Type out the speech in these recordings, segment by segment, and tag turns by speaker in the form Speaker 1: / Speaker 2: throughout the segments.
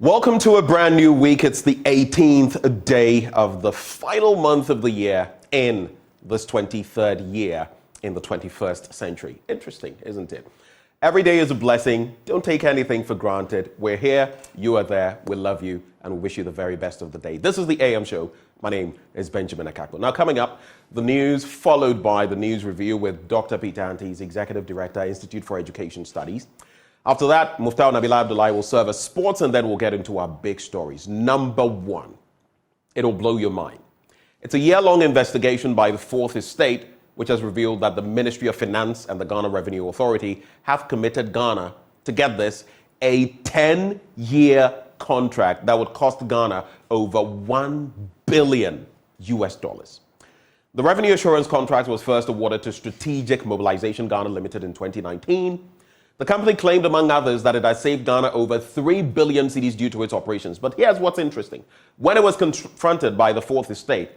Speaker 1: Welcome to a brand new week. It's the 18th day of the final month of the year in this 23rd year in the 21st century. Interesting, isn't it? Every day is a blessing. Don't take anything for granted. We're here, you are there, we love you, and we wish you the very best of the day. This is the AM show. My name is Benjamin Akakpo. Now coming up, the news followed by the news review with Dr. Theant, he's Executive Director, Institute for Education Studies. After that, Muftau Nabila Abdullahi will serve us sports, and then we'll get into our big stories. Number one, it'll blow your mind. It's a year-long investigation by the Fourth Estate, which has revealed that the Ministry of Finance and the Ghana Revenue Authority have committed Ghana, to get this, a 10-year contract that would cost Ghana over $1 billion. The revenue assurance contract was first awarded to Strategic Mobilization Ghana Limited in 2019. The company claimed, among others, that it had saved Ghana over 3 billion cedis due to its operations. But here's what's interesting. When it was confronted by the Fourth Estate,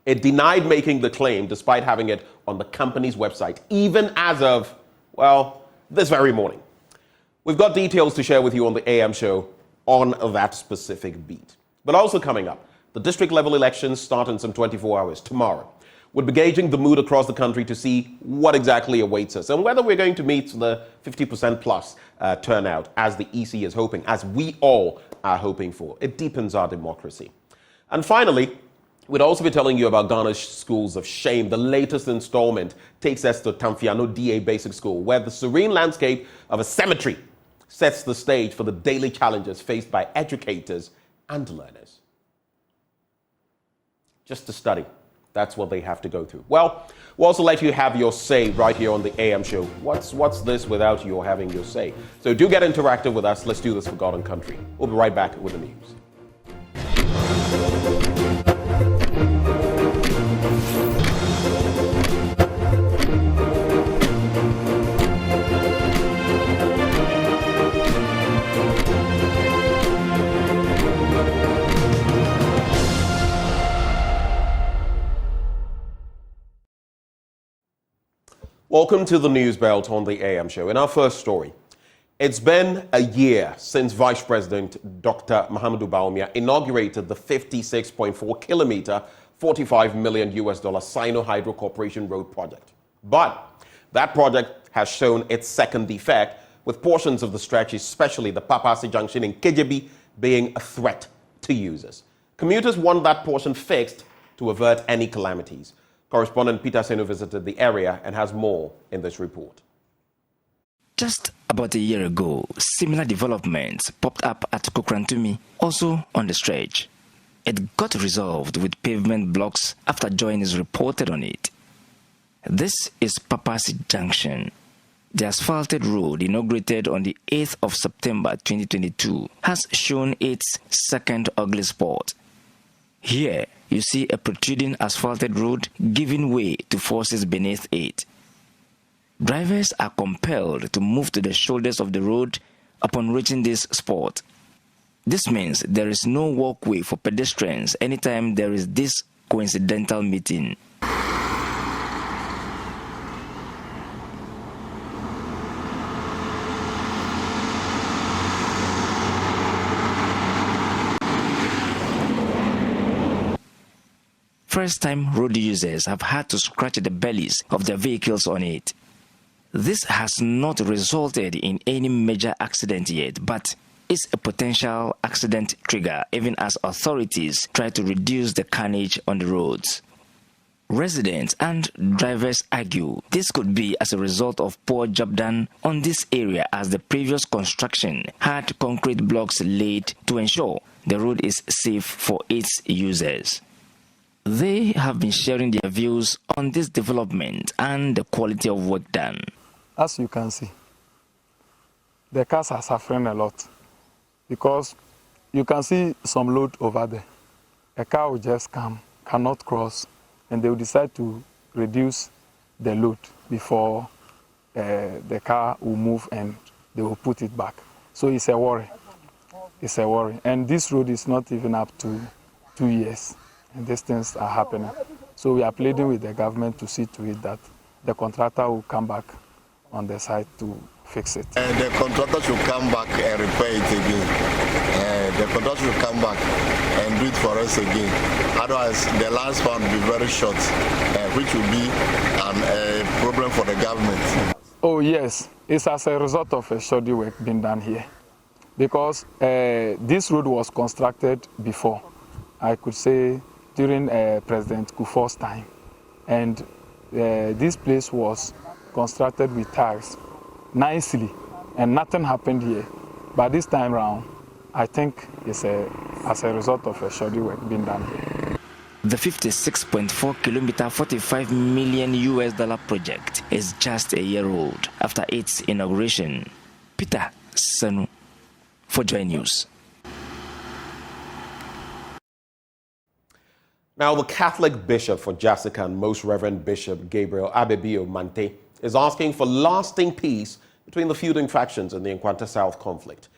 Speaker 1: it denied making the claim despite having it on the company's website, even as of, well, this very morning. We've got details to share with you on the AM show on that specific beat. But also coming up, the district level elections start in some 24 hours tomorrow. We'll be gauging the mood across the country to see what exactly awaits us and whether we're going to meet the 50% plus turnout as the EC is hoping, as we all are hoping for. It deepens our democracy. And finally, we'd also be telling you about Ghana's Schools of Shame. The latest installment takes us to Tamfiano DA Basic School, where the serene landscape of a cemetery sets the stage for the daily challenges faced by educators and learners. Just to study. That's what they have to go through. Well, we'll also let you have your say right here on the AM show. What's this without you having your say? So do get interactive with us. Let's do this for God and country. We'll be right back with the news. Welcome to the News Belt on the AM show. In our first story, it's been a year since Vice President Dr. Mahamudu Bawumia inaugurated the 56.4 kilometer, $45 million Sino Hydro Corporation Road project. But that project has shown its second defect, with portions of the stretch, especially the Papasi Junction in Kejebi, being a threat to users. Commuters want that portion fixed to avert any calamities. Correspondent Peter Senu visited the area and has more in this report.
Speaker 2: Just about a year ago, similar developments popped up at Kokrantumi, also on the stretch. It got resolved with pavement blocks after joiners reported on it. This is Papasi Junction. The asphalted road, inaugurated on the 8th of September 2022, has shown its second ugly spot. Here, you see a protruding asphalted road giving way to forces beneath it. Drivers are compelled to move to the shoulders of the road upon reaching this spot. This means there is no walkway for pedestrians anytime there is this coincidental meeting. First-time road users have had to scratch the bellies of their vehicles on it. This has not resulted in any major accident yet, but is a potential accident trigger even as authorities try to reduce the carnage on the roads. Residents and drivers argue this could be as a result of poor job done on this area, as the previous construction had concrete blocks laid to ensure the road is safe for its users. They have been sharing their views on this development and the quality of work done.
Speaker 3: As you can see, the cars are suffering a lot because you can see some load over there. A car will just come, cannot cross, and they will decide to reduce the load before the car will move and they will put it back. So it's a worry. It's a worry. And this road is not even up to 2 years. And these things are happening. So we are pleading with the government to see to it that the contractor will come back on the site to fix it.
Speaker 4: The contractor should come back and repair it again. contractor should come back and do it for us again. Otherwise, the lifespan will be very short, which will be a problem for the government.
Speaker 3: Oh yes, it's as a result of a shoddy work being done here. Because this road was constructed before, I could say during President Kufuor's time. And this place was constructed with tiles nicely, and nothing happened here. But this time around, I think it's as a result of a shoddy work being done here.
Speaker 2: The 56.4 kilometer, $45 million project is just a year old after its inauguration. Peter Sanu for Joy News.
Speaker 1: Now, the Catholic Bishop for Jasikan, Most Reverend Bishop Gabriel Abebio Mante, is asking for lasting peace between the feuding factions in the Nkwanta South conflict.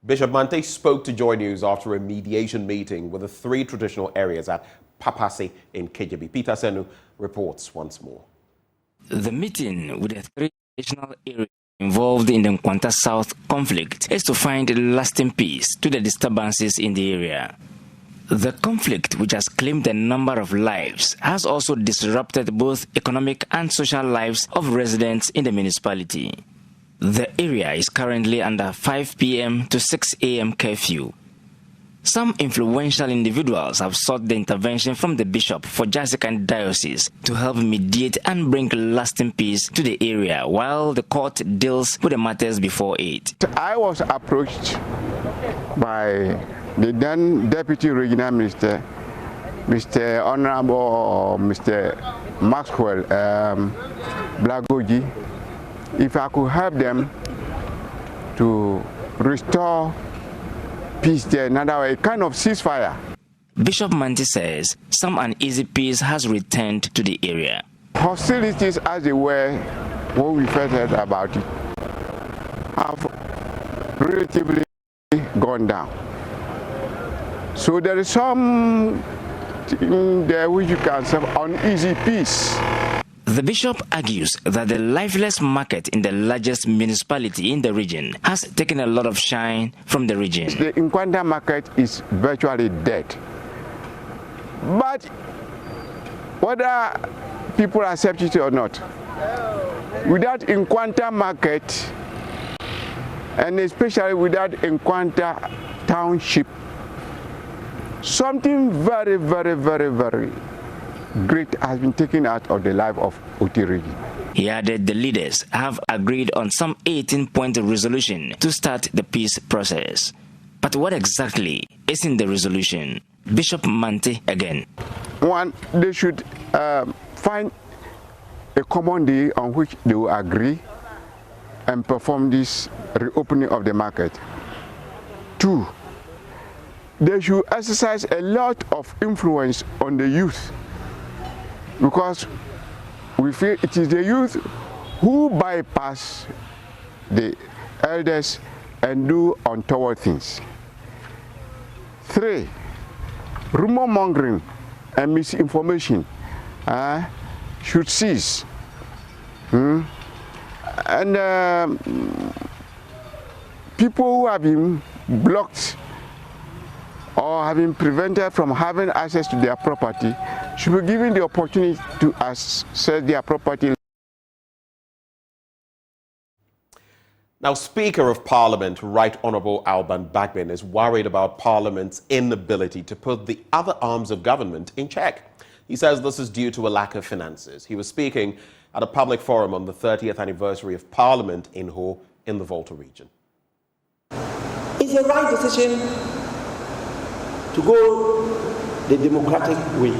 Speaker 1: Bishop Mante spoke to Joy News after a mediation meeting with the three traditional areas at Papasi in KJB. Peter Senu reports once more.
Speaker 2: The meeting with the three traditional areas involved in the Nkwanta South conflict is to find lasting peace to the disturbances in the area. The conflict, which has claimed a number of lives, has also disrupted both economic and social lives of residents in the municipality. The area is currently under 5 p.m. to 6 a.m. curfew. Some influential individuals have sought the intervention from the Bishop for Jasikan Diocese to help mediate and bring lasting peace to the area while the court deals with the matters before it.
Speaker 5: I was approached by the then Deputy Regional Minister, Mr. Honorable Mr. Maxwell Blagoji, if I could help them to restore peace there, in other words, a kind of ceasefire.
Speaker 2: Bishop Mante says some uneasy peace has returned to the area.
Speaker 5: Hostilities as they were when we first heard about it have relatively gone down. So there is some thing there which you can say uneasy peace.
Speaker 2: The bishop argues that the lifeless market in the largest municipality in the region has taken a lot of shine from the region.
Speaker 5: The Nkwanta market is virtually dead. But whether people accept it or not, without Nkwanta market, and especially without Nkwanta township, something very, very, very, very great has been taken out of the life of Utirigi.
Speaker 2: He added the leaders have agreed on some 18-point resolution to start the peace process. But what exactly is in the resolution? Bishop Mante again.
Speaker 5: One, they should find a common day on which they will agree and perform this reopening of the market. Two, they should exercise a lot of influence on the youth, because we feel it is the youth who bypass the elders and do untoward things. Three, rumor mongering and misinformation should cease. And people who have been blocked or have been prevented from having access to their property should be given the opportunity to access their property.
Speaker 1: Now, Speaker of Parliament, Right Honourable Alban Bagbin, is worried about Parliament's inability to put the other arms of government in check. He says this is due to a lack of finances. He was speaking at a public forum on the 30th anniversary of Parliament in Ho in the Volta region.
Speaker 6: It's the right decision to go the democratic way.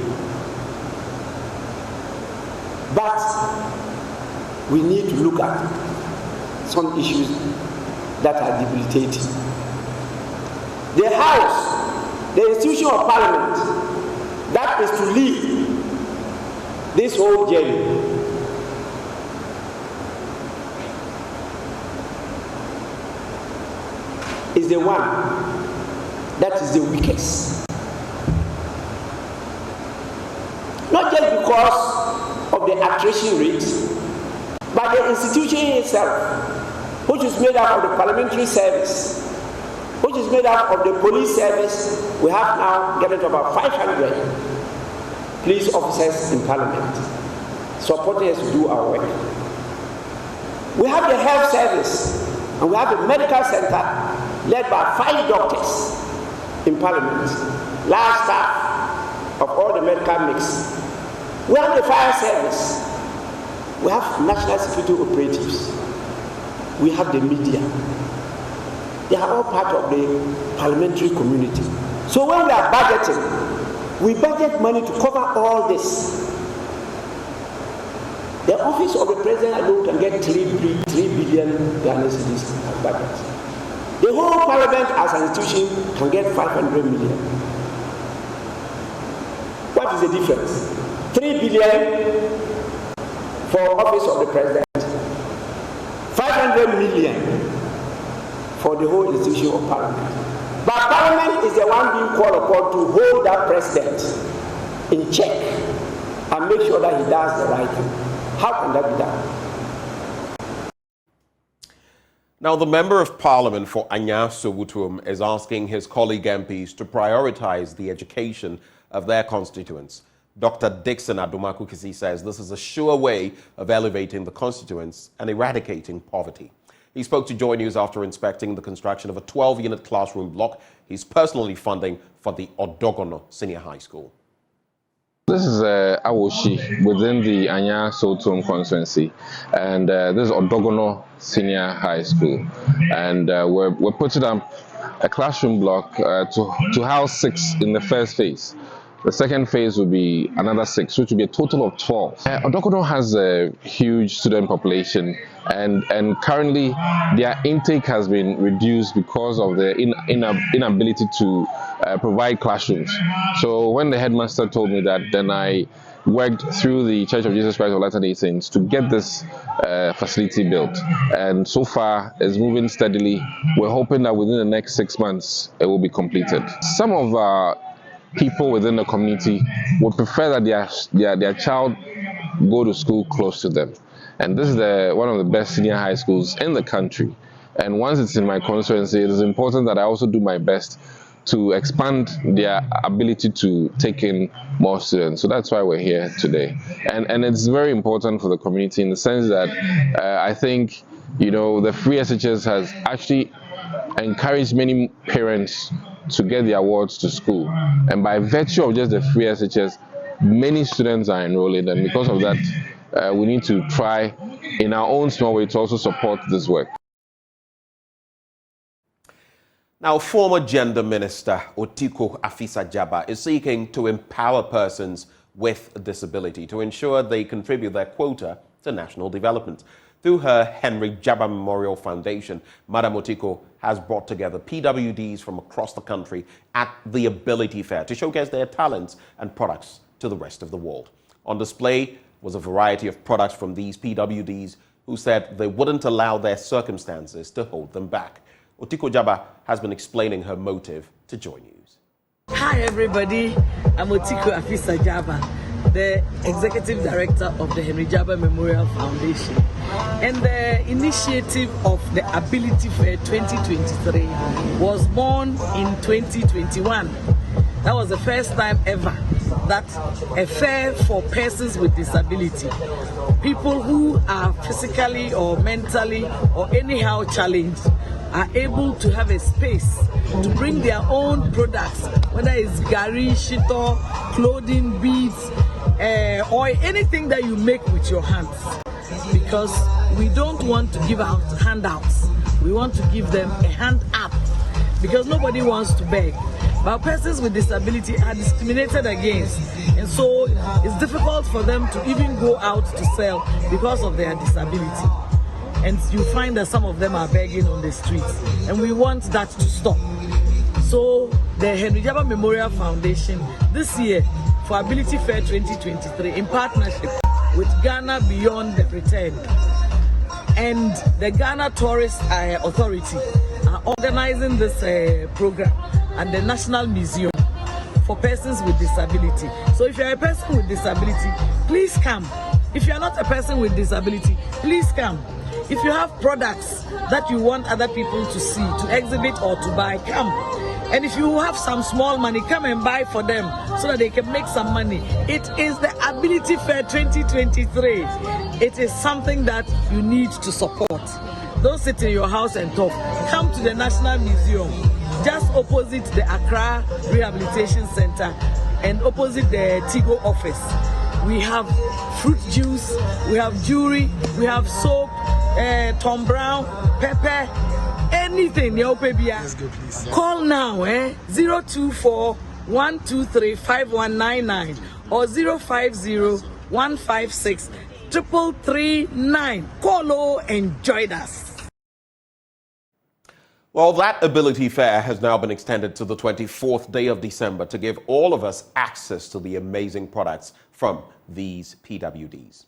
Speaker 6: But we need to look at some issues that are debilitating. The House, the institution of Parliament, that is to lead this whole journey. Is the one that is the weakest. Not just because of the attrition rate, but the institution itself, which is made up of the parliamentary service, which is made up of the police service. We have now getting to about 500 police officers in Parliament, supporting us to do our work. We have the health service, and we have the medical center led by 5 doctors in Parliament, large staff of all the medical mix. We have the fire service, we have national security operatives, we have the media. They are all part of the parliamentary community. So when we are budgeting, we budget money to cover all this. The office of the president alone can get 3 billion Ghana cedis as budget. The whole parliament as an institution can get 500 million. What is the difference? 3 billion for office of the president, 500 million for the whole institution of parliament. But parliament is the one being called upon to hold that president in check and make sure that he does the right thing. How can that be done?
Speaker 1: Now, the Member of Parliament for Anya Sobutuum is asking his colleague MPs to prioritize the education of their constituents. Dr. Dixon Adumakukisi says this is a sure way of elevating the constituents and eradicating poverty. He spoke to Joy News after inspecting the construction of a 12-unit classroom block he's personally funding for the Odogono Senior High School.
Speaker 7: This is Awoshi within the Anya Sobutuum constituency, and this is Odogono Senior High School, and we're putting up a classroom block to house 6 in the first phase. The second phase will be another 6, which will be a total of 12. Odogono has a huge student population, and currently their intake has been reduced because of the inability to provide classrooms. So when the headmaster told me that, then I worked through the Church of Jesus Christ of Latter-day Saints to get this facility built, and so far it's moving steadily. We're hoping that within the next 6 months it will be completed. Some of our people within the community would prefer that their child go to school close to them, and this is one of the best senior high schools in the country. And once it's in my constituency, it is important that I also do my best to expand their ability to take in more students. So that's why we're here today, and it's very important for the community in the sense that I think, you know, the free SHS has actually encouraged many parents to get the awards to school, and by virtue of just the free SHS, many students are enrolling, and because of that, we need to try in our own small way to also support this work.
Speaker 1: Now, former Gender Minister Otiko Afisa-Jaba is seeking to empower persons with a disability to ensure they contribute their quota to national development. Through her Henry Jaba Memorial Foundation, Madam Otiko has brought together PWDs from across the country at the Ability Fair to showcase their talents and products to the rest of the world. On display was a variety of products from these PWDs who said they wouldn't allow their circumstances to hold them back. Otiko Jaba has been explaining her motive to Joy News.
Speaker 8: Hi everybody, I'm Otiko Afisa-Jaba, the Executive Director of the Henry Jaba Memorial Foundation. And the initiative of the Ability Fair 2023 was born in 2021. That was the first time ever that a fair for persons with disability, people who are physically or mentally or anyhow challenged, are able to have a space to bring their own products, whether it's gari, shito, clothing, beads, or anything that you make with your hands. Because we don't want to give out handouts, we want to give them a hand up, because nobody wants to beg. But persons with disability are discriminated against, and so it's difficult for them to even go out to sell because of their disability. And you find that some of them are begging on the streets, and we want that to stop. So the Henry Jaba Memorial Foundation this year for Ability Fair 2023, in partnership with Ghana Beyond the Pretend and the Ghana Tourist Authority, are organizing this program at the National Museum for persons with disability. So if you're a person with disability, please come. If you're not a person with disability, please come. If you have products that you want other people to see, to exhibit or to buy, come. And if you have some small money, come and buy for them so that they can make some money. It is the Ability Fair 2023. It is something that you need to support. Don't sit in your house and talk. Come to the National Museum, just opposite the Accra Rehabilitation Center and opposite the Tigo office. We have fruit juice, we have jewelry, we have soap, Tom Brown, pepper, anything. Let's go, please. Call now, 024-123-5199 or 050-156-3339. Call and join us.
Speaker 1: Well, that Ability Fair has now been extended to the 24th day of December to give all of us access to the amazing products from these PWDs.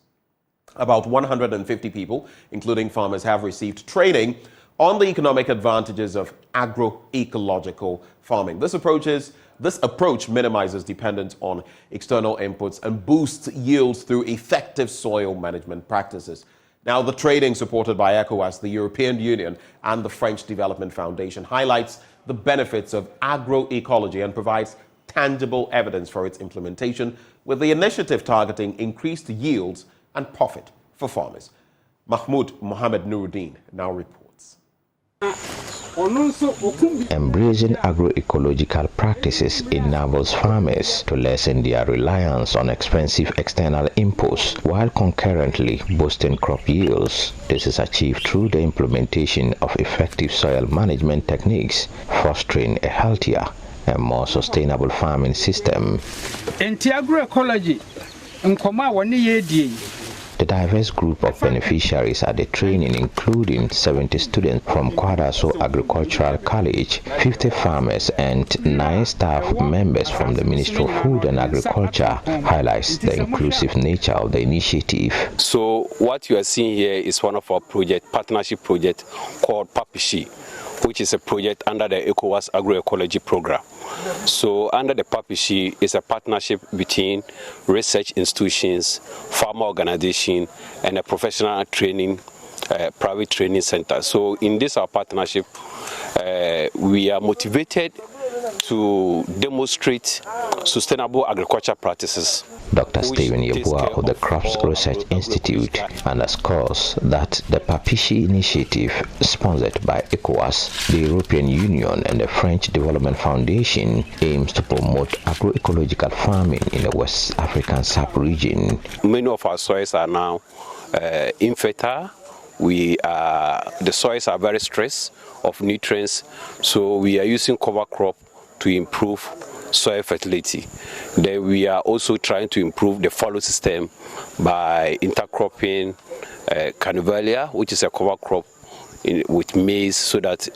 Speaker 1: About 150 people, including farmers, have received training on the economic advantages of agroecological farming. This approach minimizes dependence on external inputs and boosts yields through effective soil management practices. Now, the training supported by ECOWAS, the European Union, and the French Development Foundation highlights the benefits of agroecology and provides tangible evidence for its implementation, with the initiative targeting increased yields and profit for farmers. Mahmoud Mohamed Nuruddin now reports.
Speaker 9: Embracing agroecological practices enables farmers to lessen their reliance on expensive external inputs while concurrently boosting crop yields. This is achieved through the implementation of effective soil management techniques, fostering a healthier and more sustainable farming system.
Speaker 10: Agroecology,
Speaker 9: the diverse group of beneficiaries at the training, including 70 students from Kwadaso Agricultural College, 50 farmers, and 9 staff members from the Ministry of Food and Agriculture, highlights the inclusive nature of the initiative.
Speaker 11: So what you are seeing here is one of our partnership project called Papasi, which is a project under the ECOWAS Agroecology Program. So under the Papasi is a partnership between research institutions, farmer organization, and a professional training, private training center. So in this our partnership, we are motivated to demonstrate sustainable agriculture practices.
Speaker 9: Dr. Stephen Yeboah of the Crops Research Institute underscores that the Papasi initiative, sponsored by ECOWAS, the European Union, and the French Development Foundation, aims to promote agroecological farming in the West African sub-region.
Speaker 11: Many of our soils are now infertile. The soils are very stressed of nutrients, so we are using cover crop to improve soil fertility. Then we are also trying to improve the fallow system by intercropping Canivalia, which is a cover crop with maize, so that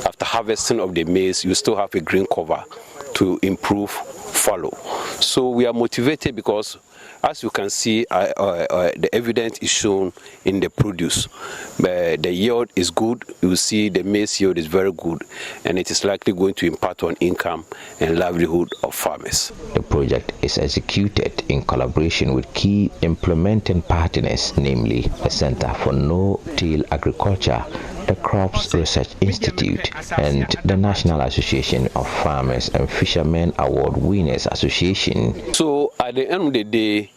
Speaker 11: after harvesting of the maize, you still have a green cover to improve fallow. So we are motivated because, as you can see, the evidence is shown in the produce. The yield is good. You see the maize yield is very good, and it is likely going to impact on income and livelihood of farmers.
Speaker 9: The project is executed in collaboration with key implementing partners, namely the Center for No-Till Agriculture, the Crops Research Institute, and the National Association of Farmers and Fishermen Award Winners Association.
Speaker 11: So at the end of the day,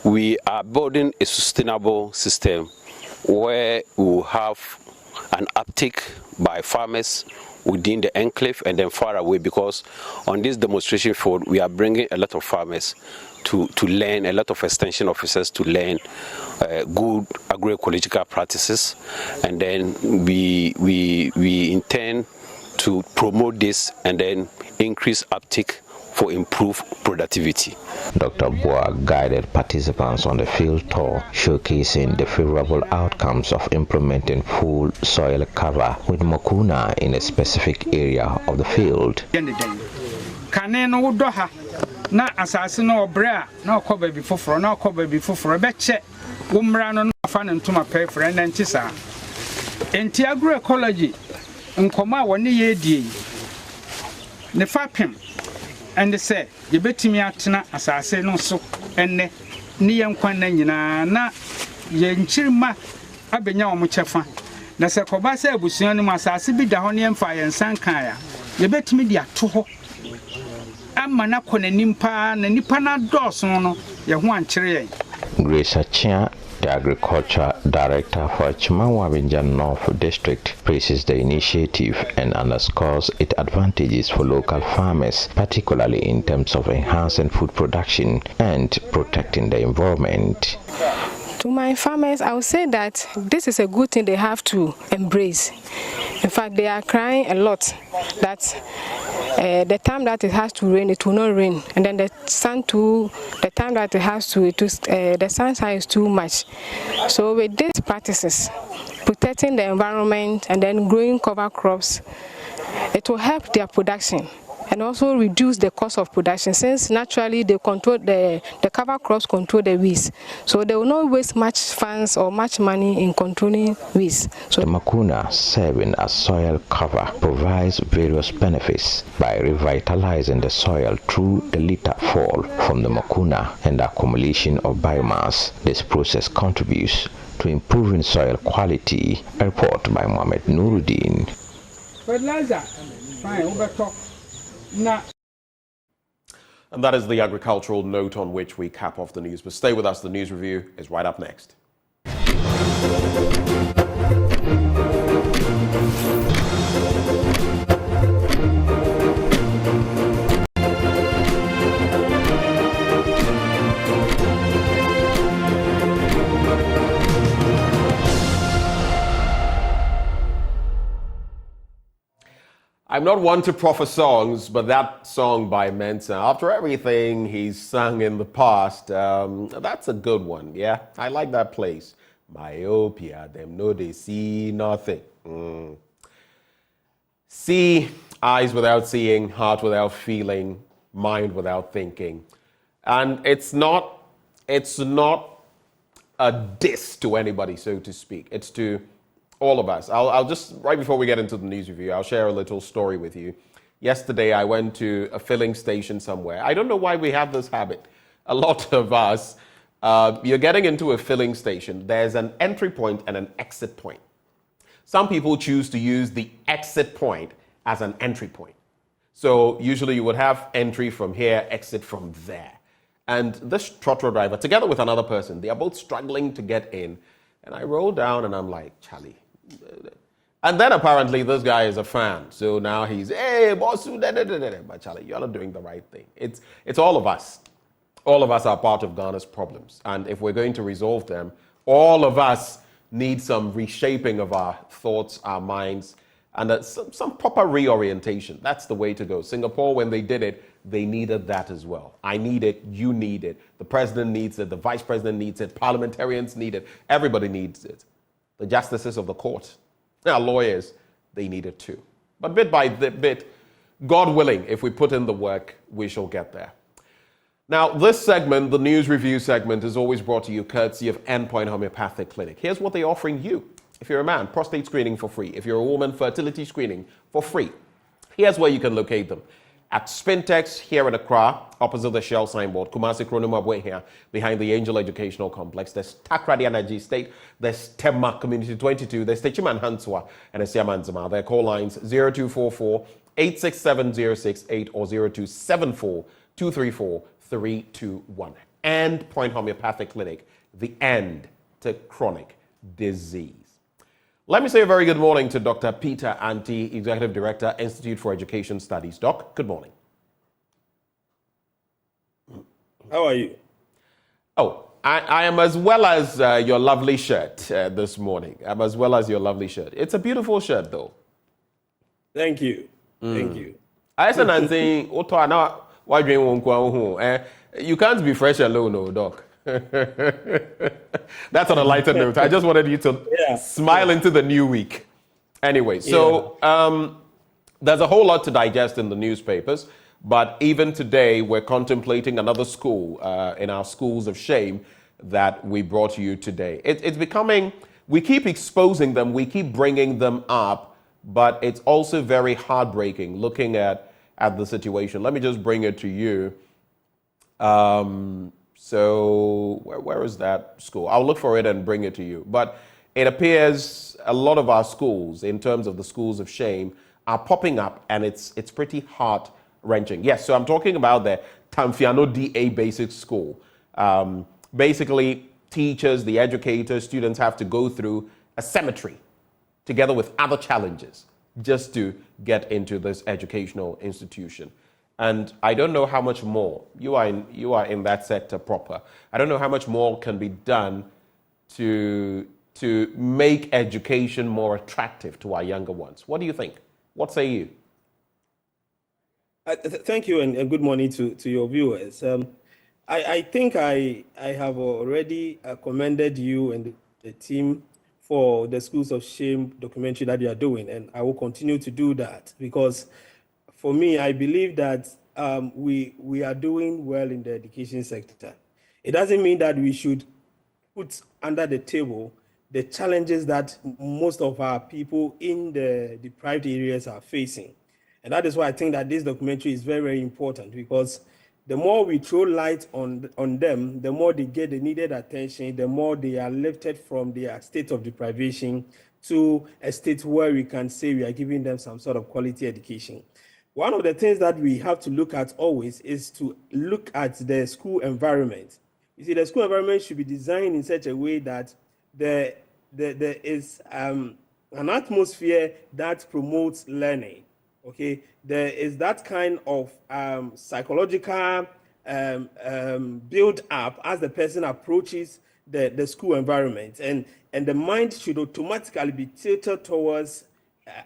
Speaker 11: we are building a sustainable system where we will have an uptake by farmers within the enclave and then far away, because on this demonstration field we are bringing a lot of farmers to learn, a lot of extension officers to learn good agroecological practices, and then we intend to promote this and then increase uptake for improved productivity.
Speaker 9: Dr. Boa guided participants on the field tour, showcasing the favorable outcomes of implementing full soil cover with Mokuna in a specific area of the field.
Speaker 10: Na asase na obra na okoba bi foforo na okoba bi foforo be che wo mra no fa ne ntoma pefre na ntisa enti agroecology nkoma woni ye die ne fapem and say ye betimi atena asase no so enne ne ye nkwan na nyina na ye nchirima abenya wo chefa na se koba se abusua no asase bi da ho ne mfa ye nsan kan ya ye betimi dia to ho amma na kɔ nanim pa na nipa na dɔɔso no ye ho ankyere ye.
Speaker 9: Grace Achia, the Agriculture Director for Chimanwabinjan North District, praises the initiative and underscores its advantages for local farmers, particularly in terms of enhancing food production and protecting the environment.
Speaker 12: To my farmers, I would say that this is a good thing they have to embrace. In fact, they are crying a lot that the time that it has to rain, it will not rain, and then the sun too. The time that it has to, the sunshine is too much. So with these practices, protecting the environment and then growing cover crops, it will help their production and also reduce the cost of production, since naturally they control the cover crops control the weeds, so they will not waste much funds or much money in controlling weeds. So
Speaker 9: the Makuna, serving as soil cover, provides various benefits by revitalizing the soil through the litter fall from the Makuna and the accumulation of biomass. This process contributes to improving soil quality. A report by Mohamed Nuruddin.
Speaker 10: Fertilizer, fine,
Speaker 1: and that is the agricultural note on which we cap off the news. But stay with us, the news review is right up next. I'm not one to proffer songs, but that song by Manasseh, after everything he's sung in the past, that's a good one, yeah? I like that place. Myopia, them know they see nothing. See, eyes without seeing, heart without feeling, mind without thinking. And it's not a diss to anybody, so to speak. It's to all of us. I'll just, right before we get into the news review, I'll share a little story with you. Yesterday, I went to a filling station somewhere. I don't know why we have this habit. A lot of us, you're getting into a filling station. There's an entry point and an exit point. Some people choose to use the exit point as an entry point. So usually you would have entry from here, exit from there. And this trotro driver, together with another person, they are both struggling to get in. And I roll down and I'm like, Charlie. And then apparently this guy is a fan. So now he's, hey, boss, but Charlie, you're not doing the right thing. It's all of us. All of us are part of Ghana's problems. And if we're going to resolve them, all of us need some reshaping of our thoughts, our minds, and some proper reorientation. That's the way to go. Singapore, when they did it, they needed that as well. I need it, you need it, the president needs it, the vice president needs it, parliamentarians need it, everybody needs it. The justices of the court, our lawyers, they need it too. But bit by bit, God willing, if we put in the work, we shall get there. Now, this segment, the news review segment, is always brought to you courtesy of Endpoint Homeopathic Clinic. Here's what they're offering you. If you're a man, prostate screening for free. If you're a woman, fertility screening for free. Here's where you can locate them. At Spintex here in Accra, opposite the Shell signboard, Kumasi Kronumabwe here, behind the Angel Educational Complex. There's Takrady Energy State, there's Tema Community 22, there's Techiman Hanswa, and there's Yamanzama. Their call lines 0244 867 068 or 0274 234 321. Endpoint Homeopathic Clinic, the end to chronic disease. Let me say a very good morning to Dr. Peter Anti, Executive Director, Institute for Education Studies. Doc, good morning.
Speaker 13: How are you?
Speaker 1: Oh, I am as well as your lovely shirt this morning. I'm as well as your lovely shirt. It's a beautiful shirt, though.
Speaker 13: Thank you. Thank you.
Speaker 1: I said, Nancy, you can't be fresh alone, no, Doc. That's on a lighter note. I just wanted you to smile into the new week. Anyway, so there's a whole lot to digest in the newspapers, but even today we're contemplating another school in our schools of shame that we brought to you today. It's becoming, we keep exposing them, we keep bringing them up, but it's also very heartbreaking looking at the situation. Let me just bring it to you. So where is that school? I'll look for it and bring it to you. But it appears a lot of our schools, in terms of the schools of shame, are popping up, and it's pretty heart-wrenching. Yes, so I'm talking about the Tamfiano DA Basic School. Basically, teachers, the educators, students have to go through a cemetery together with other challenges just to get into this educational institution. And I don't know how much more, you are in that sector proper, I don't know how much more can be done to make education more attractive to our younger ones. What do you think? What say you?
Speaker 13: Thank you, and good morning to your viewers. I think I have already commended you and the team for the Schools of Shame documentary that you are doing, and I will continue to do that, because for me, I believe that we are doing well in the education sector. It doesn't mean that we should put under the table the challenges that most of our people in the deprived areas are facing. And that is why I think that this documentary is very, very important, because the more we throw light on them, the more they get the needed attention, the more they are lifted from their state of deprivation to a state where we can say we are giving them some sort of quality education. One of the things that we have to look at always is to look at the school environment. You see, the school environment should be designed in such a way that there is an atmosphere that promotes learning. Okay, there is that kind of psychological build up as the person approaches the school environment, and the mind should automatically be tilted towards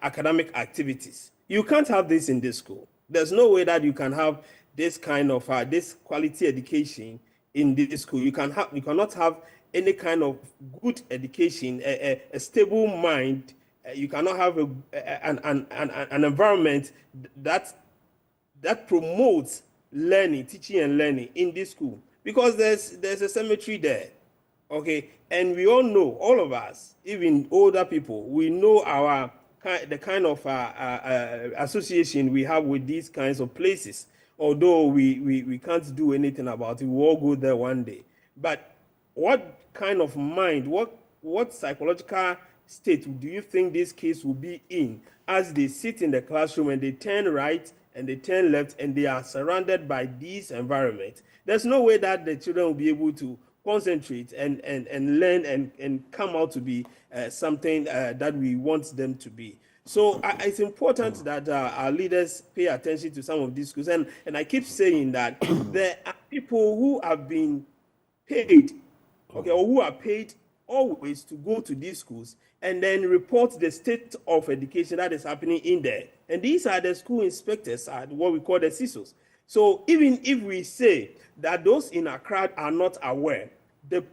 Speaker 13: academic activities. You can't have this in this school. There's no way that you can have this kind of this quality education in this school. You cannot have any kind of good education, a stable mind. You cannot have an environment that promotes learning, teaching and learning in this school, because there's a cemetery there, okay? And we all know, all of us, even older people, we know the kind of association we have with these kinds of places. Although we can't do anything about it, we all go there one day. But what kind of mind, what psychological state do you think this case will be in as they sit in the classroom and they turn right and they turn left and they are surrounded by this environment? There's no way that the children will be able to concentrate and learn and come out to be something that we want them to be. So it's important that our leaders pay attention to some of these schools. And I keep saying that there are people who have been paid, okay, or who are paid always to go to these schools and then report the state of education that is happening in there. And these are the school inspectors, what we call the CISOs. So even if we say that those in Accra are not aware, the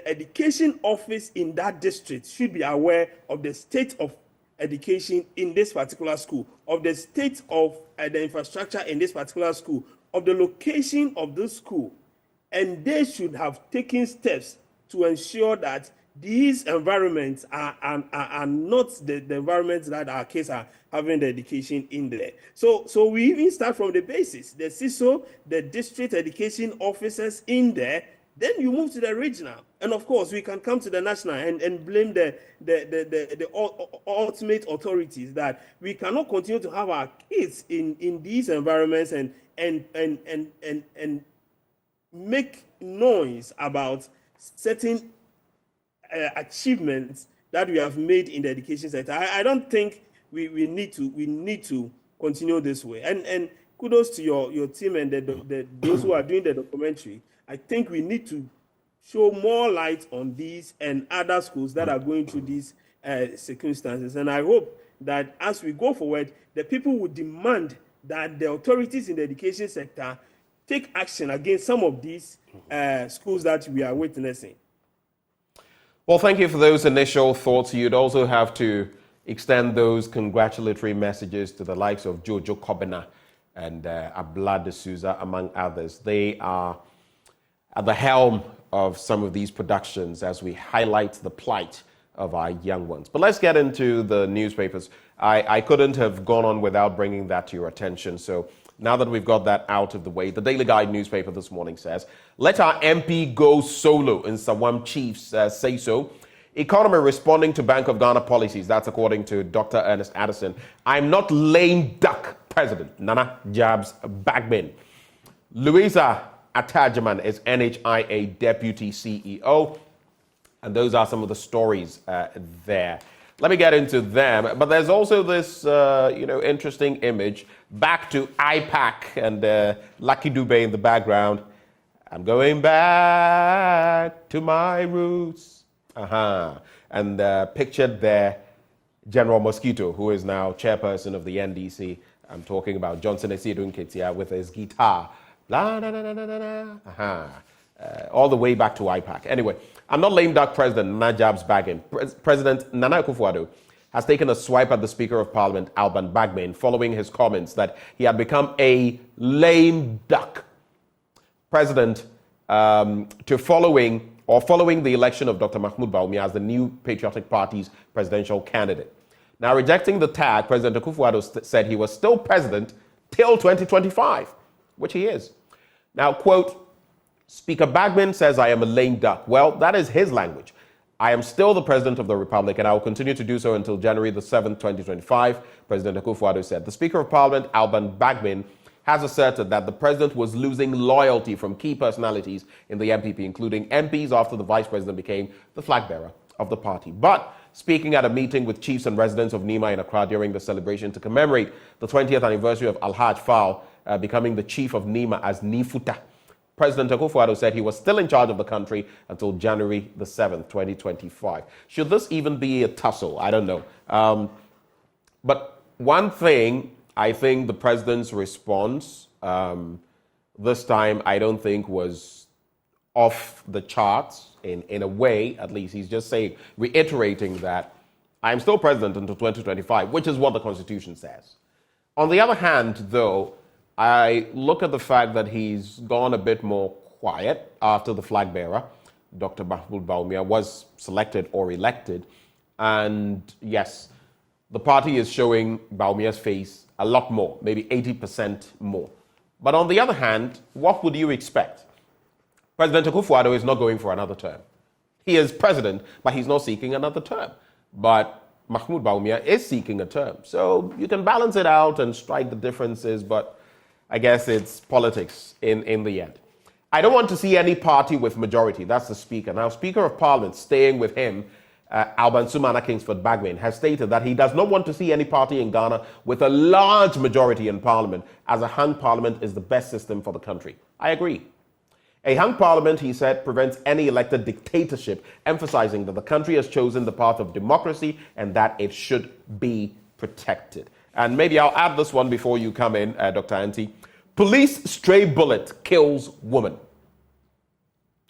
Speaker 13: education office in that district should be aware of the state of education in this particular school, of the state of the infrastructure in this particular school, of the location of this school. And they should have taken steps to ensure that these environments are not the environments that our kids are having the education in there. So we even start from the basis, the CISO, the district education officers in there. Then you move to the regional, and of course we can come to the national and blame the ultimate authorities that we cannot continue to have our kids in these environments and make noise about certain achievements that we have made in the education sector. I don't think we need to continue this way. And kudos to your team and those who are doing the documentary. I think we need to show more light on these and other schools that are going through these circumstances. And I hope that as we go forward, the people will demand that the authorities in the education sector take action against some of these schools that we are witnessing.
Speaker 1: Well, thank you for those initial thoughts. You'd also have to extend those congratulatory messages to the likes of Jojo Kobena and Abla de Souza, among others. They are at the helm of some of these productions as we highlight the plight of our young ones. But let's get into the newspapers. I couldn't have gone on without bringing that to your attention. So now that we've got that out of the way, the Daily Guide newspaper this morning says, let our MP go solo, and Sawam chiefs say so. Economy responding to Bank of Ghana policies. That's according to Dr. Ernest Addison. I'm not lame duck president. Nana Jabs Bagman. Louisa Atajaman is NHIA deputy CEO. And those are some of the stories there. Let me get into them. But there's also this, interesting image. Back to IPAC and Lucky Dube in the background. I'm going back to my roots. And pictured there, General Mosquito, who is now chairperson of the NDC. I'm talking about Johnson Esiedun Ketia with his guitar. Blah, da, da, da, da, da. All the way back to IPAC. Anyway, I'm not lame duck president, Nana Jabs Bagman. President Nana Akufo-Addo has taken a swipe at the Speaker of Parliament, Alban Bagman, following his comments that he had become a lame duck president following the election of Dr. Mahmoud Bawumia as the new Patriotic Party's presidential candidate. Now, rejecting the tag, President Akufo-Addo said he was still president till 2025, which he is. Now, quote, Speaker Bagman says I am a lame duck. Well, that is his language. I am still the president of the Republic, and I will continue to do so until January the 7th, 2025, President Akufo-Addo said. The Speaker of Parliament, Alban Bagman, has asserted that the president was losing loyalty from key personalities in the MPP, including MPs after the vice president became the flag bearer of the party. But speaking at a meeting with chiefs and residents of Nima in Accra during the celebration to commemorate the 20th anniversary of Alhaj Fall becoming the chief of Nima as Nifuta, President Akufo-Addo said he was still in charge of the country until January the 7th, 2025. Should this even be a tussle? I don't know. But one thing, I think the president's response this time, I don't think was off the charts in a way, at least. He's just saying, reiterating that I'm still president until 2025, which is what the Constitution says. On the other hand, though, I look at the fact that he's gone a bit more quiet after the flag bearer, Dr. Mahmoud Bawumia, was selected or elected. And yes, the party is showing Baumia's face a lot more, maybe 80% more. But on the other hand, what would you expect? President Akufo-Addo is not going for another term. He is president, but he's not seeking another term. But Mahmoud Bawumia is seeking a term. So you can balance it out and strike the differences, but I guess it's politics in the end. I don't want to see any party with majority. That's the Speaker. Now, Speaker of Parliament, staying with him, Alban Sumana Kingsford Bagman, has stated that he does not want to see any party in Ghana with a large majority in Parliament, as a hung Parliament is the best system for the country. I agree. A hung Parliament, he said, prevents any elected dictatorship, emphasizing that the country has chosen the path of democracy and that it should be protected. And maybe I'll add this one before you come in, Dr. Anti. Police stray bullet kills woman.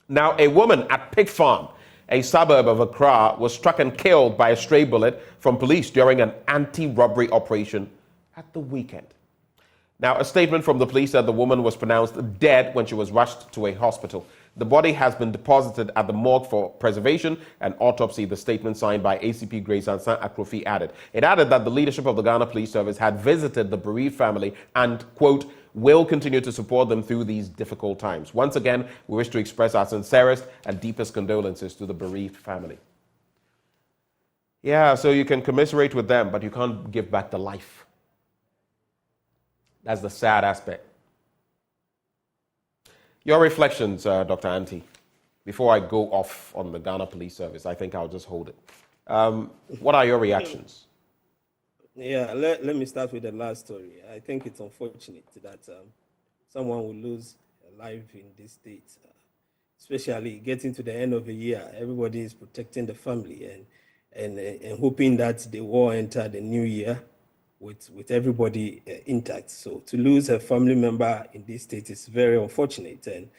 Speaker 1: Now, a woman at Pig Farm, a suburb of Accra, was struck and killed by a stray bullet from police during an anti-robbery operation at the weekend. Now, a statement from the police said the woman was pronounced dead when she was rushed to a hospital. The body has been deposited at the morgue for preservation and autopsy, the statement signed by ACP Grace Ansan Akrofi added. It added that the leadership of the Ghana Police Service had visited the bereaved family and, quote, will continue to support them through these difficult times. Once again, we wish to express our sincerest and deepest condolences to the bereaved family. Yeah, so you can commiserate with them, but you can't give back the life. That's the sad aspect. Your reflections, Dr. Anti, before I go off on the Ghana Police Service. I think I'll just hold it. What are your reactions?
Speaker 13: Yeah, let me start with the last story. I think it's unfortunate that someone will lose a life in this state, especially getting to the end of the year. Everybody is protecting the family and hoping that they will enter the new year with everybody intact. So to lose a family member in this state is very unfortunate. And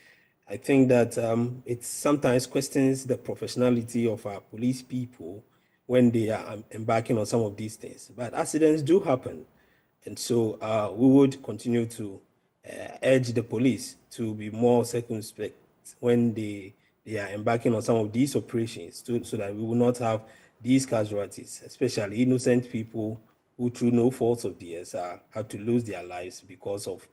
Speaker 13: I think that it sometimes questions the professionality of our police people when they are embarking on some of these things. But accidents do happen. And so we would continue to urge the police to be more circumspect when they are embarking on some of these operations so that we will not have these casualties, especially innocent people who, through no fault of theirs, have to lose their lives because of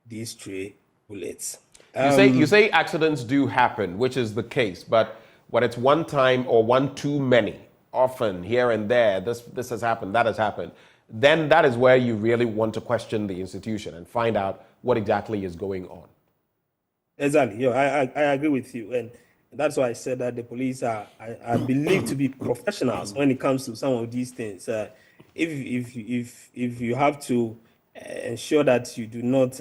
Speaker 13: these stray bullets.
Speaker 1: You say accidents do happen, which is the case, but when it's one time or one too many, often here and there, this has happened, that has happened, then that is where you really want to question the institution and find out what exactly is going on.
Speaker 13: Exactly. Yeah, I agree with you. And that's why I said that the police are believed to be professionals when it comes to some of these things. If you have to ensure that you do not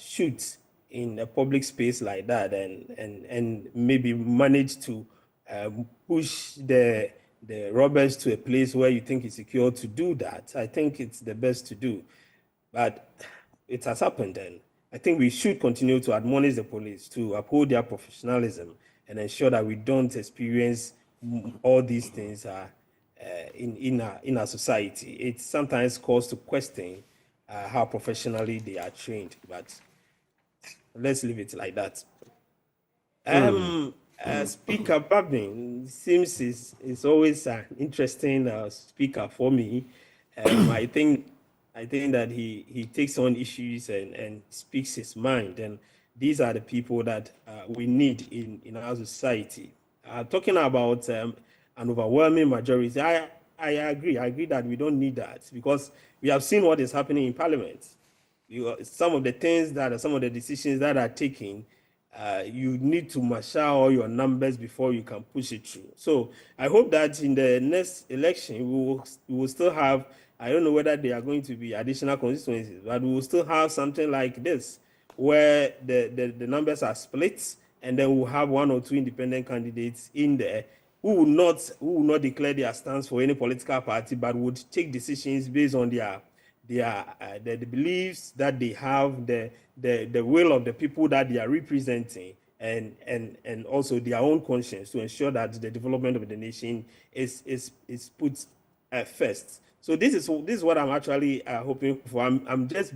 Speaker 13: shoot in a public space like that, and maybe manage to push the robbers to a place where you think it's secure to do that, I think it's the best to do. But it has happened, and I think we should continue to admonish the police to uphold their professionalism and ensure that we don't experience all these things in our society. It sometimes calls to question how professionally they are trained, but let's leave it like that. Speaker Babin seems is always an interesting speaker for me. I think that he takes on issues and speaks his mind, and these are the people that we need in our society. Talking about an overwhelming majority, I agree that we don't need that, because we have seen what is happening in Parliament. Some of the decisions that are taken, you need to marshal all your numbers before you can push it through. So I hope that in the next election, we will still have, I don't know whether they are going to be additional constituencies, but we will still have something like this, where the numbers are split, and then we'll have one or two independent candidates in there who will not declare their stance for any political party, but would take decisions based on the beliefs that they have, the will of the people that they are representing, and also their own conscience, to ensure that the development of the nation is put first. So this is what I'm actually hoping for. I'm just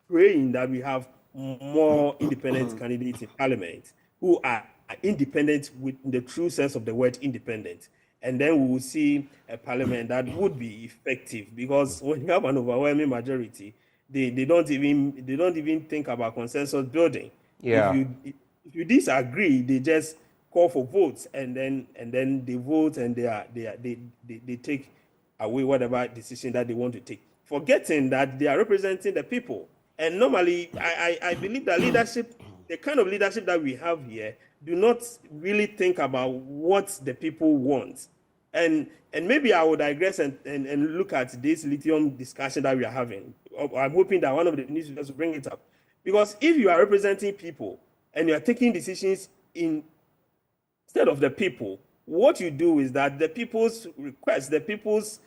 Speaker 13: praying that we have more independent candidates in Parliament who are independent with the true sense of the word independent. And then we will see a Parliament that would be effective, because when you have an overwhelming majority, they don't even think about consensus building.
Speaker 1: Yeah.
Speaker 13: If you disagree, they just call for votes, and then they vote, and they take away whatever decision that they want to take, forgetting that they are representing the people. And normally, I believe that leadership, the kind of leadership that we have here, do not really think about what the people want. And maybe I would digress and look at this lithium discussion that we are having. I'm hoping that one of the newsletters will bring it up. Because if you are representing people and you are taking decisions instead of the people, what you do is that the people's requests, the people's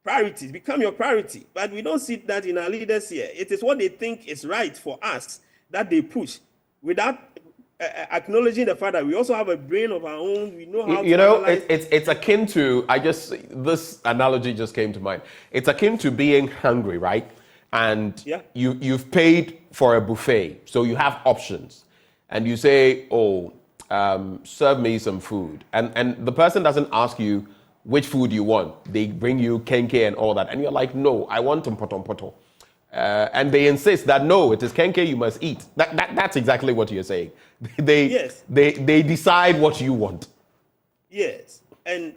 Speaker 13: priorities become your priority. But we don't see that in our leaders here. It is what they think is right for us that they push, without acknowledging the fact that we also have a brain of our own. We know how
Speaker 1: it's akin to, this analogy just came to mind. It's akin to being hungry, right? And you've paid for a buffet, so you have options, and you say, serve me some food, and the person doesn't ask you which food you want. They bring you kenke and all that, and you're like, no, I want mpoto. And they insist that no, it is kenke you must eat. That's exactly what you're saying. They decide what you want.
Speaker 13: Yes, and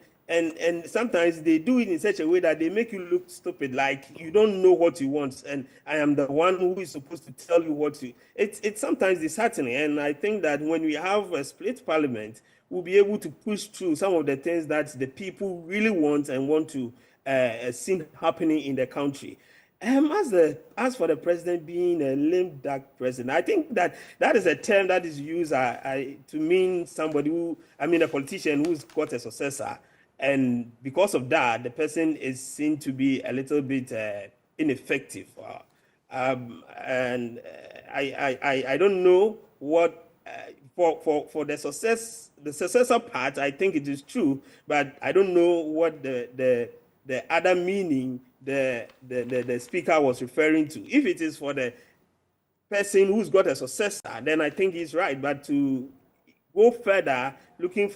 Speaker 13: sometimes they do it in such a way that they make you look stupid, like you don't know what you want, and I am the one who is supposed to tell you what to. It's sometimes disheartening, and I think that when we have a split parliament, we'll be able to push through some of the things that the people really want and want to see happening in the country. As for the president being a lame duck president, I think that is a term that is used to mean somebody a politician who's got a successor, and because of that, the person is seen to be a little bit ineffective. And I don't know what for the successor part. I think it is true, but I don't know what the other meaning the speaker was referring to. If it is for the person who's got a successor, then I think he's right. But to go further, looking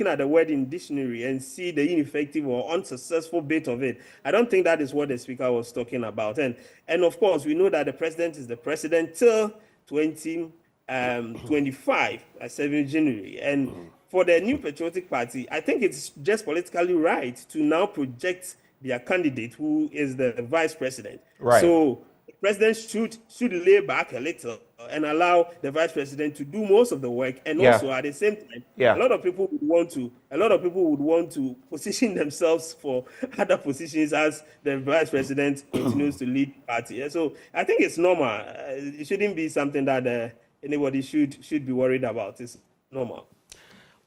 Speaker 13: at the word in dictionary and see the ineffective or unsuccessful bit of it, I don't think that is what the speaker was talking about. And of course, we know that the president is the president till 2025, 7 January. And for the New Patriotic Party, I think it's just politically right to now project their candidate, who is the vice president.
Speaker 1: Right.
Speaker 13: So the president should lay back a little and allow the vice president to do most of the work, and also at the same time, a lot of people would want to position themselves for other positions as the vice president continues to lead the party. So I think it's normal. It shouldn't be something that anybody should be worried about. It's normal.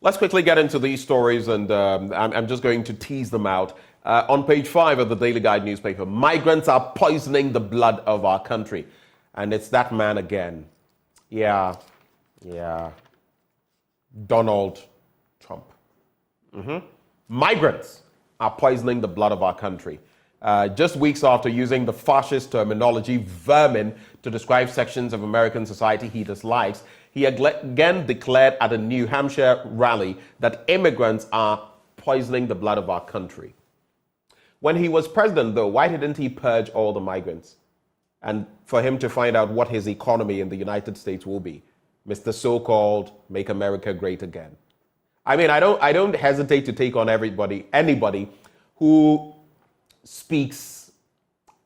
Speaker 1: Let's quickly get into these stories, and I'm just going to tease them out. On page 5 of the Daily Guide newspaper, migrants are poisoning the blood of our country. And it's that man again. Yeah. Donald Trump. Migrants are poisoning the blood of our country. Just weeks after using the fascist terminology vermin to describe sections of American society he dislikes, he again declared at a New Hampshire rally that immigrants are poisoning the blood of our country. When he was president, though, why didn't he purge all the migrants? And for him to find out what his economy in the United States will be. Mr. So-called Make America Great Again. I mean, I don't hesitate to take on anybody who speaks.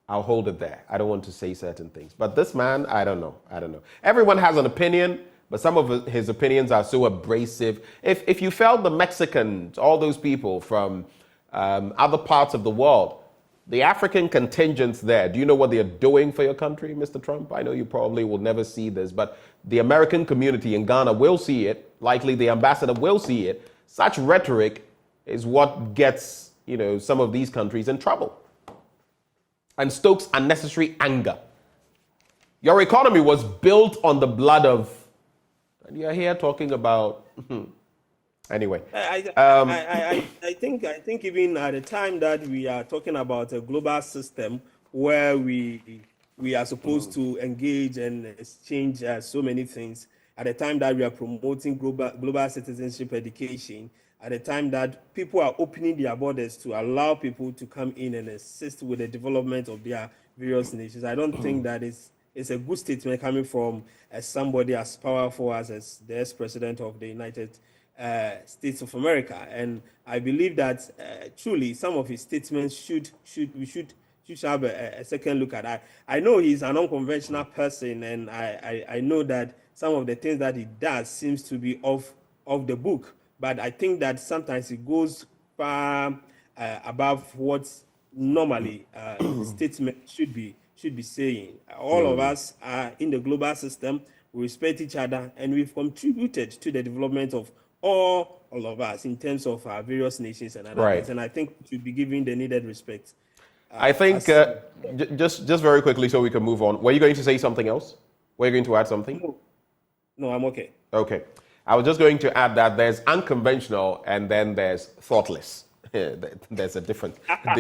Speaker 1: I'll hold it there. I don't want to say certain things. But this man, I don't know. Everyone has an opinion, but some of his opinions are so abrasive. If you felt the Mexicans, all those people from other parts of the world, the African contingents there, do you know what they are doing for your country, Mr. Trump? I know you probably will never see this, but the American community in Ghana will see it. Likely the ambassador will see it. Such rhetoric is what gets, some of these countries in trouble and stokes unnecessary anger. Your economy was built on the blood of, and you're here talking about, anyway.
Speaker 13: I think even at the time that we are talking about a global system where we are supposed to engage and exchange so many things, at the time that we are promoting global citizenship education, at the time that people are opening their borders to allow people to come in and assist with the development of their various nations, I don't think that it's a good statement coming from somebody as powerful as the ex-president of the United States of America. And I believe that truly some of his statements we should have a second look at. I know he's an unconventional person, and I know that some of the things that he does seems to be off the book, but I think that sometimes it goes far above what normally statement should be saying. All of us are in the global system, we respect each other, and we've contributed to the development of all of us in terms of our various nations and other things. And I think we should be given the needed respect.
Speaker 1: I think, just very quickly so we can move on. Were you going to say something else? Were you going to add something?
Speaker 13: No, I'm okay.
Speaker 1: Okay. I was just going to add that there's unconventional and then there's thoughtless. There's a difference. Let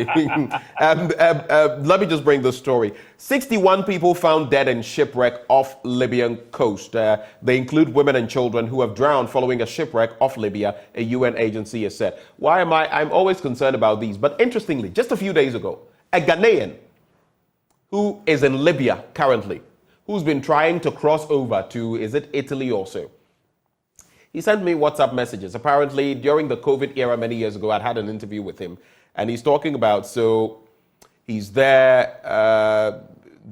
Speaker 1: me just bring this story. 61 people found dead in shipwreck off Libyan coast. They include women and children who have drowned following a shipwreck off Libya, a UN agency has said. I'm always concerned about these. But interestingly, just a few days ago, a Ghanaian who is in Libya currently, who's been trying to cross over to, is it Italy or so? He sent me WhatsApp messages. Apparently, during the COVID era many years ago, I'd had an interview with him. And he's talking about, so he's there,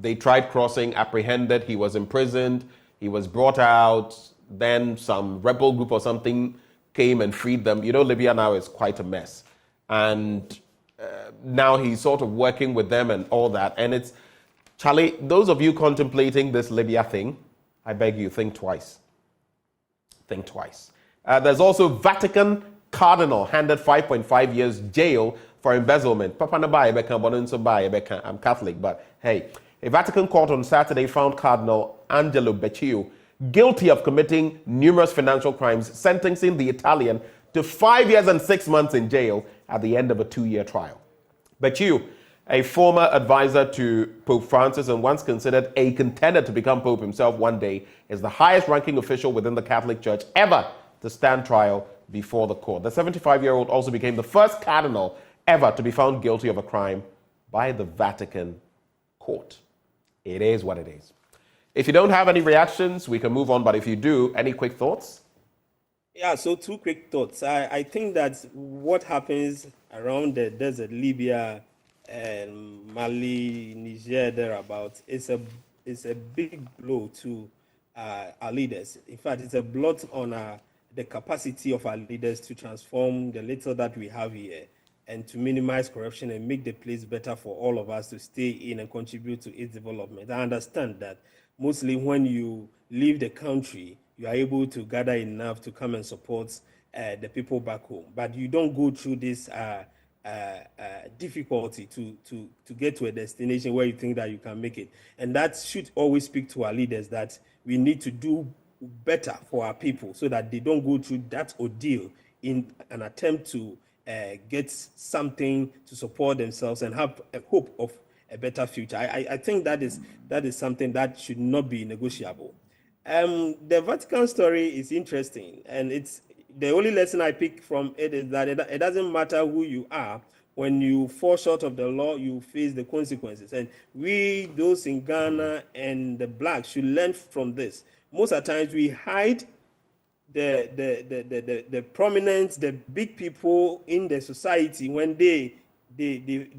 Speaker 1: they tried crossing, apprehended, he was imprisoned, he was brought out, then some rebel group or something came and freed them. Libya now is quite a mess. And now he's sort of working with them and all that. And it's, Charlie, those of you contemplating this Libya thing, I beg you, think twice. Think twice. There's also Vatican cardinal handed 5.5 years jail for embezzlement. I'm Catholic, but hey. A Vatican court on Saturday found Cardinal Angelo Becciu guilty of committing numerous financial crimes, sentencing the Italian to 5 years and 6 months in jail at the end of a 2-year trial. Becciu, a former advisor to Pope Francis and once considered a contender to become Pope himself one day, is the highest-ranking official within the Catholic Church ever to stand trial before the court. The 75-year-old also became the first cardinal ever to be found guilty of a crime by the Vatican court. It is what it is. If you don't have any reactions, we can move on, but if you do, any quick thoughts?
Speaker 13: Yeah, so two quick thoughts. I think that what happens around the desert, Libya and Mali, Niger, thereabouts, is a big blow to our leaders. In fact, it's a blot on the capacity of our leaders to transform the little that we have here and to minimize corruption and make the place better for all of us to stay in and contribute to its development. I understand that mostly when you leave the country, you are able to gather enough to come and support the people back home. But you don't go through this difficulty to get to a destination where you think that you can make it. And that should always speak to our leaders that we need to do better for our people so that they don't go through that ordeal in an attempt to get something to support themselves and have a hope of a better future. I think that is something that should not be negotiable. The Vatican story is interesting, and it's the only lesson I pick from it is that it doesn't matter who you are. When you fall short of the law, you face the consequences. And we, those in Ghana and the blacks, should learn from this. Most of the times we hide the prominent, the big people in the society when they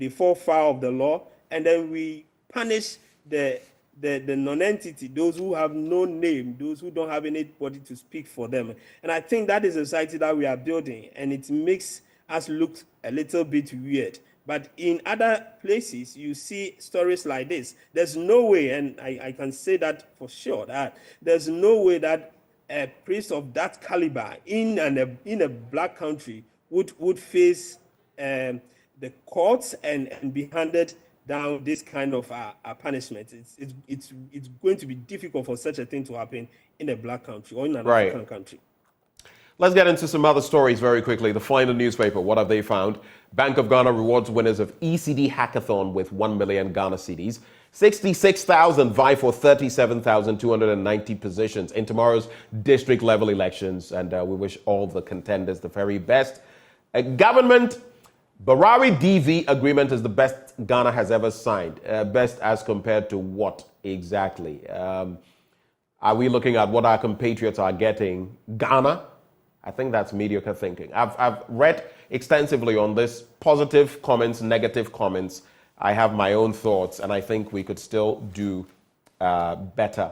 Speaker 13: fall foul of the law, and then we punish the non-entity, those who have no name, those who don't have anybody to speak for them. And I think that is a society that we are building, and it makes us look a little bit weird. But in other places, you see stories like this. There's no way, and I can say that for sure, that there's no way that a priest of that caliber in a black country would face the courts and be handed down this kind of punishment. It's going to be difficult for such a thing to happen in a black country or in an African country.
Speaker 1: Let's get into some other stories very quickly. The final newspaper, what have they found? Bank of Ghana rewards winners of ECD Hackathon with 1 million Ghana cedis. 66,000 vie for 37,290 positions in tomorrow's district level elections. And we wish all the contenders the very best. Government Barari DV agreement is the best Ghana has ever signed. Best as compared to what exactly? Are we looking at what our compatriots are getting? Ghana? I think that's mediocre thinking. I've read extensively on this, positive comments, negative comments. I have my own thoughts, and I think we could still do better.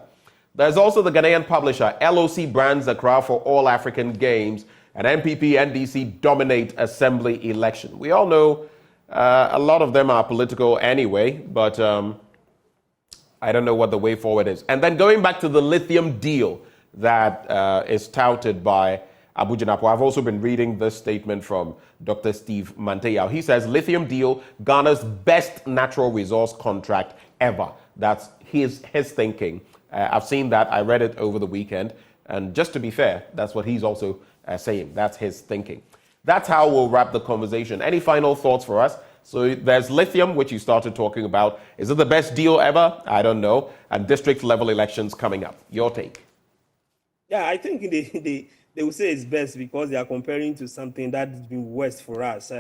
Speaker 1: There's also the Ghanaian publisher, LOC brands Accra for all African Games, and NPP, NDC dominate assembly election. We all know a lot of them are political anyway, but I don't know what the way forward is. And then going back to the lithium deal that is touted by Abu Janapo, I've also been reading this statement from Dr. Steve Manteyao. He says, lithium deal, Ghana's best natural resource contract ever. That's his thinking. I've seen that. I read it over the weekend. And just to be fair, that's what he's also saying. That's his thinking. That's how we'll wrap the conversation. Any final thoughts for us? So there's lithium, which you started talking about. Is it the best deal ever? I don't know. And district level elections coming up. Your take?
Speaker 13: Yeah, I think they will say it's best because they are comparing to something that's been worse for us.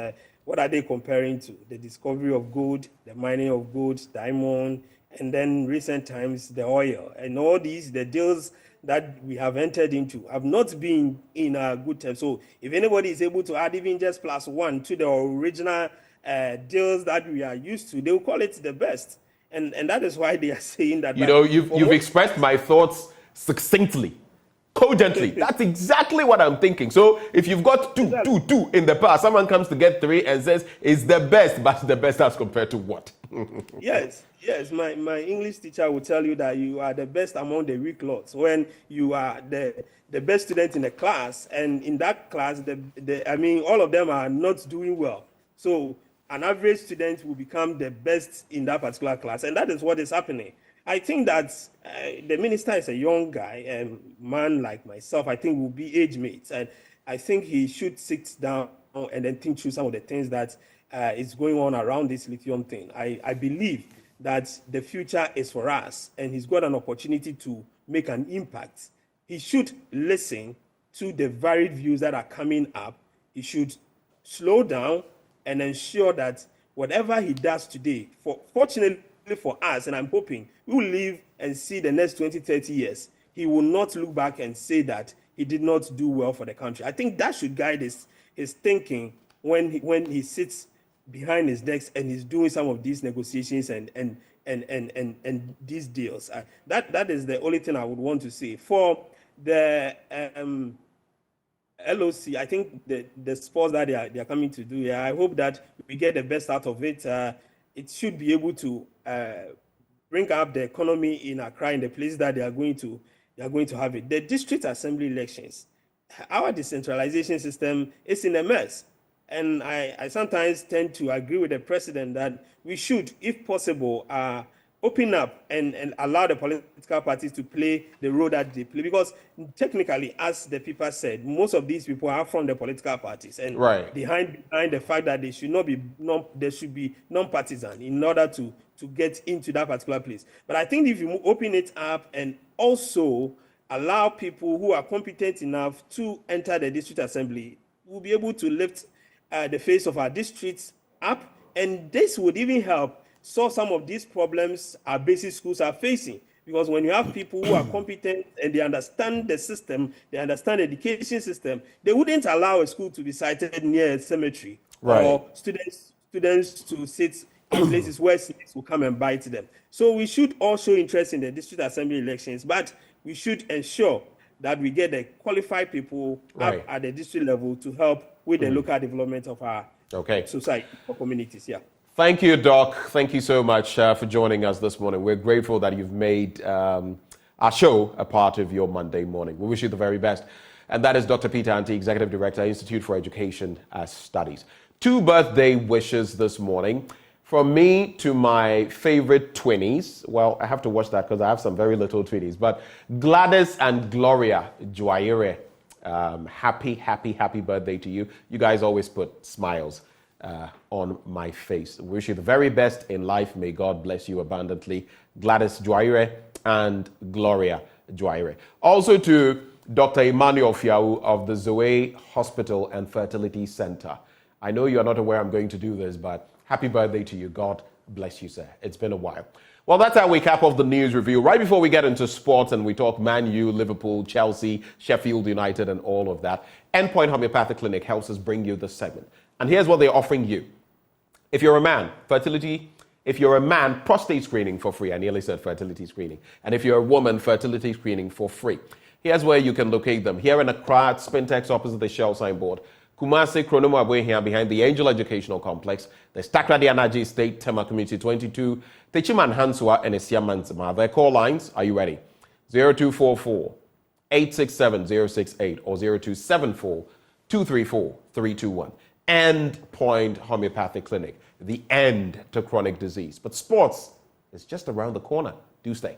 Speaker 13: What are they comparing to? The discovery of gold, the mining of gold, diamond, and then recent times, the oil. And all these, the deals that we have entered into have not been in a good time. So if anybody is able to add even just +1 to the original deals that we are used to, they will call it the best. And that is why they are saying that.
Speaker 1: You know, you've expressed my thoughts succinctly. Cogently. That's exactly what I'm thinking. So if you've got two in the past, someone comes to get 3 and says it's the best, but the best as compared to what?
Speaker 13: Yes. My English teacher will tell you that you are the best among the weak lots when you are the best student in the class, and in that class, all of them are not doing well. So an average student will become the best in that particular class, and that is what is happening. I think that the minister is a young guy, and man like myself, I think will be age mates. And I think he should sit down and then think through some of the things that is going on around this lithium thing. I believe that the future is for us, and he's got an opportunity to make an impact. He should listen to the varied views that are coming up. He should slow down and ensure that whatever he does today, fortunately for us, and I'm hoping we will live and see the next 20, 30 years, he will not look back and say that he did not do well for the country. I think that should guide his thinking when he sits behind his desk and he's doing some of these negotiations and these deals. That is the only thing I would want to say. For the LOC, I think the sports that they are coming to do, I hope that we get the best out of it. It should be able to bring up the economy in Accra in the place that they are going to have it. The district assembly elections, our decentralization system is in a mess. And I sometimes tend to agree with the president that we should, if possible, open up and allow the political parties to play the role that they play. Because technically, as the people said, most of these people are from the political parties. And behind the fact that they should there should be non-partisan in order to get into that particular place. But I think if you open it up and also allow people who are competent enough to enter the district assembly, we'll be able to lift the face of our districts up, and this would even help solve some of these problems our basic schools are facing. Because when you have people who are competent and they understand the system, they understand the education system, they wouldn't allow a school to be sited near a cemetery or students to sit in places where snakes will come and bite them. So we should all show interest in the district assembly elections, but we should ensure that we get the qualified people up at the district level to help with the local development of our society or communities.
Speaker 1: Thank you, Doc. Thank you so much for joining us this morning. We're grateful that you've made our show a part of your Monday morning. We wish you the very best. And that is Dr. Peter Anti, Executive Director, Institute for Education Studies. 2 birthday wishes this morning. From me to my favorite twinnies. Well, I have to watch that because I have some very little twinnies. But Gladys and Gloria Joaire, happy birthday to you. You guys always put smiles on my face. We wish you the very best in life. May God bless you abundantly. Gladys Joaire and Gloria Joaire. Also to Dr. Emmanuel Fiau of the Zoe Hospital and Fertility Center. I know you're not aware I'm going to do this, but happy birthday to you. God bless you, sir. It's been a while. Well, that's how we cap off the news review. Right before we get into sports and we talk Man U, Liverpool, Chelsea, Sheffield United, and all of that, Endpoint Homeopathic Clinic helps us bring you this segment. And here's what they're offering you. If you're a man, prostate screening for free. I nearly said fertility screening. And if you're a woman, fertility screening for free. Here's where you can locate them. Here in Accra, Spintex opposite the Shell signboard. Kumasi, Kronomo Abwe here behind the Angel Educational Complex. There's Takrady Anaji State, Tema Community 22, Techiman Hansua, and Esiamanzima. Their call lines, are you ready? 0244 867 068 or 0274 234 321. Endpoint Homeopathic Clinic, the end to chronic disease. But sports is just around the corner. Do stay.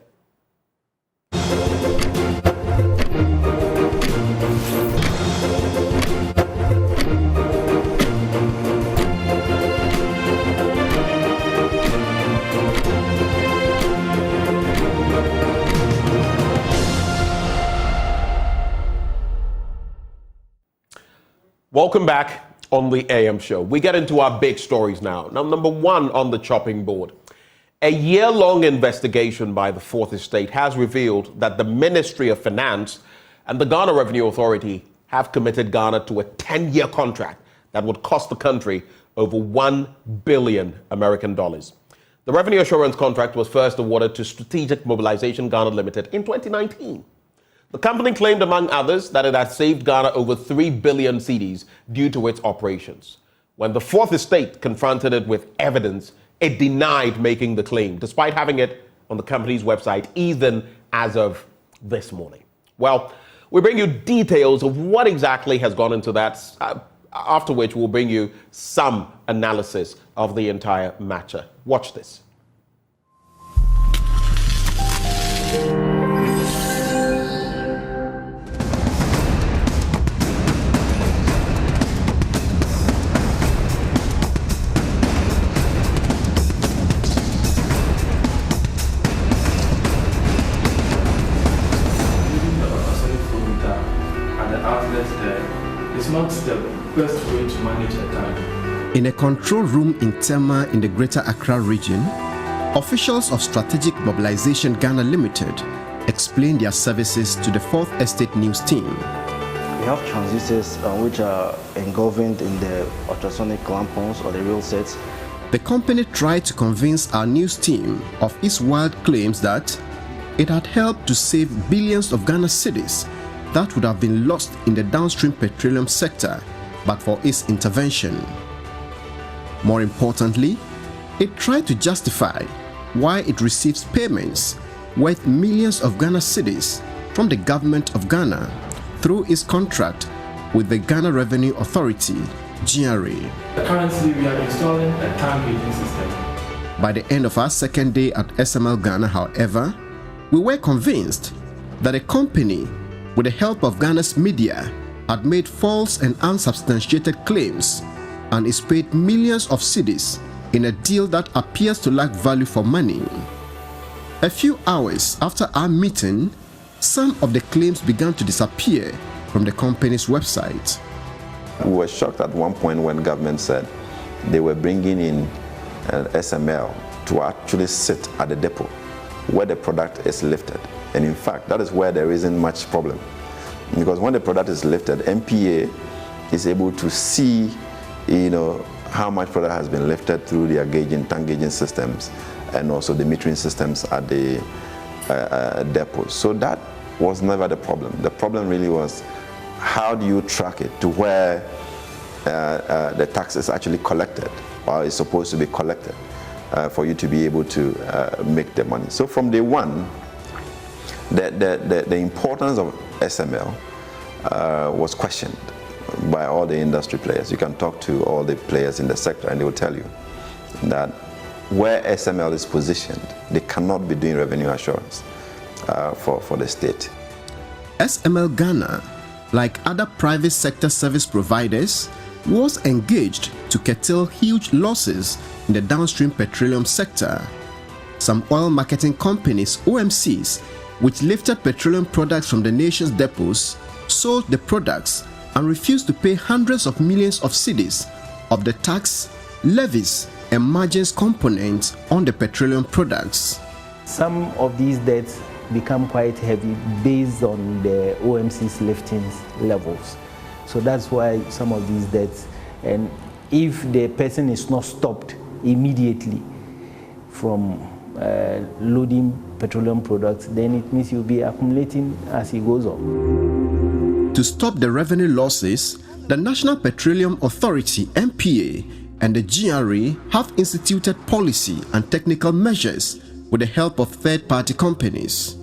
Speaker 1: Welcome back on the AM show. We get into our big stories now. Now, number one on the chopping board. A year-long investigation by the Fourth Estate has revealed that the Ministry of Finance and the Ghana Revenue Authority have committed Ghana to a 10-year contract that would cost the country over $1 billion American dollars. The revenue assurance contract was first awarded to Strategic Mobilization Ghana Limited in 2019. The company claimed, among others, that it had saved Ghana over 3 billion cedis due to its operations. When the Fourth Estate confronted it with evidence, it denied making the claim, despite having it on the company's website even as of this morning. Well, we bring you details of what exactly has gone into that, after which we'll bring you some analysis of the entire matter. Watch this.
Speaker 14: Not the best way to manage a time.
Speaker 15: In a control room in Tema in the Greater Accra region, officials of Strategic Mobilization Ghana Limited explained their services to the Fourth Estate News team.
Speaker 16: We have transistors which are engulfed in the ultrasonic clampons or the real sets.
Speaker 15: The company tried to convince our news team of its wild claims that it had helped to save billions of Ghana cedis that would have been lost in the downstream petroleum sector but for its intervention. More importantly, it tried to justify why it receives payments worth millions of Ghana cedis from the government of Ghana through its contract with the Ghana Revenue Authority, GRA.
Speaker 14: Currently, we are installing a tank gauging system.
Speaker 15: By the end of our second day at SML Ghana, however, we were convinced that a company, with the help of Ghana's media, had made false and unsubstantiated claims and is paid millions of cedis in a deal that appears to lack value for money. A few hours after our meeting, some of the claims began to disappear from the company's website.
Speaker 17: We were shocked at one point when government said they were bringing in an SML to actually sit at the depot where the product is lifted. And in fact, that is where there isn't much problem. Because when the product is lifted, NPA is able to see, how much product has been lifted through their tank gauging systems and also the metering systems at the depot. So that was never the problem. The problem really was, how do you track it to where the tax is actually collected or is supposed to be collected for you to be able to make the money. So from day one, the importance of SML was questioned by all the industry players. You can talk to all the players in the sector and they will tell you that where SML is positioned, they cannot be doing revenue assurance for the state.
Speaker 15: SML Ghana, like other private sector service providers, was engaged to curtail huge losses in the downstream petroleum sector. Some oil marketing companies, OMCs, which lifted petroleum products from the nation's depots, sold the products and refused to pay hundreds of millions of cedis of the tax, levies, and margins components on the petroleum products.
Speaker 18: Some of these debts become quite heavy based on the OMC's liftings levels. So that's why some of these debts, and if the person is not stopped immediately from loading petroleum products, then it means you'll be accumulating as he goes on.
Speaker 15: To stop the revenue losses, the National Petroleum Authority, NPA, and the GRA have instituted policy and technical measures with the help of third-party companies.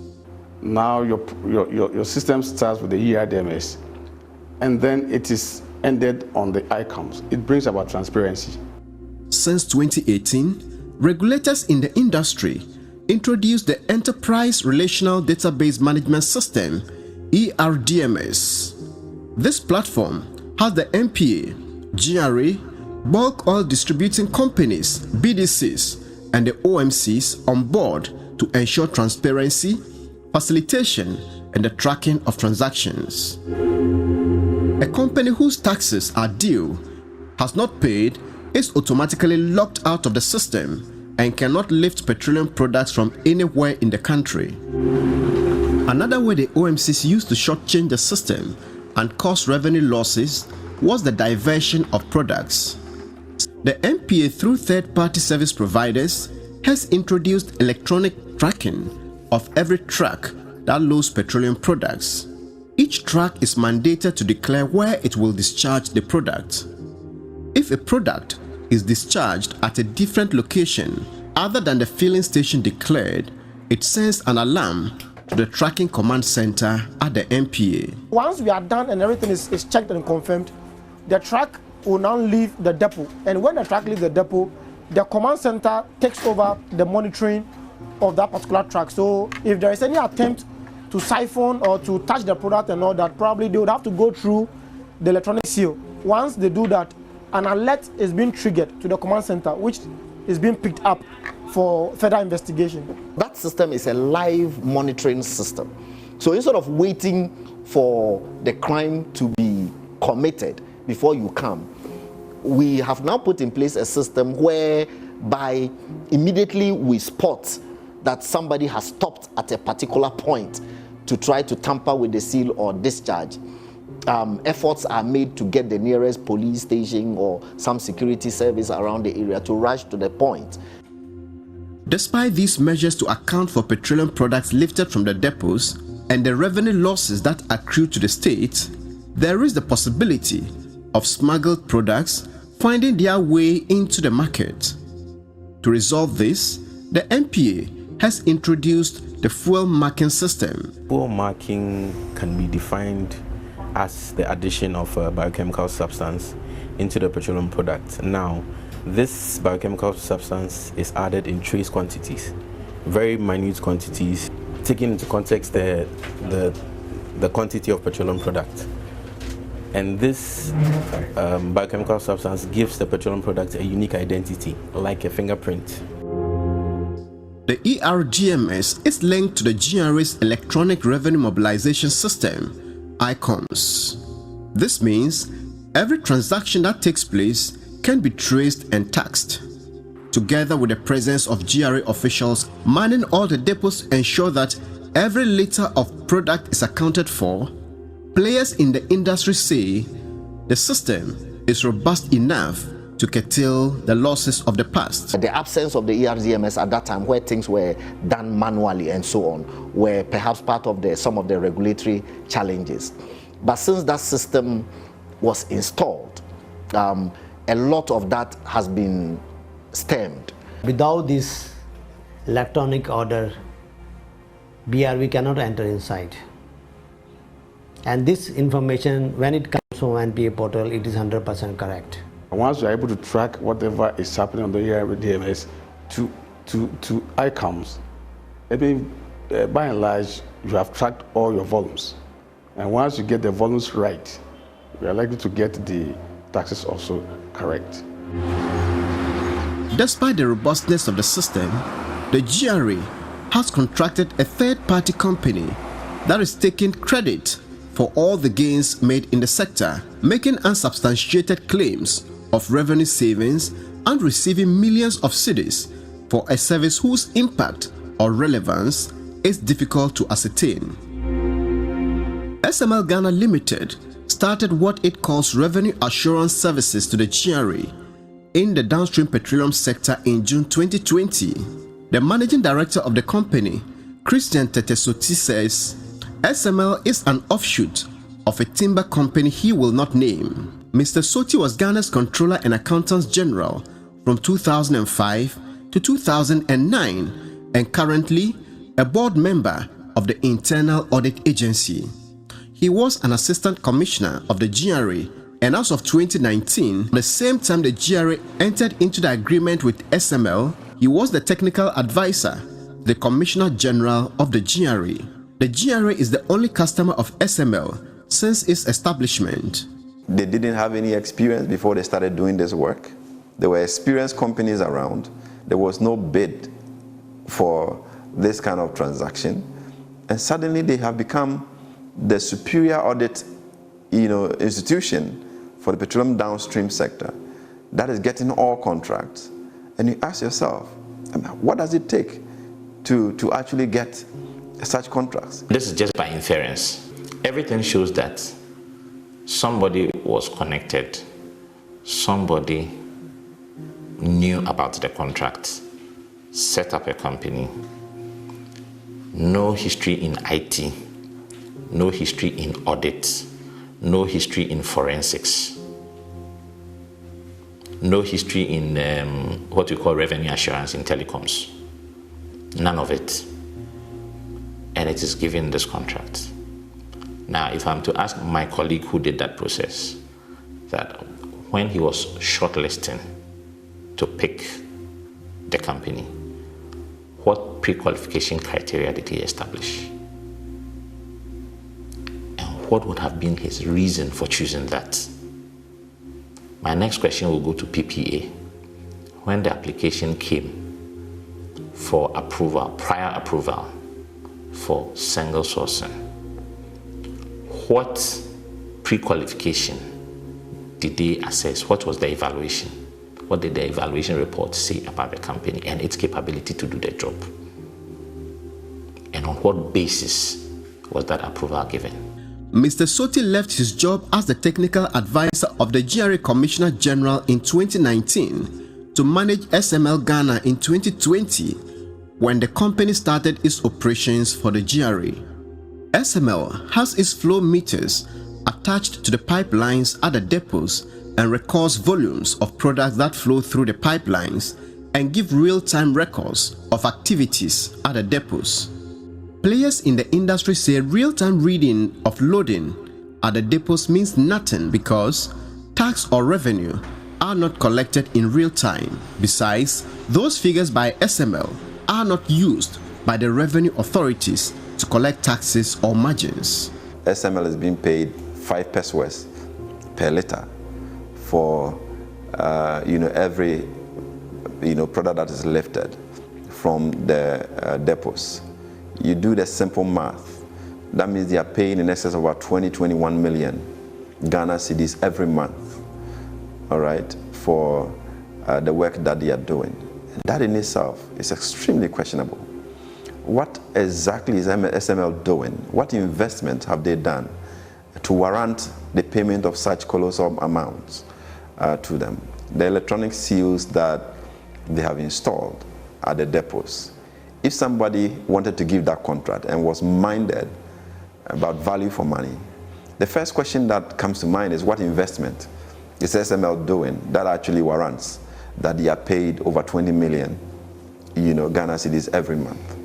Speaker 19: Now your system starts with the ERDMS, and then it is ended on the ICOMS. It brings about transparency.
Speaker 15: Since 2018, regulators in the industry introduced the Enterprise Relational Database Management System, ERDMS. This platform has the NPA, GRA, bulk oil distributing companies, BDCs, and the OMCs on board to ensure transparency, facilitation, and the tracking of transactions. A company whose taxes are due, has not paid, is automatically locked out of the system and cannot lift petroleum products from anywhere in the country. Another way the OMCs used to shortchange the system and cause revenue losses was the diversion of products. The NPA, through third-party service providers, has introduced electronic tracking of every truck that loads petroleum products. Each truck is mandated to declare where it will discharge the product. If a product is discharged at a different location other than the filling station declared, it sends an alarm to the tracking command center at the NPA.
Speaker 20: Once we are done and everything is checked and confirmed, the truck will now leave the depot. And when the truck leaves the depot, the command center takes over the monitoring of that particular truck. So if there is any attempt to siphon or to touch the product and all that, probably they would have to go through the electronic seal. Once they do that, an alert is being triggered to the command center, which is being picked up for further investigation.
Speaker 21: That system is a live monitoring system. So instead of waiting for the crime to be committed before you come, we have now put in place a system whereby immediately we spot that somebody has stopped at a particular point to try to tamper with the seal or discharge. efforts are made to get the nearest police station or some security service around the area to rush to the point.
Speaker 15: Despite these measures to account for petroleum products lifted from the depots and the revenue losses that accrue to the state, there is the possibility of smuggled products finding their way into the market. To resolve this, the NPA has introduced the fuel marking system.
Speaker 4: Fuel marking can be defined as the addition of a biochemical substance into the petroleum product. Now, this biochemical substance is added in trace quantities, very minute quantities, taking into context the quantity of petroleum product. And this biochemical substance gives the petroleum product a unique identity, like a fingerprint.
Speaker 15: The ERDMS is linked to the GRA's Electronic Revenue Mobilization System, ICOMS. This means every transaction that takes place can be traced and taxed. Together with the presence of GRA officials manning all the depots ensure that every liter of product is accounted for, players in the industry say the system is robust enough to curtail the losses of the past.
Speaker 21: The absence of the ERDMS at that time, where things were done manually and so on, were perhaps part of some of the regulatory challenges. But since that system was installed, a lot of that has been stemmed.
Speaker 22: Without this electronic order, BRV cannot enter inside. And this information, when it comes from NPA portal, it is 100% correct.
Speaker 19: Once you're able to track whatever is happening on the ERDMS to ICOMS, I mean, by and large, you have tracked all your volumes. And once you get the volumes right, you are likely to get the taxes also correct.
Speaker 15: Despite the robustness of the system, the GRA has contracted a third-party company that is taking credit for all the gains made in the sector, making unsubstantiated claims of revenue savings and receiving millions of cedis for a service whose impact or relevance is difficult to ascertain. SML Ghana Limited started what it calls revenue assurance services to the GRA in the downstream petroleum sector in June 2020. The managing director of the company, Christian Tetesoti, says SML is an offshoot of a timber company he will not name. Mr. Soti was Ghana's Controller and Accountant General from 2005 to 2009 and currently a board member of the Internal Audit Agency. He was an Assistant Commissioner of the GRA, and as of 2019, the same time the GRA entered into the agreement with SML, he was the Technical Advisor, the Commissioner General of the GRA. The GRA is the only customer of SML since its establishment.
Speaker 17: They didn't have any experience before they started doing this work. There were experienced companies around. There was no bid for this kind of transaction. And suddenly they have become the superior audit institution for the petroleum downstream sector that is getting all contracts. And you ask yourself, what does it take to actually get such contracts?
Speaker 23: This is just by inference. Everything shows that somebody was connected, somebody knew about the contract, set up a company, no history in IT, no history in audit, no history in forensics, no history in what we call revenue assurance in telecoms, none of it, and it is given this contract. Now, if I'm to ask my colleague who did that process, that when he was shortlisting to pick the company, what pre-qualification criteria did he establish? And what would have been his reason for choosing that? My next question will go to PPA. When the application came for approval, prior approval for single sourcing, what pre-qualification did they assess? What was the evaluation? What did the evaluation report say about the company and its capability to do the job? And on what basis was that approval given?
Speaker 15: Mr. Soti left his job as the technical advisor of the GRA Commissioner General in 2019 to manage SML Ghana in 2020 when the company started its operations for the GRA. SML has its flow meters attached to the pipelines at the depots and records volumes of products that flow through the pipelines and give real-time records of activities at the depots. Players in the industry say real-time reading of loading at the depots means nothing because tax or revenue are not collected in real time. Besides, those figures by SML are not used by the revenue authorities to collect taxes or margins.
Speaker 17: SML is being paid 5 pesos per liter for every product that is lifted from the depots. You do the simple math, that means they are paying in excess of about 20-21 million Ghana cedis every month, all right, for the work that they are doing. And that in itself is extremely questionable. What exactly is SML doing? What investment have they done to warrant the payment of such colossal amounts to them? The electronic seals that they have installed at the depots, if somebody wanted to give that contract and was minded about value for money, the first question that comes to mind is what investment is SML doing that actually warrants that they are paid over 20 million Ghana cedis every month?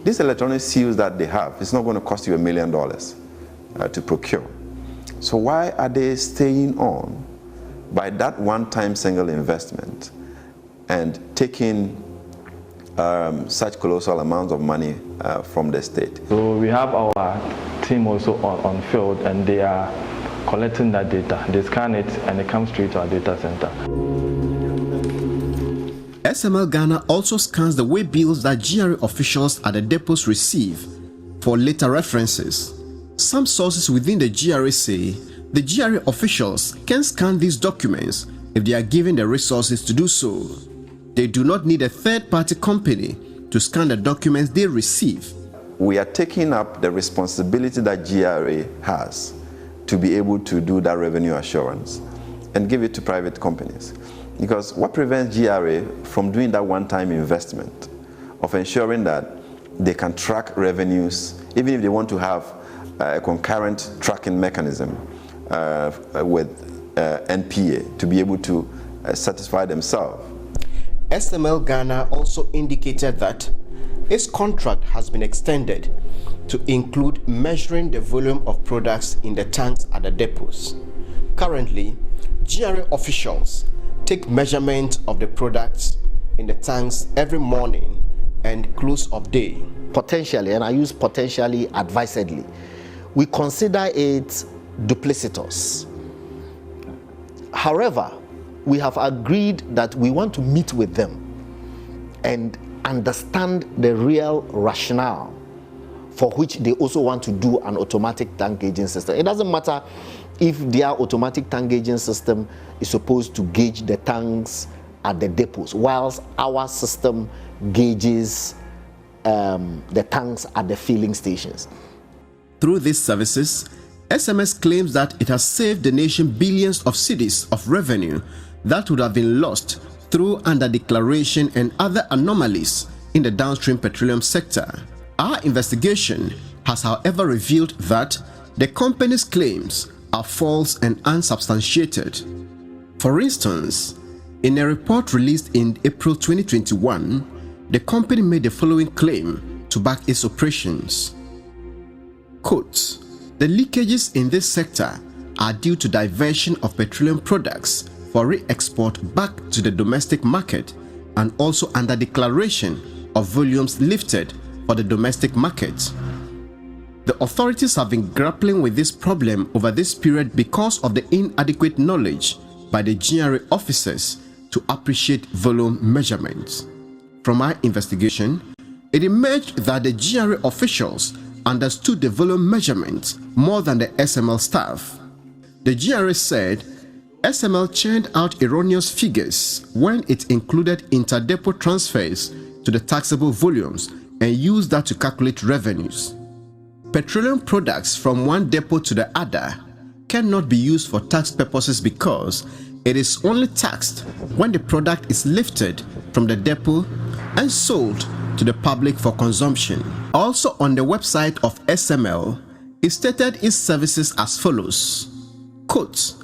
Speaker 17: These electronic seals that they have, it's not going to cost you $1 million to procure. So why are they staying on by that one-time single investment and taking such colossal amounts of money from the state?
Speaker 2: So we have our team also on field, and they are collecting that data. They scan it and it comes straight to our data center.
Speaker 15: SML Ghana also scans the way bills that GRA officials at the depots receive for later references. Some sources within the GRA say the GRA officials can scan these documents if they are given the resources to do so. They do not need a third-party company to scan the documents they receive.
Speaker 17: We are taking up the responsibility that GRA has to be able to do that revenue assurance and give it to private companies. Because what prevents GRA from doing that one-time investment of ensuring that they can track revenues, even if they want to have a concurrent tracking mechanism with NPA to be able to satisfy themselves?
Speaker 15: SML Ghana also indicated that its contract has been extended to include measuring the volume of products in the tanks at the depots. Currently, GRA officials take measurement of the products in the tanks every morning and close of day.
Speaker 21: Potentially, and I use potentially advisedly, we consider it duplicitous. However, we have agreed that we want to meet with them and understand the real rationale for which they also want to do an automatic tank gauging system. It doesn't matter if their automatic tank gauging system is supposed to gauge the tanks at the depots, whilst our system gauges the tanks at the filling stations.
Speaker 15: Through these services, SMS claims that it has saved the nation billions of cedis of revenue that would have been lost through under-declaration and other anomalies in the downstream petroleum sector. Our investigation has, however, revealed that the company's claims are false and unsubstantiated. For instance, in a report released in April 2021, the company made the following claim to back its operations. Quote, "The leakages in this sector are due to diversion of petroleum products for re-export back to the domestic market and also under declaration of volumes lifted for the domestic market. The authorities have been grappling with this problem over this period because of the inadequate knowledge by the GRA officers to appreciate volume measurements. From our investigation, it emerged that the GRA officials understood the volume measurements more than the SML staff. The GRA said SML churned out erroneous figures when it included inter-depot transfers to the taxable volumes and used that to calculate revenues. Petroleum products from one depot to the other cannot be used for tax purposes because it is only taxed when the product is lifted from the depot and sold to the public for consumption. Also on the website of SML, it stated its services as follows. Quote,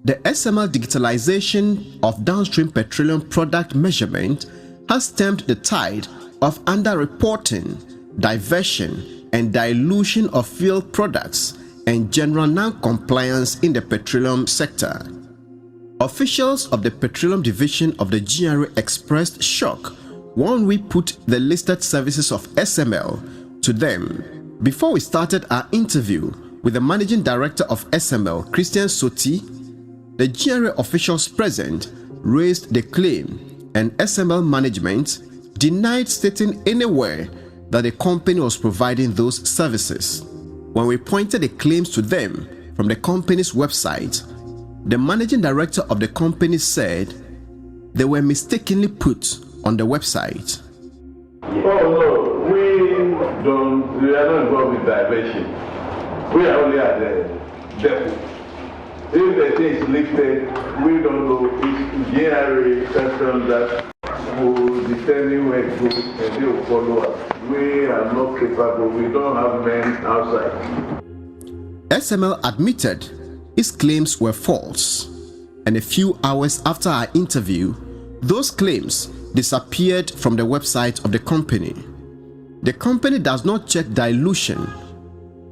Speaker 15: the SML digitalization of downstream petroleum product measurement has stemmed the tide of underreporting, diversion, and dilution of fuel products and general non-compliance in the petroleum sector. Officials of the Petroleum Division of the GRA expressed shock when we put the listed services of SML to them. Before we started our interview with the Managing Director of SML, Christian Soti, the GRA officials present raised the claim and SML management denied stating anywhere that the company was providing those services. When we pointed the claims to them from the company's website, the managing director of the company said they were mistakenly put on the website.
Speaker 3: Oh no, we are not involved with diversion. We are only at the depot. If the thing is lifted, we don't know. It's GRA system that will determine where it goes and they will follow us. We are not capable. We don't have men outside.
Speaker 15: SML admitted its claims were false, and a few hours after our interview, those claims disappeared from the website of the company. The company does not check dilution,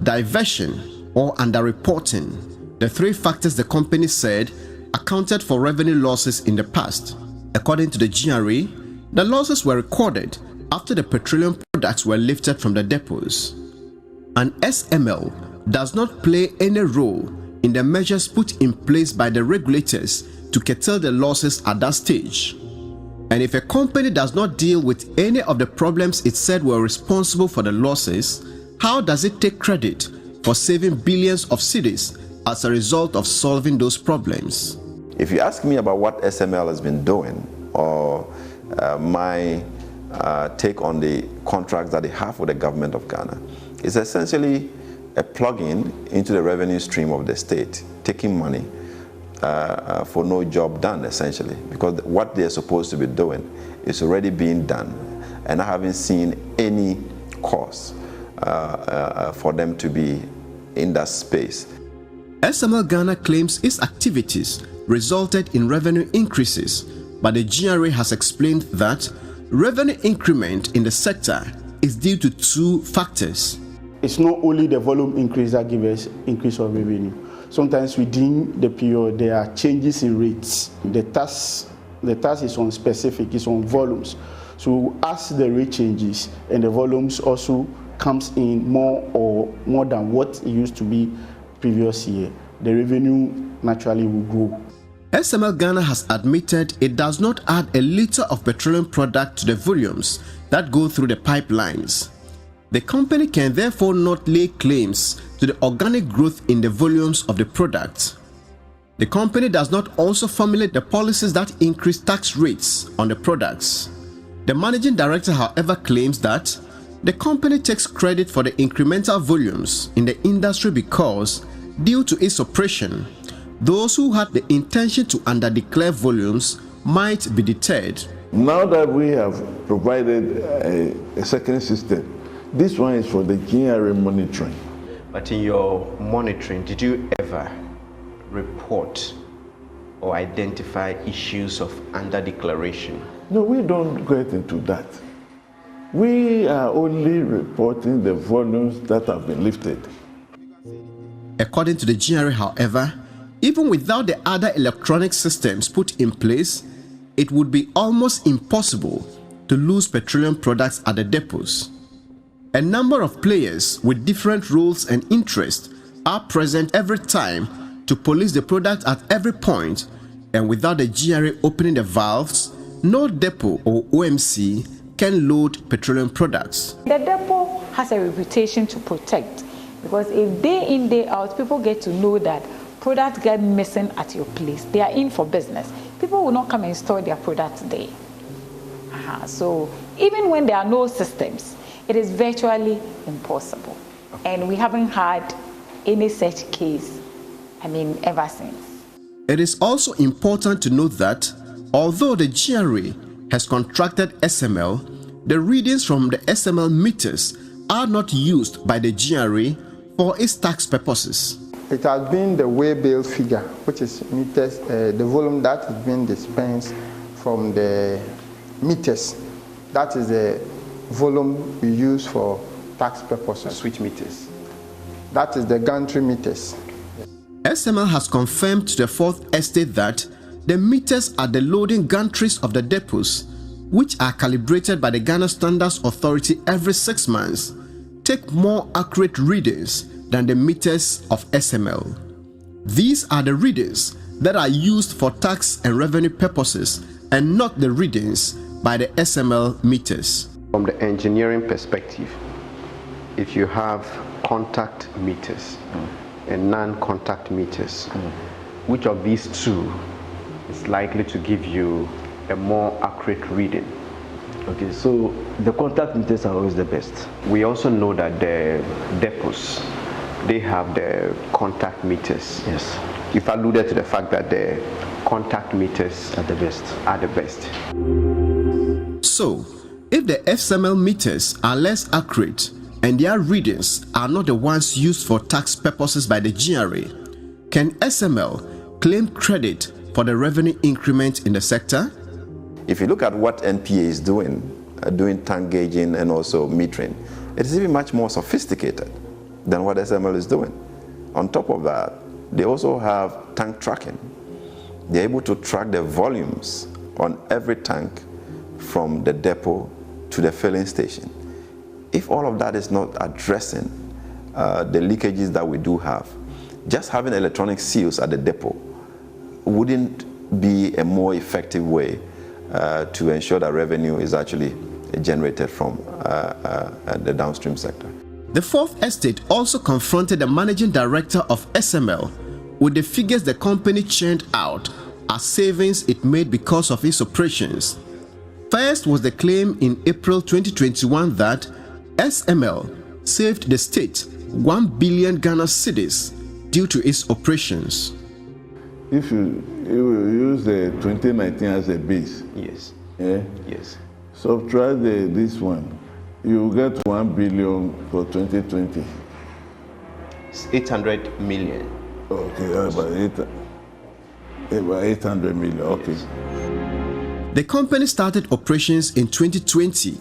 Speaker 15: diversion, or underreporting, the three factors the company said accounted for revenue losses in the past. According to the GRA, the losses were recorded after the petroleum products were lifted from the depots. And SML does not play any role in the measures put in place by the regulators to curtail the losses at that stage. And if a company does not deal with any of the problems it said were responsible for the losses, how does it take credit for saving billions of cedis as a result of solving those problems?
Speaker 17: If you ask me about what SML has been doing, or my take on the contracts that they have with the government of Ghana, it's essentially a plug-in into the revenue stream of the state, taking money for no job done, essentially, because what they're supposed to be doing is already being done, and I haven't seen any cause for them to be in that space.
Speaker 15: SML Ghana claims its activities resulted in revenue increases, but the GRA has explained that revenue increment in the sector is due to two factors.
Speaker 5: It's not only the volume increase that gives us increase of revenue. Sometimes within the period there are changes in rates. The tax is on specific, it's on volumes. So as the rate changes and the volumes also comes in more than what it used to be previous year, the revenue naturally will grow.
Speaker 15: SML Ghana has admitted it does not add a liter of petroleum product to the volumes that go through the pipelines. The company can therefore not lay claims to the organic growth in the volumes of the product. The company does not also formulate the policies that increase tax rates on the products. The managing director, however, claims that the company takes credit for the incremental volumes in the industry because, due to its operation, those who had the intention to underdeclare volumes might be deterred.
Speaker 3: Now that we have provided a second system, this one is for the GRA monitoring.
Speaker 6: But in your monitoring, did you ever report or identify issues of underdeclaration?
Speaker 3: No, we don't get into that. We are only reporting the volumes that have been lifted.
Speaker 15: According to the GRA, however, even without the other electronic systems put in place, it would be almost impossible to lose petroleum products at the depots. A number of players with different roles and interests are present every time to police the product at every point, and without the GRA opening the valves, no depot or OMC can load petroleum products.
Speaker 24: The depot has a reputation to protect, because if day in, day out, people get to know that products get missing at your place, they are in for business. People will not come and store their products there. So even when there are no systems, it is virtually impossible. And we haven't had any such case, ever since.
Speaker 15: It is also important to note that although the GRA has contracted SML, the readings from the SML meters are not used by the GRA for its tax purposes.
Speaker 7: It has been the way-bill figure, which is meters, the volume that is being dispensed from the meters. That is the volume we use for tax purposes.
Speaker 6: Which meters?
Speaker 7: That is the gantry meters.
Speaker 15: SML has confirmed to the Fourth Estate that the meters at the loading gantries of the depots, which are calibrated by the Ghana Standards Authority every 6 months, take more accurate readings than the meters of SML. These are the readings that are used for tax and revenue purposes and not the readings by the SML meters.
Speaker 6: From the engineering perspective, if you have contact meters and non-contact meters, which of these two is likely to give you a more accurate reading?
Speaker 16: Okay, so the contact meters are always the best.
Speaker 6: We also know that the depots, they have the contact meters.
Speaker 16: Yes.
Speaker 6: You've alluded to the fact that the contact meters
Speaker 16: are the best.
Speaker 15: So, if the SML meters are less accurate and their readings are not the ones used for tax purposes by the GRA, can SML claim credit for the revenue increment in the sector?
Speaker 17: If you look at what NPA is doing tank gauging and also metering, it is even much more sophisticated than what SML is doing. On top of that, they also have tank tracking. They're able to track the volumes on every tank from the depot to the filling station. If all of that is not addressing the leakages that we do have, just having electronic seals at the depot wouldn't be a more effective way to ensure that revenue is actually generated from the downstream sector.
Speaker 15: The Fourth Estate also confronted the managing director of SML with the figures the company churned out as savings it made because of its operations. First was the claim in April 2021 that SML saved the state 1 billion Ghana cedis due to its operations.
Speaker 3: If you use the 2019 as a base,
Speaker 6: yes,
Speaker 3: yes, subtract this one, you get 1 billion for 2020.
Speaker 6: It's 800 million.
Speaker 3: Okay, about 800 million. Okay.
Speaker 6: Yes.
Speaker 15: The company started operations in 2020.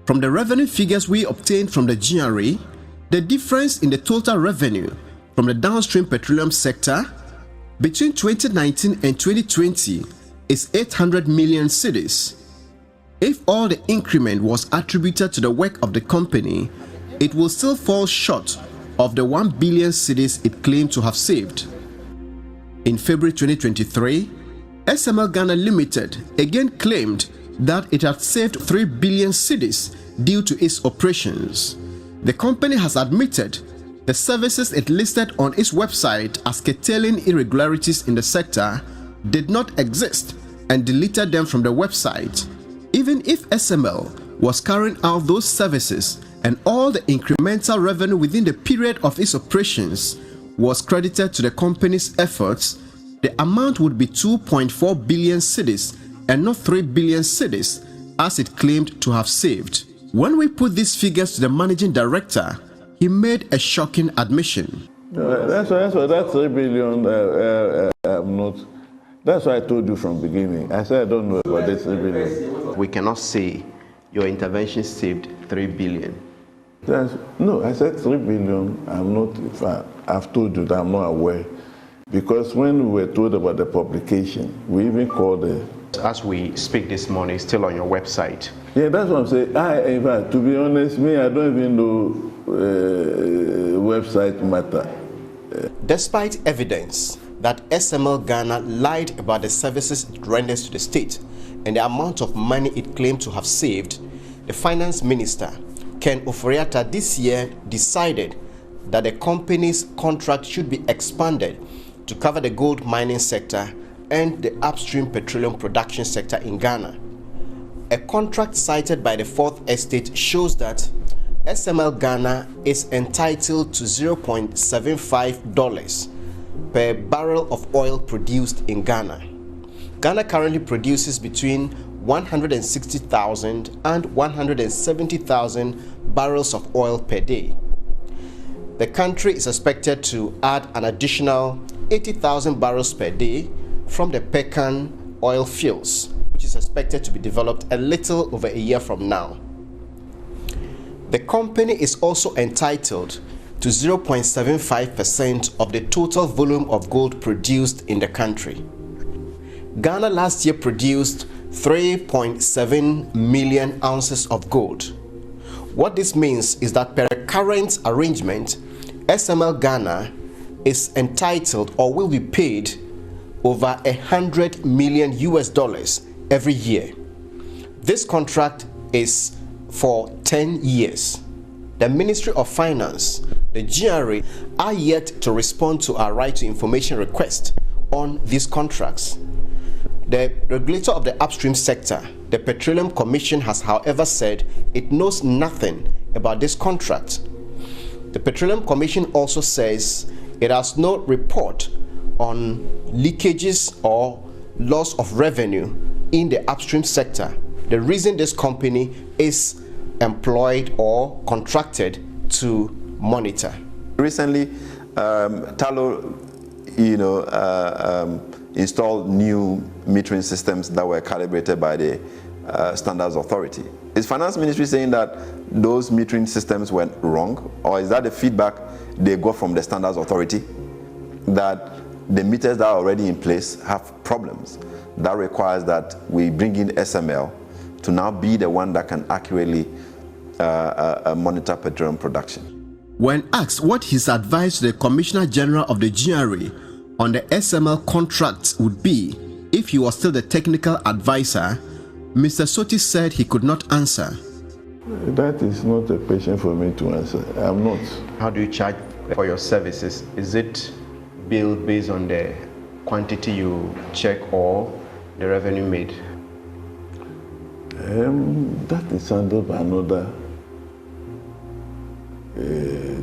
Speaker 15: From the revenue figures we obtained from the GRA, the difference in the total revenue from the downstream petroleum sector between 2019 and 2020 is 800 million cedis. If all the increment was attributed to the work of the company, it will still fall short of the 1 billion cedis it claimed to have saved. In February 2023, SML Ghana Limited again claimed that it had saved 3 billion cedis due to its operations. The company has admitted the services it listed on its website as curtailing irregularities in the sector did not exist and deleted them from the website. Even if SML was carrying out those services and all the incremental revenue within the period of its operations was credited to the company's efforts, the amount would be 2.4 billion cedis and not 3 billion cedis as it claimed to have saved. When we put these figures to the managing director, he made a shocking admission.
Speaker 3: That's why that 3 billion, I'm not. That's why I told you from the beginning. I said I don't know about this 3 billion.
Speaker 6: We cannot say your intervention saved 3 billion.
Speaker 3: No, I said 3 billion. I'm not. I've told you that I'm not aware. Because when we were told about the publication, we even called the...
Speaker 6: As we speak this morning, it's still on your website.
Speaker 3: Yeah, that's what I'm saying. In fact, to be honest, I don't even know website matter.
Speaker 1: Despite evidence that SML Ghana lied about the services it renders to the state and the amount of money it claimed to have saved, the finance minister, Ken Ofori-Atta, this year decided that the company's contract should be expanded to cover the gold mining sector and the upstream petroleum production sector in Ghana. A contract cited by the Fourth Estate shows that
Speaker 15: SML Ghana is entitled to $0.75 per barrel of oil produced in Ghana. Ghana currently produces between 160,000 and 170,000 barrels of oil per day. The country is expected to add an additional 80,000 barrels per day from the Pecan oil fields, which is expected to be developed a little over a year from now. The company is also entitled to 0.75% of the total volume of gold produced in the country. Ghana last year produced 3.7 million ounces of gold. What this means is that per current arrangement, SML Ghana is entitled or will be paid over $100 million every year. This contract is for 10 years. The Ministry of Finance, the GRA, are yet to respond to our right to information request on these contracts. The regulator of the upstream sector, the Petroleum Commission, has however said it knows nothing about this contract. The Petroleum Commission also says it has no report on leakages or loss of revenue in the upstream sector. The reason this company is employed or contracted to monitor.
Speaker 17: Recently, Talo, installed new metering systems that were calibrated by the Standards Authority. Is Finance Ministry saying that those metering systems went wrong, or is that the feedback they got from the Standards Authority that the meters that are already in place have problems? That requires that we bring in SML to now be the one that can accurately monitor petroleum production.
Speaker 15: When asked what his advice to the Commissioner General of the GRA on the SML contracts would be if he was still the technical advisor, Mr. Soti said he could not answer.
Speaker 3: That is not a question for me to answer. I'm not.
Speaker 6: How do you charge for your services? Is it billed based on the quantity you check or the revenue made?
Speaker 3: That is handled by another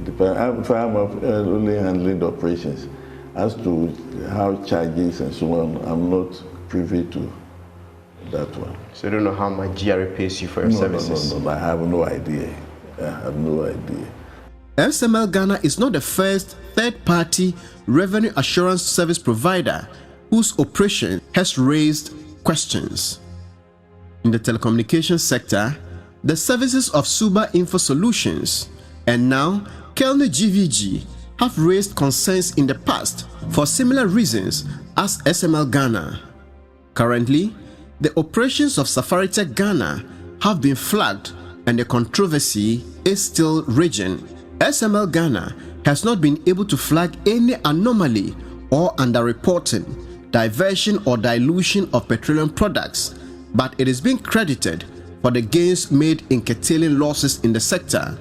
Speaker 3: department. I'm only handling the operations. As to how charges and so on, I'm not privy to that one.
Speaker 6: So you don't know how much GRA pays you for your services?
Speaker 3: No, I have no idea. I have no idea.
Speaker 15: SML Ghana is not the first third-party revenue assurance service provider whose operation has raised questions. In the telecommunications sector, the services of Suba Info Solutions and now Kelne GVG have raised concerns in the past for similar reasons as SML Ghana. Currently, the operations of Safaritech Ghana have been flagged and the controversy is still raging. SML Ghana has not been able to flag any anomaly or underreporting, diversion or dilution of petroleum products, but it is being credited for the gains made in curtailing losses in the sector.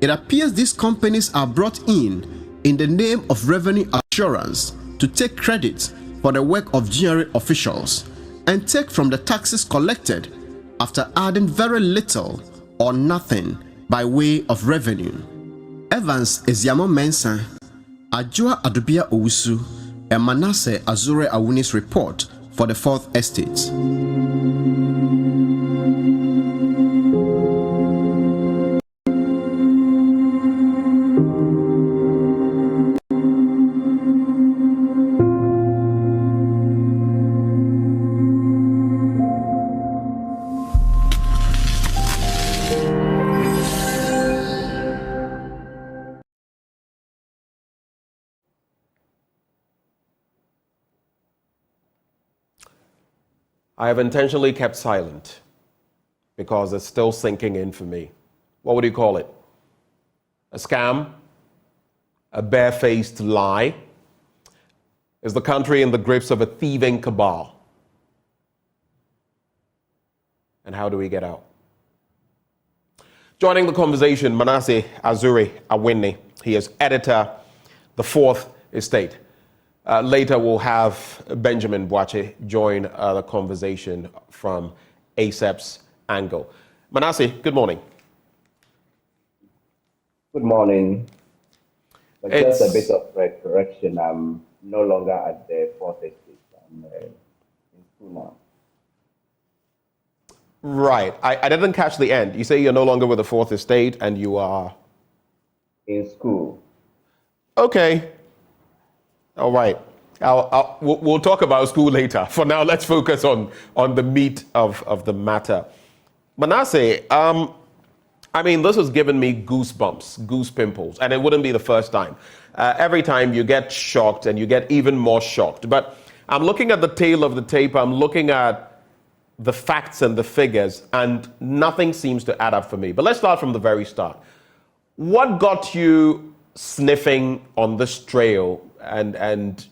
Speaker 15: It appears these companies are brought in the name of revenue assurance to take credit for the work of GRA officials and take from the taxes collected after adding very little or nothing by way of revenue. Evans Eziamo Mensah, Ajua Adubia Owusu, and Manasseh Azure Awuni's report for the Fourth Estate.
Speaker 1: I have intentionally kept silent because it's still sinking in for me. What would you call it? A scam? A barefaced lie? Is the country in the grips of a thieving cabal? And how do we get out? Joining the conversation, Manasseh Azure Awini. He is editor, The Fourth Estate. Later, we'll have Benjamin Boache join the conversation from ASEP's angle. Manasseh, good morning.
Speaker 8: Good morning. But just a bit of correction. I'm no longer at the fourth estate. I'm in school now.
Speaker 1: Right. I didn't catch the end. You say you're no longer with the fourth estate and you are?
Speaker 8: In school.
Speaker 1: Okay. All right. We'll talk about school later. For now, let's focus on the meat of the matter. Manasseh, I mean, this has given me goosebumps, goose pimples, and it wouldn't be the first time. Every time you get shocked and you get even more shocked. But I'm looking at the tail of the tape, I'm looking at the facts and the figures, and nothing seems to add up for me. But let's start from the very start. What got you sniffing on this trail and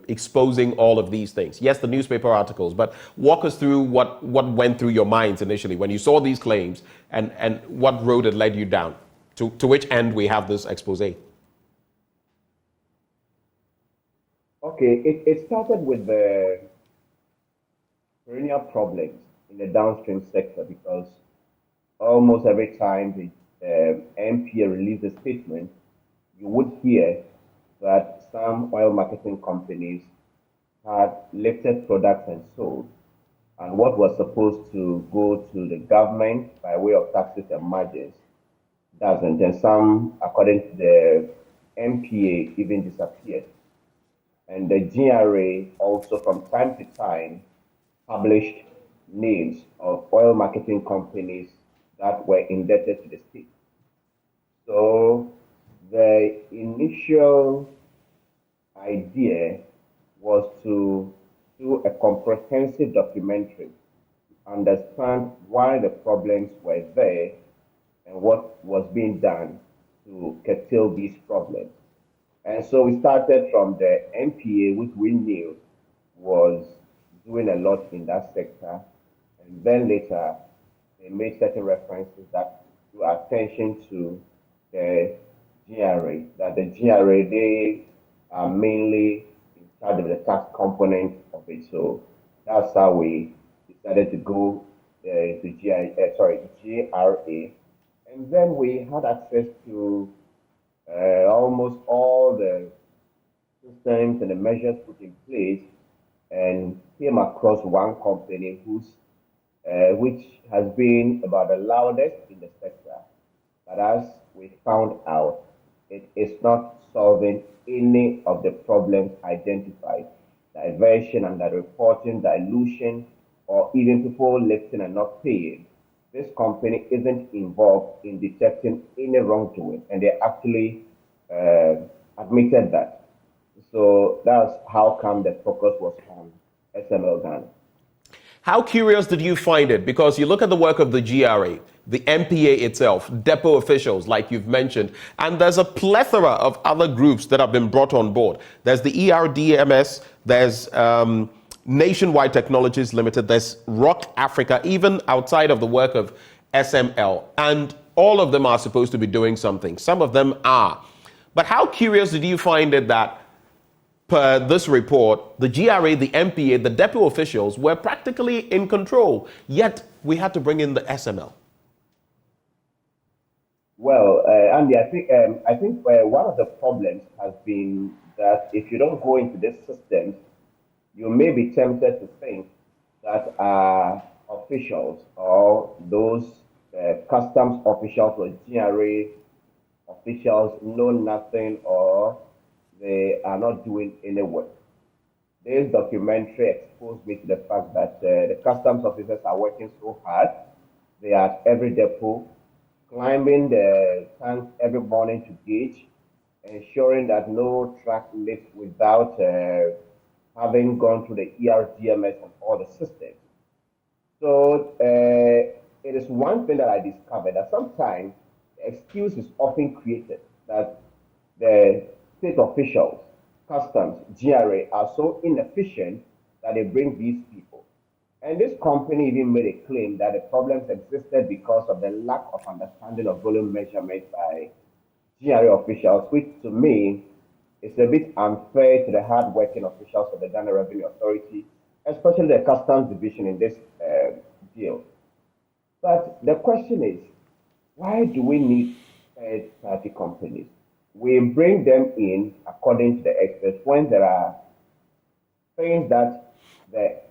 Speaker 1: exposing all of these things? Yes, the newspaper articles, but walk us through what went through your minds initially when you saw these claims and what road it led you down, to which end we have this expose.
Speaker 8: Okay, it started with the perennial problems in the downstream sector, because almost every time the NPA released a statement, you would hear that some oil marketing companies had lifted products and sold, and what was supposed to go to the government by way of taxes and margins doesn't. And some, according to the NPA, even disappeared. And the GRA also from time to time published names of oil marketing companies that were indebted to the state. So the initial idea was to do a comprehensive documentary, understand why the problems were there and what was being done to curtail these problems. And so we started from the NPA, which we knew was doing a lot in that sector. And then later, they made certain references that drew attention to the GRA, that the GRA, they are mainly in charge of the tax component of it. So that's how we decided to go to GRA. And then we had access to almost all the systems and the measures put in place, and came across one company which has been about the loudest in the sector. But as we found out, it is not solving any of the problems identified: diversion, underreporting, dilution, or even people lifting and not paying. This company isn't involved in detecting any wrongdoing, and they actually admitted that. So that's how come the focus was on SML Ghana.
Speaker 1: How curious did you find it? Because you look at the work of the GRA, the NPA itself, depot officials, like you've mentioned, and there's a plethora of other groups that have been brought on board. There's the ERDMS, there's Nationwide Technologies Limited, there's Rock Africa, even outside of the work of SML. And all of them are supposed to be doing something. Some of them are. But how curious did you find it that, per this report, the GRA, the NPA, the depot officials were practically in control, yet we had to bring in the SML?
Speaker 8: Well, Andy, I think one of the problems has been that if you don't go into this system, you may be tempted to think that officials or those customs officials or GRA officials know nothing, or they are not doing any work. This documentary exposed me to the fact that the customs officers are working so hard. They are at every depot, climbing the tank every morning to gauge, ensuring that no truck lifts without having gone through the ERDMS and all the systems. So it is one thing that I discovered, that sometimes the excuse is often created that the state officials, customs, GRA are so inefficient that they bring these people. And this company even made a claim that the problems existed because of the lack of understanding of volume measurement by GRA officials, which to me is a bit unfair to the hard-working officials of the Ghana Revenue Authority, especially the customs division in this deal. But the question is, why do we need third-party companies. We bring them in according to the experts when there are things that the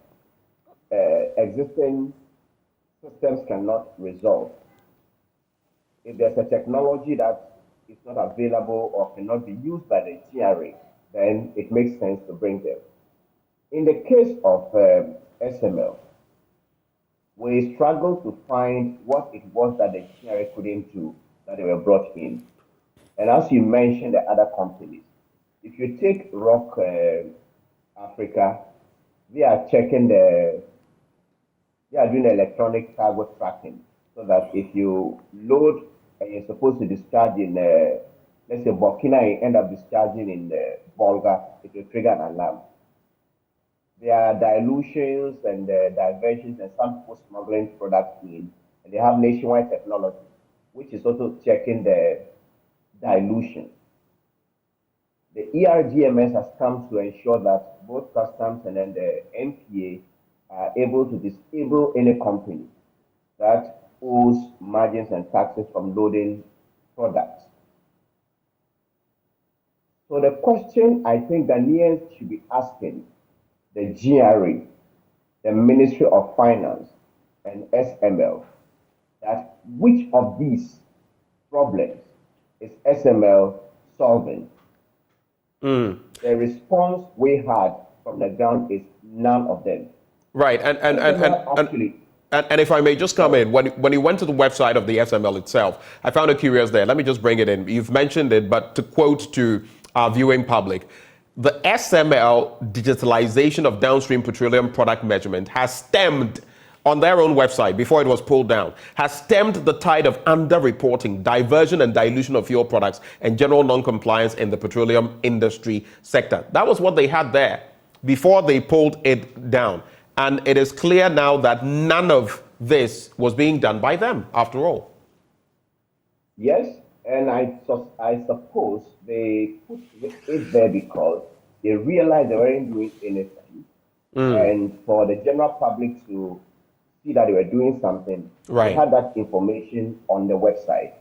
Speaker 8: existing systems cannot resolve. If there's a technology that is not available or cannot be used by the GRA, then it makes sense to bring them. In the case of SML, we struggled to find what it was that the GRA couldn't do that they were brought in. And as you mentioned, the other companies, if you take Rock Africa, they are checking they are doing electronic cargo tracking so that if you load and you're supposed to discharge in, let's say Burkina, you end up discharging in Volga, it will trigger an alarm. There are dilutions and diversions and some people smuggling products in, and they have nationwide technology, which is also checking the dilution. The ERGMS has come to ensure that both customs and then the NPA are able to disable any company that owes margins and taxes from loading products. So the question I think Ghanaians should be asking the GRA, the Ministry of Finance, and SML, that which of these problems is SML solving? The response we had from the ground is none of them.
Speaker 1: Right, and if I may just come in, when you went to the website of the SML itself, I found it curious there. Let me just bring it in. You've mentioned it, but to quote to our viewing public, the SML digitalization of downstream petroleum product measurement has stemmed, on their own website, before it was pulled down, has stemmed the tide of underreporting, diversion and dilution of fuel products, and general non-compliance in the petroleum industry sector. That was what they had there before they pulled it down. And it is clear now that none of this was being done by them, after all.
Speaker 8: Yes, and I suppose they put it there because they realized they weren't doing anything. And for the general public to see that they were doing something,
Speaker 1: right,
Speaker 8: they had that information on the website.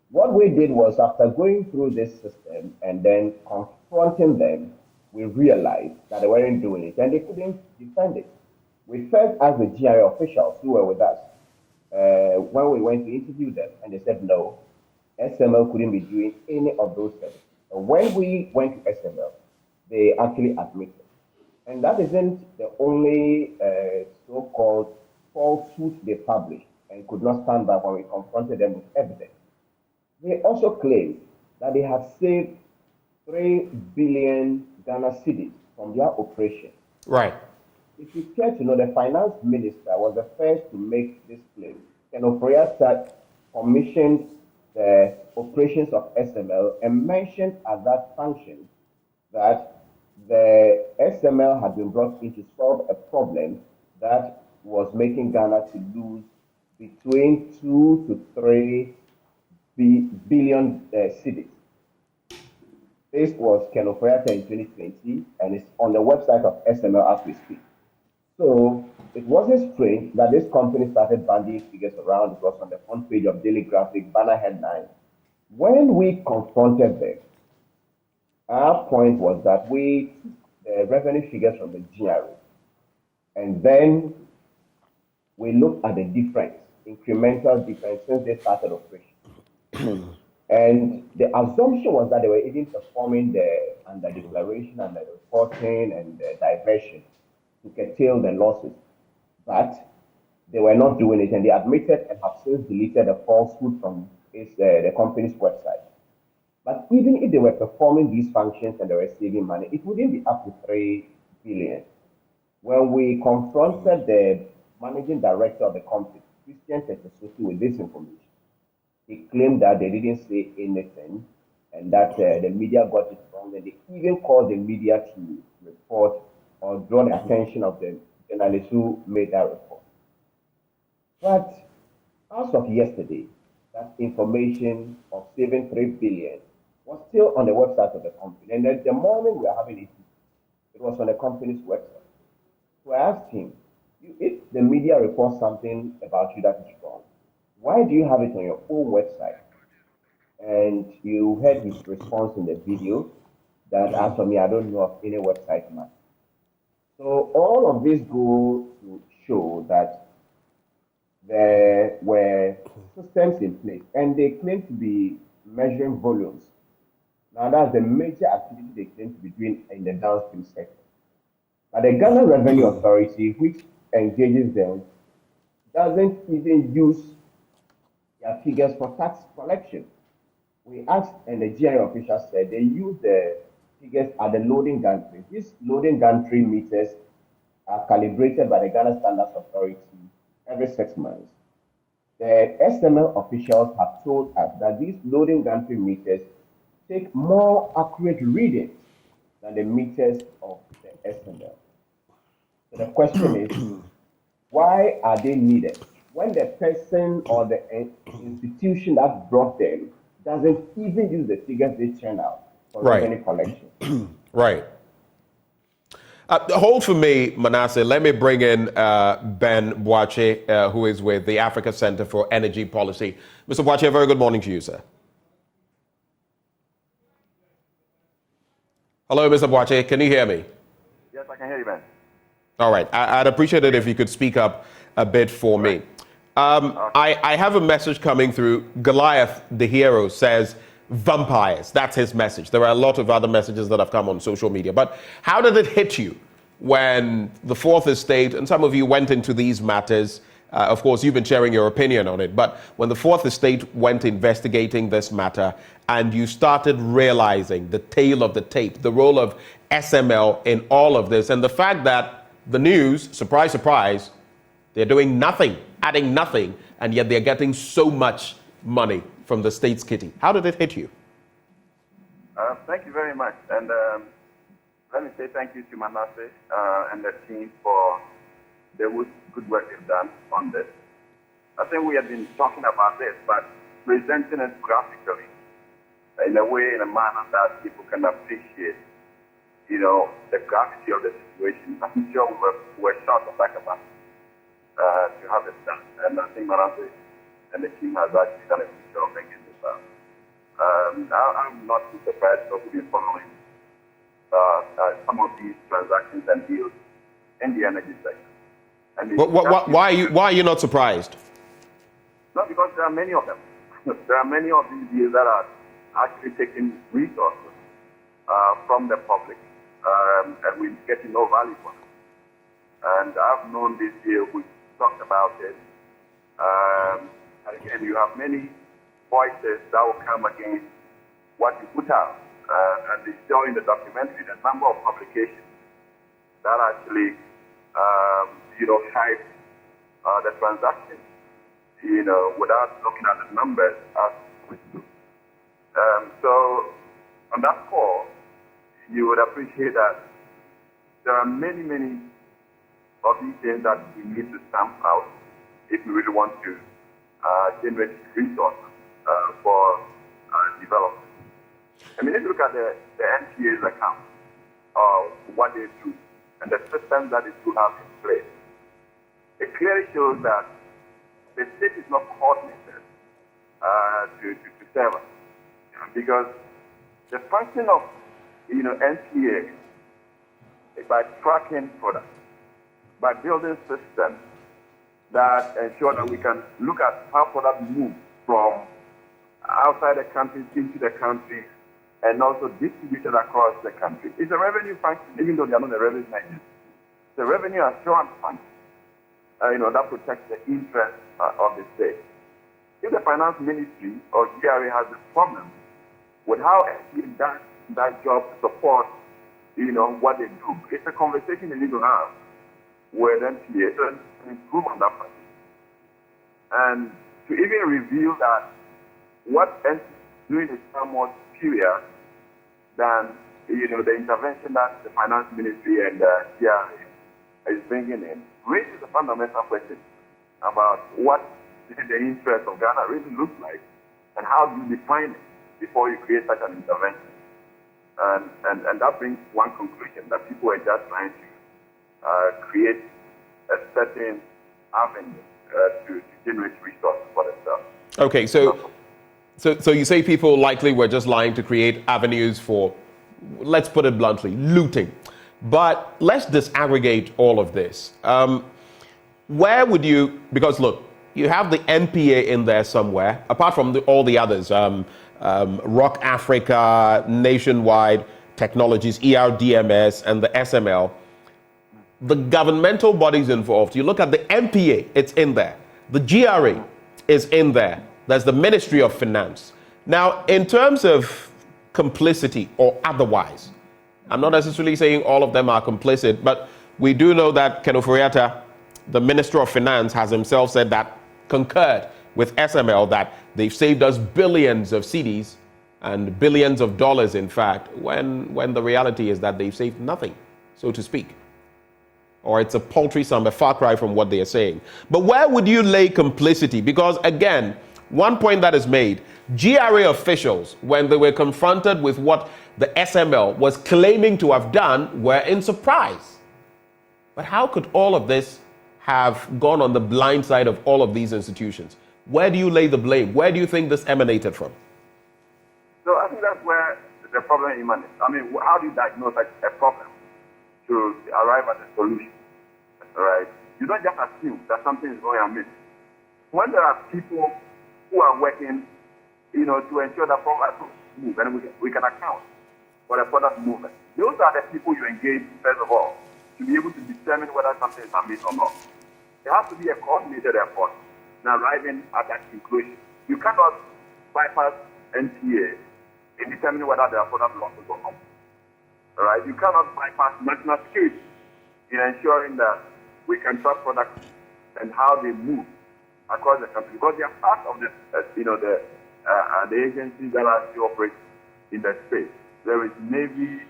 Speaker 8: What we did was, after going through this system and then confronting them, we realized that they weren't doing it and they couldn't defend it. We first asked the GRA officials who were with us when we went to interview them, and they said no, SML couldn't be doing any of those things. So when we went to SML, they actually admitted. And that isn't the only so-called falsehood they published and could not stand back when we confronted them with evidence. They also claimed that they had saved 3 billion Ghana cedis from their operation.
Speaker 1: Right.
Speaker 8: If you care to know, the finance minister was the first to make this claim. Ken Ofori commissioned the operations of SML and mentioned at that function that the SML had been brought in to solve a problem that was making Ghana to lose between 2 to 3 billion cedis. This was Ken Ofori in 2020, and it's on the website of SML as we speak. So it wasn't strange that this company started bandying figures around. It was on the front page of Daily Graphic, banner headline. When we confronted them, our point was that we took the revenue figures from the GRA, and then we looked at the difference, incremental difference since they started operation. And the assumption was that they were even performing the under declaration, under reporting, and the diversion to curtail the losses, but they were not doing it, and they admitted and have since deleted the falsehood from the company's website. But even if they were performing these functions and they were saving money, it wouldn't be up to 3 billion. When we confronted the managing director of the company, Christian Tetesuti, with this information, he claimed that they didn't say anything and that the media got it wrong, and they even called the media to report or draw the attention of the journalists who made that report. But as of yesterday, that information of saving 3 billion was still on the website of the company. And then the moment we are having it, it was on the company's website. So I asked him, if the media reports something about you that is wrong, why do you have it on your own website? and you heard his response in the video that, as for me, I don't know of any website match. So all of this go to show that there were systems in place, and they claim to be measuring volumes. Now that's the major activity they claim to be doing in the downstream sector. But the Ghana Revenue Authority, which engages them, doesn't even use their figures for tax collection. We asked, and the GI official said they use the figures at the loading gantry. These loading gantry meters are calibrated by the Ghana Standards Authority every 6 months. The SML officials have told us that these loading gantry meters take more accurate readings than the meters of the SML. So the question is, why are they needed when the person or the institution that brought them doesn't even use the figures they churn out for revenue collection?
Speaker 1: Right. Hold for me, Manasseh. Let me bring in Ben Boakye, who is with the Africa Center for Energy Policy. Mr. Boakye, a very good morning to you, sir. Hello, Mr. Boakye. Can you hear me?
Speaker 9: Yes, I can hear you, Ben.
Speaker 1: All right. I'd appreciate it if you could speak up a bit for me. I have a message coming through. Goliath, the hero, says vampires. That's his message. There are a lot of other messages that have come on social media. But how did it hit you when the Fourth Estate, and some of you went into these matters, of course, you've been sharing your opinion on it, but when the Fourth Estate went investigating this matter and you started realizing the tail of the tape, the role of SML in all of this, and the fact that the news, surprise, surprise, they're doing nothing, adding nothing, and yet they're getting so much money from the state's kitty. How did it hit you?
Speaker 9: Thank you very much. And let me say thank you to Manasseh and the team for the good work they've done on this. I think we have been talking about this, but presenting it graphically in a way, in a manner that people can appreciate, you know, the gravity of the situation. I'm sure we were short of that about to have it done. And I think Manasseh and the team has actually done a good job making this out. I'm not too surprised because we've been following some of these transactions and deals in the energy sector. And
Speaker 1: why are you not surprised?
Speaker 9: No, because there are many of them. There are many of these deals that are actually taking resources from the public, and we're getting no value for them. And I've known this deal, we talked about it. And again, you have many voices that will come against what you put out. And they show in the documentary the number of publications that actually, hype the transaction, without looking at the numbers as we do. So on that score, you would appreciate that there are many, many of these things that we need to stamp out if we really want to generate resources for development. I mean, if you look at the NPA's account, what they do, and the systems that they do have in place, it clearly shows that the state is not coordinated to serve us. Because the function of NPA is by tracking products, by building systems that ensure that we can look at how products move from outside the country into the country and also distributed across the country. It's a revenue function, even though they are not a revenue function. It's a revenue assurance function, that protects the interests of the state. If the finance ministry or GRA has a problem with how NPA does that job to support, what they do, it's a conversation they need to have with NPA to improve on that function. And to even reveal that what NPA is doing is far more superior than, the intervention that the finance ministry and GRA is bringing in, raises a fundamental question about what the interest of Ghana really looks like and how do you define it before you create such an intervention. And that brings one conclusion, that people are just trying to create a certain avenue to generate resources for themselves.
Speaker 1: Okay, so So you say people likely were just lying to create avenues for, let's put it bluntly, looting. But let's disaggregate all of this. Where would you, because look, you have the NPA in there somewhere, apart from all the others, Rock Africa, Nationwide Technologies, ERDMS, and the SML. The governmental bodies involved, you look at the NPA, it's in there. The GRA is in there. There's the Ministry of Finance. Now, in terms of complicity or otherwise, I'm not necessarily saying all of them are complicit, but we do know that Ken Ofori-Atta, the Minister of Finance, has himself said that, concurred with SML, that they've saved us billions of cedis and billions of dollars, in fact, when the reality is that they've saved nothing, so to speak. Or it's a paltry sum, a far cry from what they are saying. But where would you lay complicity? Because again, one point that is made, GRA officials, when they were confronted with what the SML was claiming to have done, were in surprise. But how could all of this have gone on the blind side of all of these institutions? Where do you lay the blame? Where do you think this emanated from?
Speaker 9: So I think that's where the problem emanates. I mean, how do you diagnose a problem to arrive at a solution? All right? You don't just assume that something is going amiss. When there are people who are working, to ensure that products move, and we can account for the product movement, those are the people you engage, first of all, to be able to determine whether something is amiss or not. There has to be a coordinated effort in arriving at that conclusion. You cannot bypass NPA in determining whether there are product losses or not. All right? You cannot bypass national security in ensuring that we can track products and how they move across the country, because they are part of the agencies that actually operate in that space. There is Navy,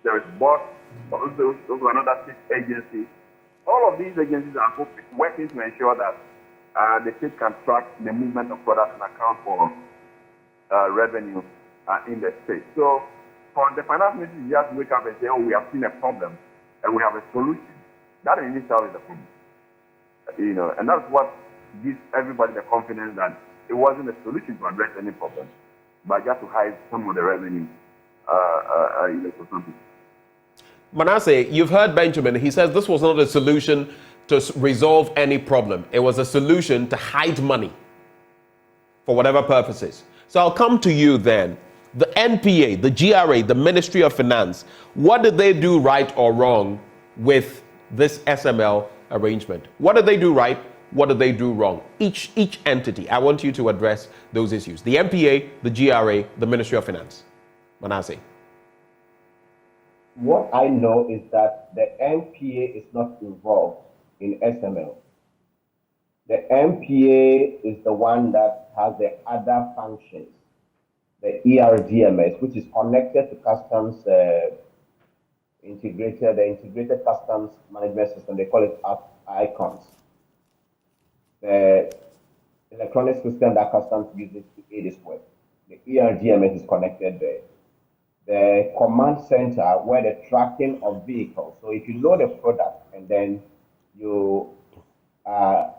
Speaker 9: there is BOT, also another state agency. All of these agencies are working to ensure that the state can track the movement of products and account for revenue in the state. So for the finance ministry, you just wake up and say, oh, we have seen a problem and we have a solution. That in itself is a problem. And that's what gives everybody the confidence that it wasn't a solution to address any problem, but just to hide some of the revenue for something.
Speaker 1: Manasseh, you've heard Benjamin. He says this was not a solution to resolve any problem. It was a solution to hide money for whatever purposes. So I'll come to you then. The NPA, the GRA, the Ministry of Finance, what did they do right or wrong with this SML arrangement? What did they do right? What did they do wrong? Each entity. I want you to address those issues. The NPA, the GRA, the Ministry of Finance. Manasseh.
Speaker 8: What I know is that the NPA is not involved in SML. The NPA is the one that has the other functions, the ERDMS, which is connected to customs the integrated customs management system. They call it ICONS. The electronic system that customs uses to aid its work. The ERDMS is connected there. The command center, where the tracking of vehicles. So if you load a product and then you are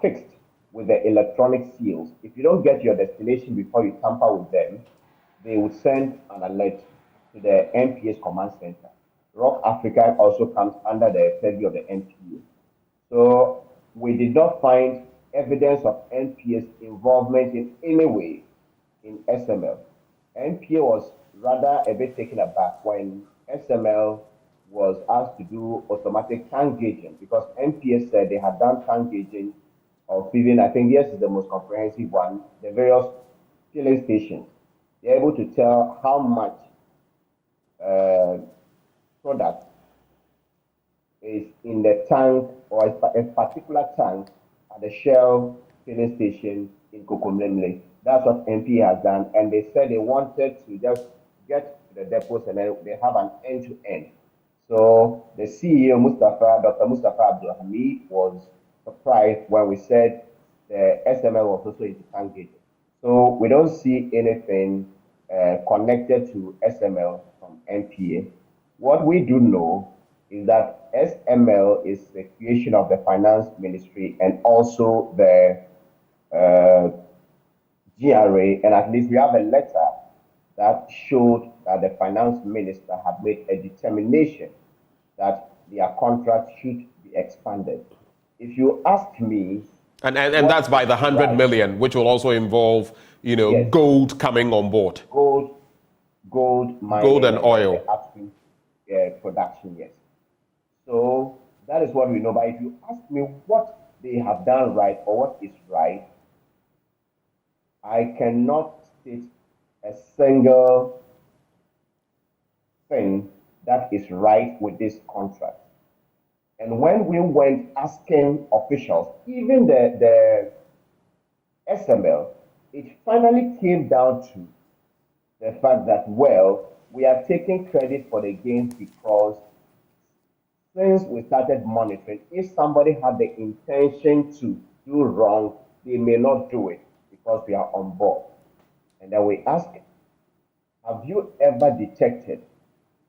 Speaker 8: fixed with the electronic seals, if you don't get your destination before you tamper with them, they would send an alert to the NPA's command center. Rock Africa also comes under the purview of the NPA. So we did not find evidence of NPA's involvement in any way in SML. NPA was rather a bit taken aback when SML was asked to do automatic tank gauging, because NPA said they had done tank gauging of even, I think this is the most comprehensive one, the various filling stations. They're able to tell how much product is in the tank, or a particular tank at the Shell filling station in Kokomlemle. That's what NPA has done, and they said they wanted to just get to the depots and then they have an end-to-end. So the CEO, Dr. Mustafa Abdul Hamid, was surprised when we said the SML was also into tank gauging. So we don't see anything connected to SML from NPA. What we do know is that SML is the creation of the Finance Ministry and also the GRA, and at least we have a letter that showed that the finance minister had made a determination that their contract should be expanded. If you ask me,
Speaker 1: and that's by the 100 million, which will also involve,
Speaker 8: yes,
Speaker 1: gold coming on board.
Speaker 8: Gold mining,
Speaker 1: gold and oil.
Speaker 8: Upstream production, yes. So that is what we know. But if you ask me what they have done right or what is right, I cannot state a single thing that is right with this contract. And when we went asking officials, even the SML, it finally came down to the fact that, well, we are taking credit for the gains because since we started monitoring, if somebody had the intention to do wrong, they may not do it because we are on board. And then we ask, have you ever detected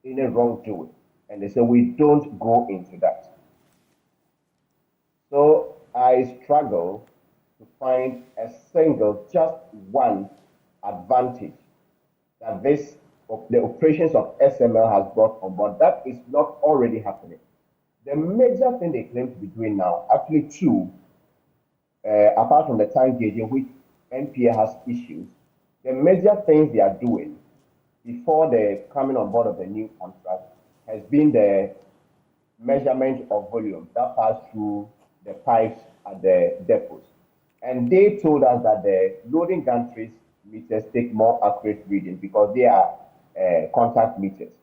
Speaker 8: any wrongdoing? And they say, we don't go into that. So I struggle to find a single, just one advantage that the operations of SML has brought on board. That is not already happening. The major thing they claim to be doing now, actually two, apart from the tank gauging, which NPA has issues, the major things they are doing before the coming on board of the new contract has been the measurement of volume that pass through the pipes at the depots. And they told us that the loading gantries meters take more accurate reading because they are contact meters.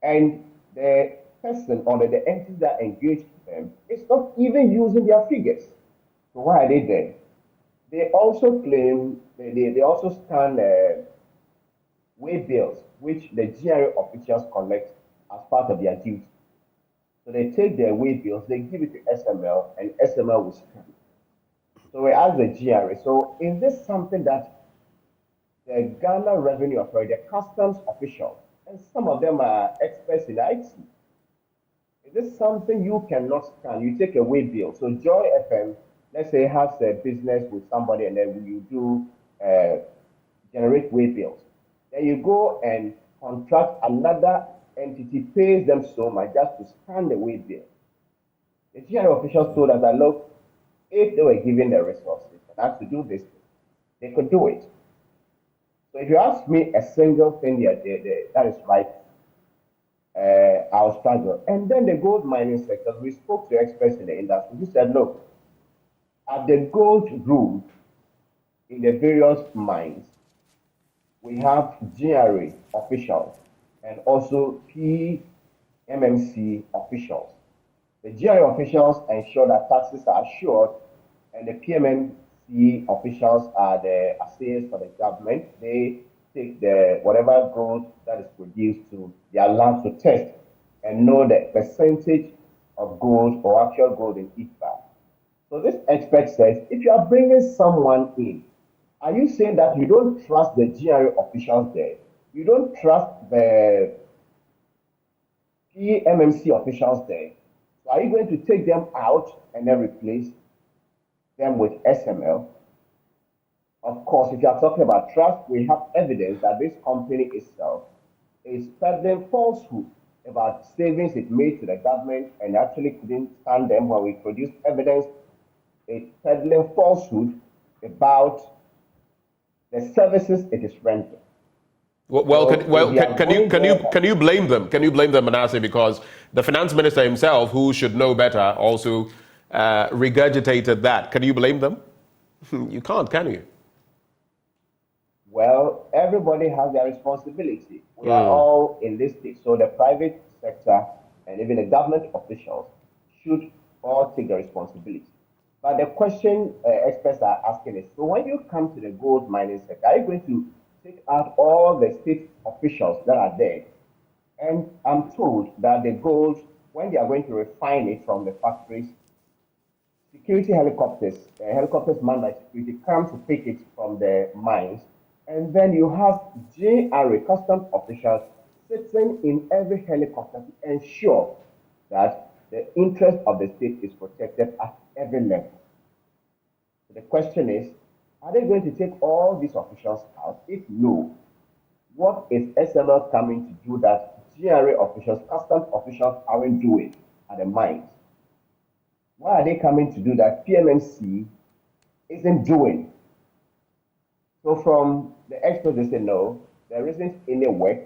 Speaker 8: And the person or the entity that engaged them is not even using their figures. So why are they there? They also claim, they also scan weigh bills, which the GRA officials collect as part of their duty. So they take their weigh bills, they give it to SML, and SML will scan. So we ask the GRA, so is this something that the Ghana Revenue Authority, the customs officials, and some of them are experts in IT, is this something you cannot scan? You take a weigh bill. So Joy FM, let's say, has a business with somebody, and then you do generate weigh bills. Then you go and contract another entity, pays them so much just to scan the weigh bill. The GRA officials told us that, look, if they were given the resources and asked to do this, they could do it. So if you ask me a single thing that is right, I'll struggle. And then the gold mining sector, we spoke to experts in the industry who said, look, at the gold room in the various mines, we have GRA officials and also PMMC officials. The GRA officials ensure that taxes are assured, and the PMMC officials are the assayers for the government. They take whatever gold that is produced to their labs to test and know the percentage of gold or actual gold in each bag. So this expert says, if you are bringing someone in, are you saying that you don't trust the GRA officials there? You don't trust the PMMC officials there? So are you going to take them out and then replace them with SML? Of course, if you are talking about trust, we have evidence that this company itself is peddling falsehood about savings it made to the government and actually couldn't stand them when we produced evidence. It's peddling falsehood about the services it is rendering.
Speaker 1: Can you blame them? Can you blame them, Manasseh? Because the finance minister himself, who should know better, also regurgitated that. Can you blame them? You can't, can you?
Speaker 8: Well, everybody has their responsibility. We are all in this stage. So the private sector and even the government officials should all take the responsibility. But the question experts are asking is, so when you come to the gold mining sector, are you going to take out all the state officials that are there? And I'm told that the gold, when they are going to refine it from the factories, security helicopters manned by security, come to pick it from the mines. And then you have GRA, customs officials, sitting in every helicopter to ensure that the interest of the state is protected at every level. So the question is, Are they going to take all these officials out? If no, what is SML coming to do that GRA officials, customs officials aren't doing at the mines? Why are they coming to do that PMMC isn't doing? So from the experts, they say no, there isn't any work,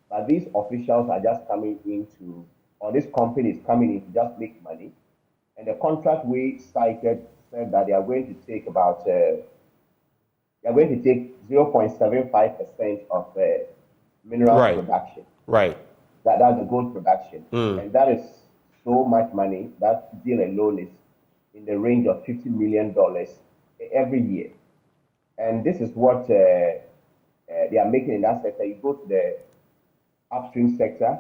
Speaker 8: but these officials are just coming into, or this company is coming in to just make money. And the contract we cited said that they are going to take about, they are going to take 0.75% of mineral production.
Speaker 1: Right.
Speaker 8: That's the gold production. And that is so much money. That deal alone is in the range of $50 million every year. And this is what they are making in that sector. You go to the upstream sector,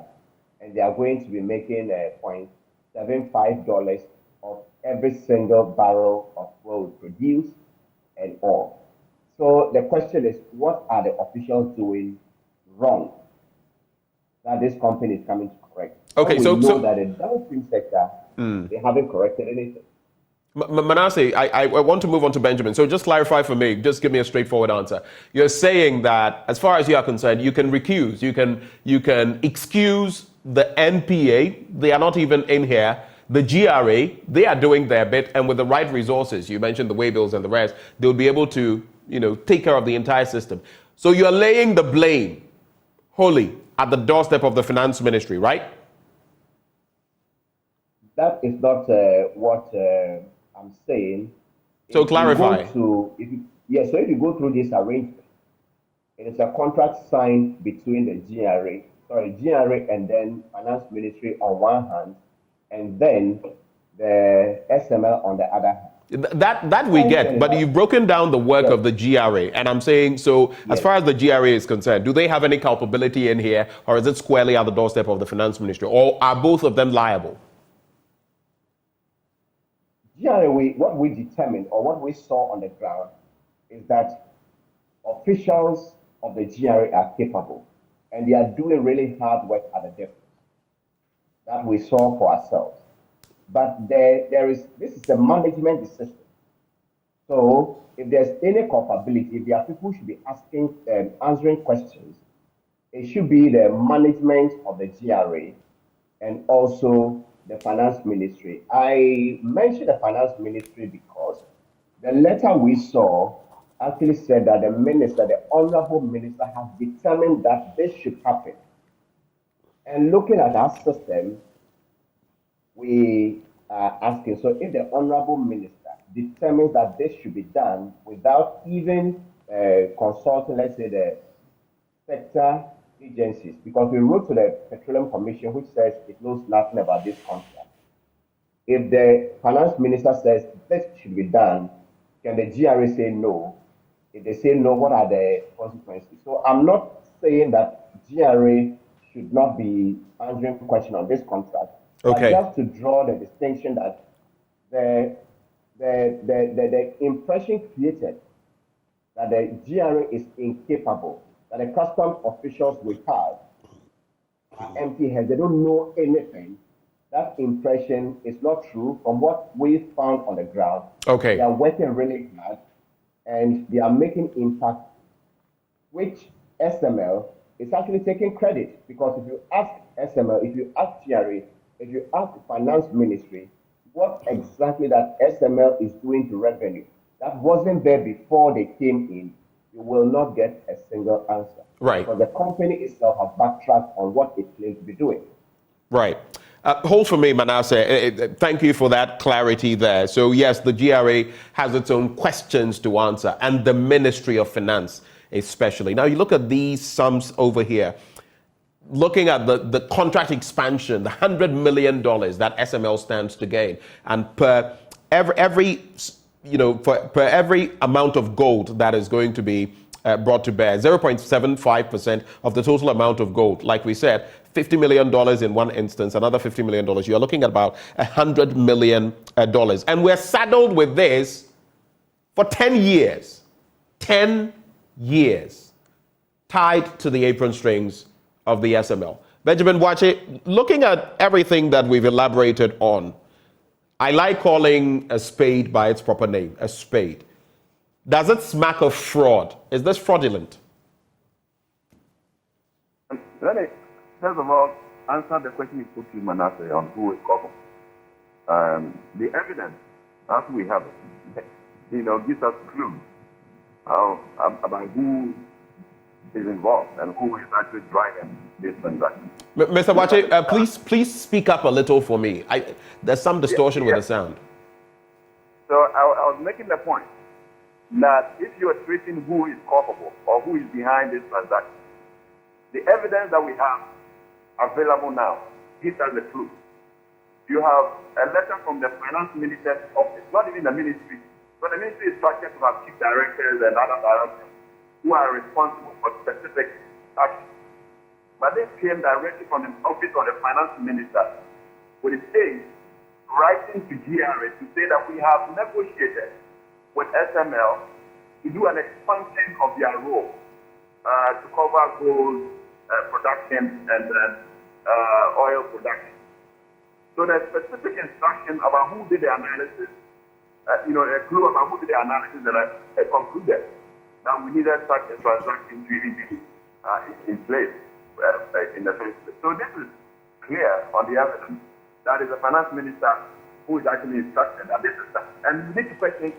Speaker 8: and they are going to be making $0.75 of every single barrel of gold produced and all. So the question is, what are the officials doing wrong that this company is coming to correct?
Speaker 1: Okay,
Speaker 8: we
Speaker 1: so
Speaker 8: know that in the downstream sector, they haven't corrected anything.
Speaker 1: Manasseh, I want to move on to Benjamin. So just clarify for me, just give me a straightforward answer. You're saying that as far as you are concerned, you can recuse, you can excuse the NPA, they are not even in here. The GRA, they are doing their bit, and with the right resources, you mentioned the waybills and the rest, they'll be able to, take care of the entire system. So you're laying the blame wholly at the doorstep of the finance ministry, right?
Speaker 8: That is not what I'm saying.
Speaker 1: So clarify.
Speaker 8: So if you go through this arrangement, it is a contract signed between the GRA and then Finance Ministry on one hand, and then the SML on the other hand.
Speaker 1: That we get, but you've broken down the work of the GRA, and I'm saying, so as far as the GRA is concerned, do they have any culpability in here, or is it squarely at the doorstep of the Finance Ministry, or are both of them liable?
Speaker 8: GRA, what we determined or what we saw on the ground is that officials of the GRA are capable, and they are doing really hard work at the depot. That we saw for ourselves. But this is a management decision. So if there's any culpability, if there are people who should be answering questions, it should be the management of the GRA and also the Finance Ministry. I mentioned the Finance Ministry because the letter we saw actually said that the Honorable Minister has determined that this should happen. And looking at our system, we are asking, so if the Honorable Minister determines that this should be done without even consulting, let's say, the sector agencies, because we wrote to the Petroleum Commission, which says it knows nothing about this contract. If the Finance Minister says this should be done, can the GRA say no? If they say no, what are the consequences? So I'm not saying that GRA should not be answering question on this contract.
Speaker 1: Okay.
Speaker 8: But just to draw the distinction that the impression created that the GRA is incapable, that the customs officials we have are empty heads, they don't know anything. That impression is not true from what we found on the ground.
Speaker 1: Okay.
Speaker 8: They are working really hard and they are making impact, which SML is actually taking credit, because if you ask SML, if you ask GRA, if you ask the Finance Ministry what exactly that SML is doing to revenue, that wasn't there before they came in, you will not get a single answer.
Speaker 1: Right.
Speaker 8: Because the company itself has backtracked on what it claims to be doing.
Speaker 1: Right. Hold for me, Manasseh. Thank you for that clarity there. So yes, the GRA has its own questions to answer, and the Ministry of Finance especially. Now you look at these sums over here. Looking at the contract expansion, the $100 million that SML stands to gain, and per every amount of gold that is going to be brought to bear, 0.75% of the total amount of gold. Like we said, $50 million in one instance, another $50 million. You're looking at about $100 million. And we're saddled with this for 10 years. 10 years. Tied to the apron strings of the SML. Benjamin Wache, looking at everything that we've elaborated on, I like calling a spade by its proper name, a spade. Does it smack of fraud? Is this fraudulent?
Speaker 9: Let me, first of all, answer the question you put to Manasseh on who is culpable. The evidence, as we have it, gives us clues about who is involved and who is actually driving this transaction.
Speaker 1: Mr. Wache, please speak up a little for me. There's some distortion with the sound.
Speaker 9: So I was making the point that if you are tracing who is culpable or who is behind this transaction, the evidence that we have available now gives us the clue. You have a letter from the finance minister's office, not even the ministry, but the ministry is structured to have chief directors and other directors who are responsible for specific actions. But this came directly from the office of the finance minister with its aid writing to GRA to say that we have negotiated with SML to do an expansion of their role to cover gold production and oil production. So there's specific instruction about who did the analysis, a clue about who did the analysis, and I concluded that we needed such a transaction to even be in place in the first place. So this is clear on the evidence that is the finance minister who is actually instructed that this is that. And we need to question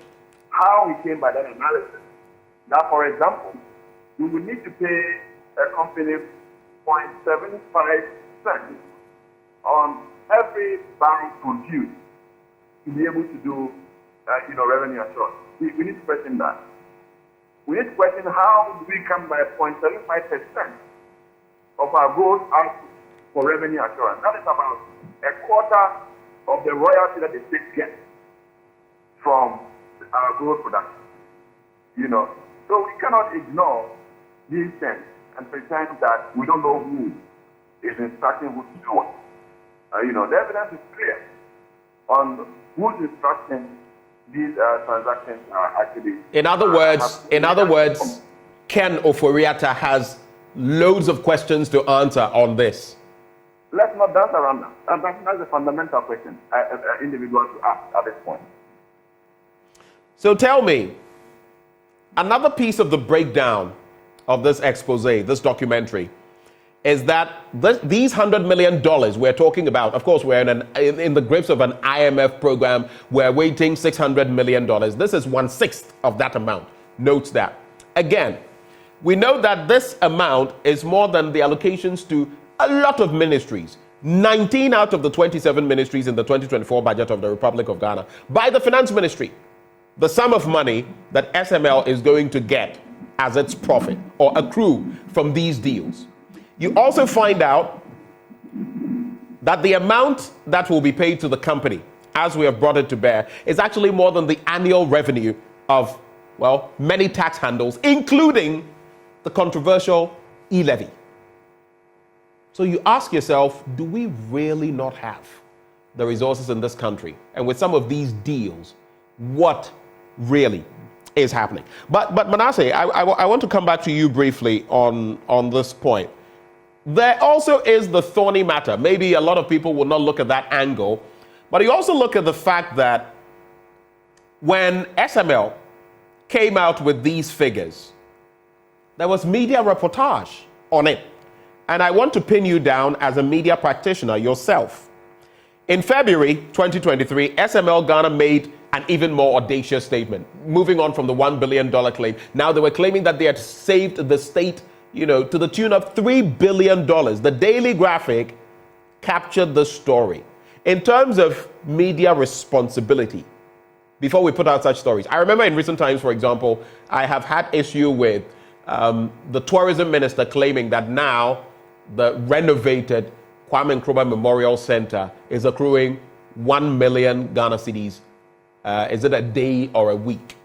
Speaker 9: how he came by that analysis. Now, for example, we would need to pay a company 0.75 cents on every barrel produced to be able to do, revenue assurance. We need to question that. We need to question how do we come by 0.75% of our gross output for revenue assurance. That is about a quarter of the royalty that the state gets from our gold production. So we cannot ignore these things and pretend that we don't know who is instructing who to do what. The evidence is clear on who's instructing these transactions are actually.
Speaker 1: In other words, Ken Oforiatta has loads of questions to answer on this.
Speaker 9: Let's not dance around that. That's a fundamental question an individual to ask at this point.
Speaker 1: So tell me, another piece of the breakdown of this expose, this documentary, is that these $100 million we're talking about, of course, we're in the grips of an IMF program, we're waiting $600 million. This is 1/6 of that amount. Note that. Again, we know that this amount is more than the allocations to a lot of ministries. 19 out of the 27 ministries in the 2024 budget of the Republic of Ghana by the Finance Ministry. The sum of money that SML is going to get as its profit or accrue from these deals. You also find out that the amount that will be paid to the company, as we have brought it to bear, is actually more than the annual revenue of, many tax handles, including the controversial e-levy. So you ask yourself, do we really not have the resources in this country? And with some of these deals, what really is happening? But Manasseh, I want to come back to you briefly on this point. There also is the thorny matter. Maybe a lot of people will not look at that angle, but you also look at the fact that when SML came out with these figures, there was media reportage on it. And I want to pin you down as a media practitioner yourself. In February 2023, SML Ghana made an even more audacious statement, moving on from the $1 billion claim. Now they were claiming that they had saved the state, to the tune of $3 billion. The Daily Graphic captured the story. In terms of media responsibility, before we put out such stories, I remember in recent times, for example, I have had issue with the tourism minister claiming that now the renovated Kwame Nkrumah Memorial Center is accruing 1 million Ghana cedis. Is it a day or a week?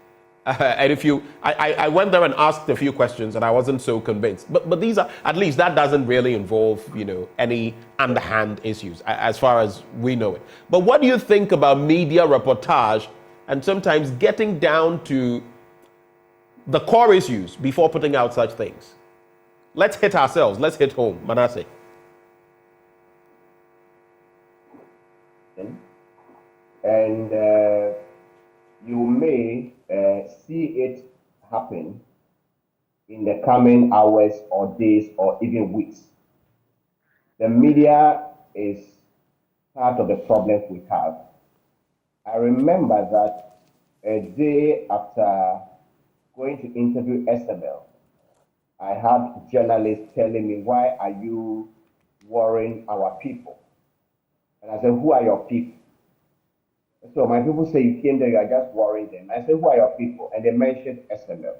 Speaker 1: And I went there and asked a few questions, and I wasn't so convinced. But these are, at least that doesn't really involve, any underhand issues, as far as we know it. But what do you think about media reportage and sometimes getting down to the core issues before putting out such things? Let's hit ourselves. Let's hit home. Manasseh.
Speaker 8: And you may see it happen in the coming hours or days or even weeks. The media is part of the problems we have. I remember that a day after going to interview SML, I had journalists telling me, why are you worrying our people? And I said, who are your people? So my people say, you came there, you are just worrying them. I said, who are your people? And they mentioned SML.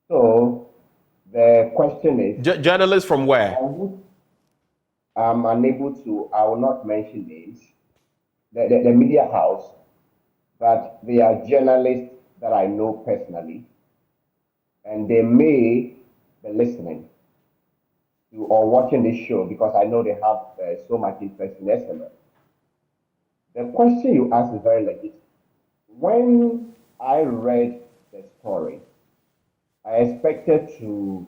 Speaker 8: So the question is...
Speaker 1: Journalists from where?
Speaker 8: I'm unable to, I will not mention names, the media house, but they are journalists that I know personally, and they may be listening to or watching this show because I know they have so much interest in SML. The question you asked is very legit. When I read the story, I expected to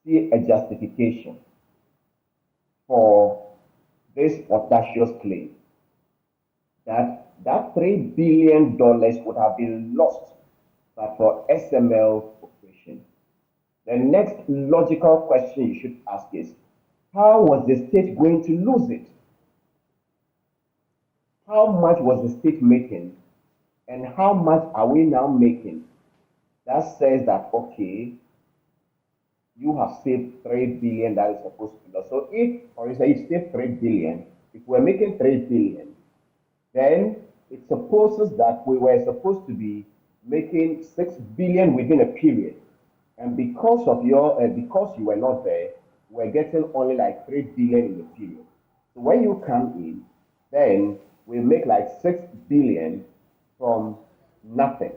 Speaker 8: see a justification for this audacious claim that $3 billion would have been lost but for SML operation. The next logical question you should ask is, how was the state going to lose it? How much was the state making, and how much are we now making? That says that, okay, you have saved $3 billion that is supposed to be lost. So if, for example, you saved $3 billion, if we're making $3 billion, then it supposes that we were supposed to be making $6 billion within a period. And because of because you were not there, we're getting only like $3 billion in the period. So when you come in, then we make like $6 billion from nothing.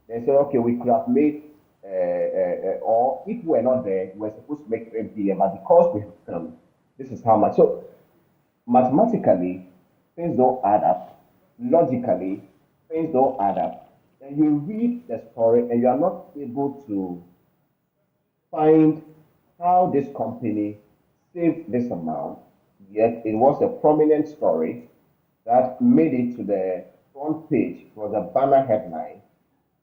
Speaker 8: They say, okay, we could have made, or if we're not there, we're supposed to make $3 billion, but because we have come, this is how much. So mathematically, things don't add up. Logically, things don't add up. And you read the story and you are not able to find how this company saved this amount, yet it was a prominent story that made it to the front page. It was a banner headline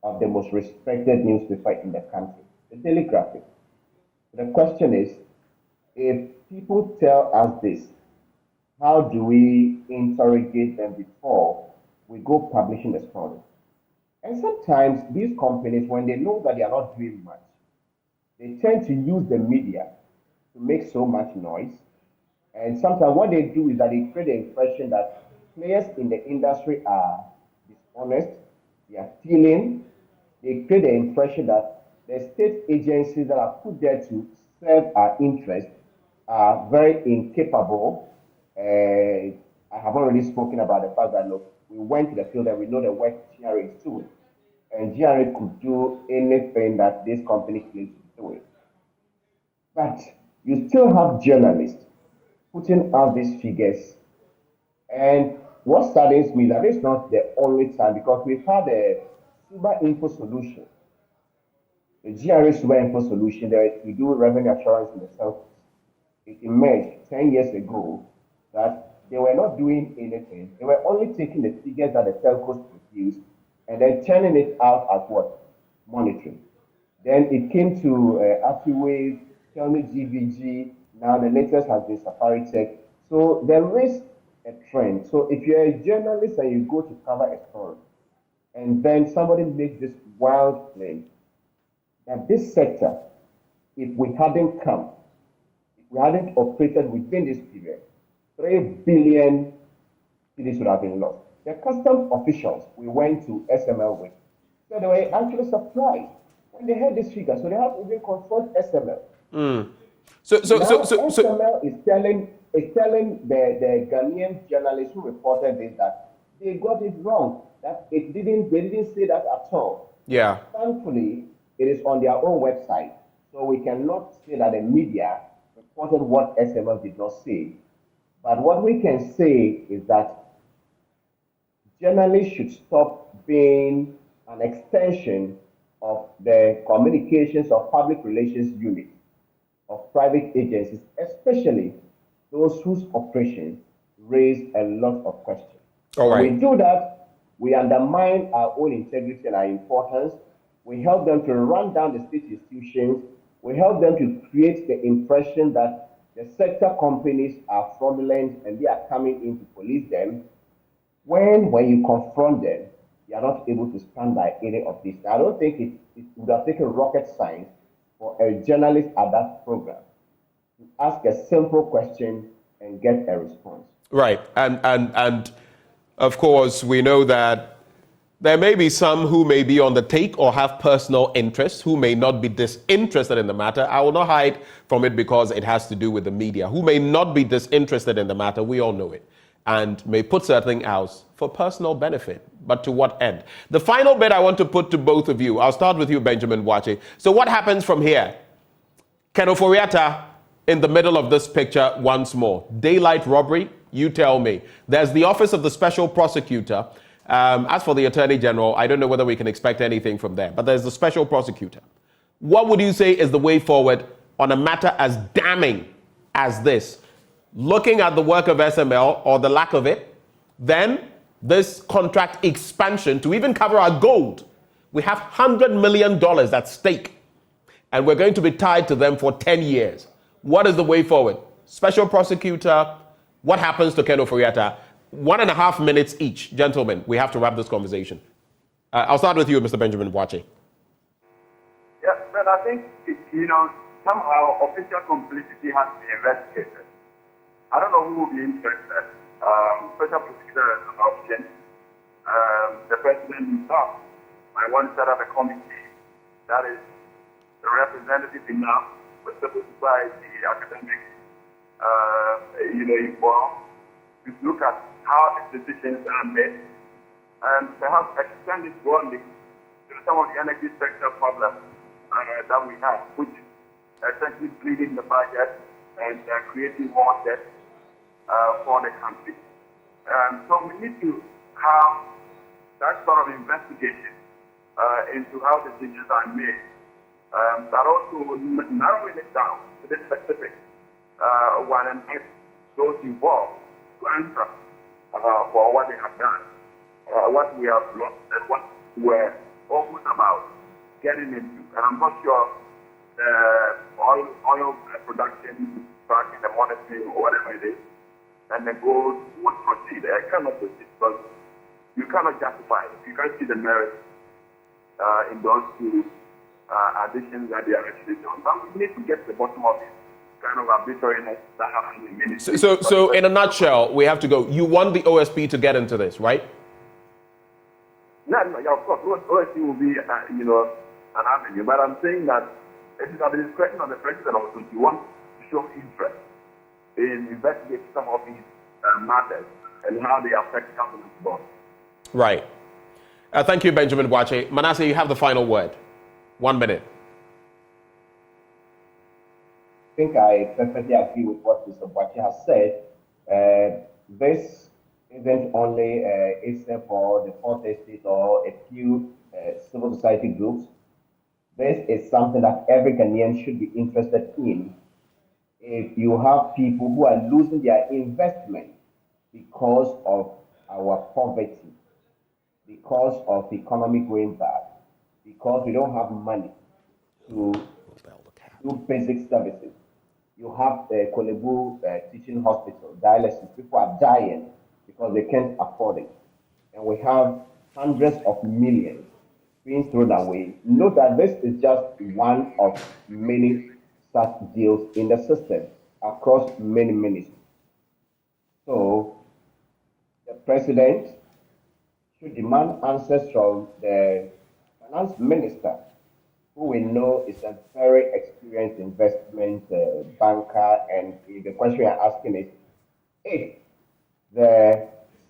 Speaker 8: of the most respected newspaper in the country, the Daily Graphic. The question is, if people tell us this, how do we interrogate them before we go publishing the story? And sometimes these companies, when they know that they are not doing much, they tend to use the media to make so much noise. And sometimes what they do is that they create the impression that players in the industry are dishonest, they are stealing. They create the impression that the state agencies that are put there to serve our interests are very incapable. I have already spoken about the fact that, look, we went to the field and we know the work GRA is doing. And GRA could do anything that this company claims to do. But you still have journalists putting out these figures. And what saddens me is that it's not the only time, because we've had a Super Info solution, the GRA Super Info solution that we do revenue assurance in the South. It emerged 10 years ago that they were not doing anything. They were only taking the figures that the telcos produced and then turning it out as what? Monitoring. Then it came to AfriWave, Telme GVG, now the latest has been Safari Tech. So there is a trend. So if you're a journalist and you go to cover a story, and then somebody makes this wild claim that this sector, if we hadn't come, if we hadn't operated within this period, 3 billion cedis would have been lost. The customs officials we went to SML with, so they were actually surprised when they heard this figure. So they have even confront SML. So SML is telling the Ghanaian journalists who reported this that they got it wrong. That they didn't say that at all.
Speaker 1: Yeah.
Speaker 8: Thankfully, it is on their own website, so we cannot say that the media reported what SML did not say. But what we can say is that journalists should stop being an extension of the communications or public relations unit of private agencies, especially those whose operations raise a lot of questions.
Speaker 1: All right.
Speaker 8: We do that, we undermine our own integrity and our importance. We help them to run down the state institutions. We help them to create the impression that the sector companies are fraudulent and they are coming in to police them. When you confront them, they are not able to stand by any of this. I don't think it would have taken rocket science for a journalist at that program to ask a simple question and get a response.
Speaker 1: Right, and of course, we know that there may be some who may be on the take or have personal interests, who may not be disinterested in the matter. I will not hide from it because it has to do with the media, who may not be disinterested in the matter, we all know it, and may put something out for personal benefit. But to what end? The final bit I want to put to both of you, I'll start with you, Benjamin Wache. So what happens from here? Ken Ofori-Atta in the middle of this picture once more. Daylight robbery, you tell me. There's the Office of the Special Prosecutor. As for the Attorney General, I don't know whether we can expect anything from there, but there's the Special Prosecutor. What would you say is the way forward on a matter as damning as this? Looking at the work of SML or the lack of it, then this contract expansion to even cover our gold. We have $100 million at stake, and we're going to be tied to them for 10 years. What is the way forward? Special Prosecutor, what happens to Ken Ofori-Atta? 1.5 minutes each. Gentlemen, we have to wrap this conversation. I'll start with you, Mr. Benjamin Wache.
Speaker 9: Yeah, but I think, somehow official complicity has to be investigated. I don't know who will be interested. Special prosecutor is an option. The president himself might want to set up a committee that is representative enough with civil society, academics, involved to look at how the decisions are made and perhaps extend it broadly to some of the energy sector problems that we have, which is essentially bleeding the budget and creating more debt for the country. So we need to have that sort of investigation into how decisions are made, but also narrowing it down to the specific one and get those involved to answer for what they have done, what we have lost, and what we're almost about getting into. And I'm not sure the oil production back in the monitoring or whatever it is, and the gold would proceed. I cannot proceed because you cannot justify it. You can't see the merit in those two additions that they are actually doing. But we need to get to the bottom of it. Kind of arbitrariness that happens in ministry.
Speaker 1: So in a nutshell, we have to go. You want the OSP to get into this, right?
Speaker 9: No, of course, OSP will be, an avenue. But I'm saying that it is at the discretion of the president also to want to show interest in investigating some of these matters and how they affect government board.
Speaker 1: Right. Thank you, Benjamin Wache. Manasseh, you have the final word. 1 minute.
Speaker 8: I think I perfectly agree with what Mr. Wache has said. This isn't only a for the fourth estate or a few civil society groups. This is something that every Ghanaian should be interested in. If you have people who are losing their investment because of our poverty, because of the economy going bad, because we don't have money to do basic services. You have the Kolebu teaching hospital, dialysis. People are dying because they can't afford it. And we have hundreds of millions being thrown away. Note that this is just one of many such deals in the system across many ministries. So the president should demand answers from the finance minister, who we know is a very experienced investment banker. And the question you're asking is, if the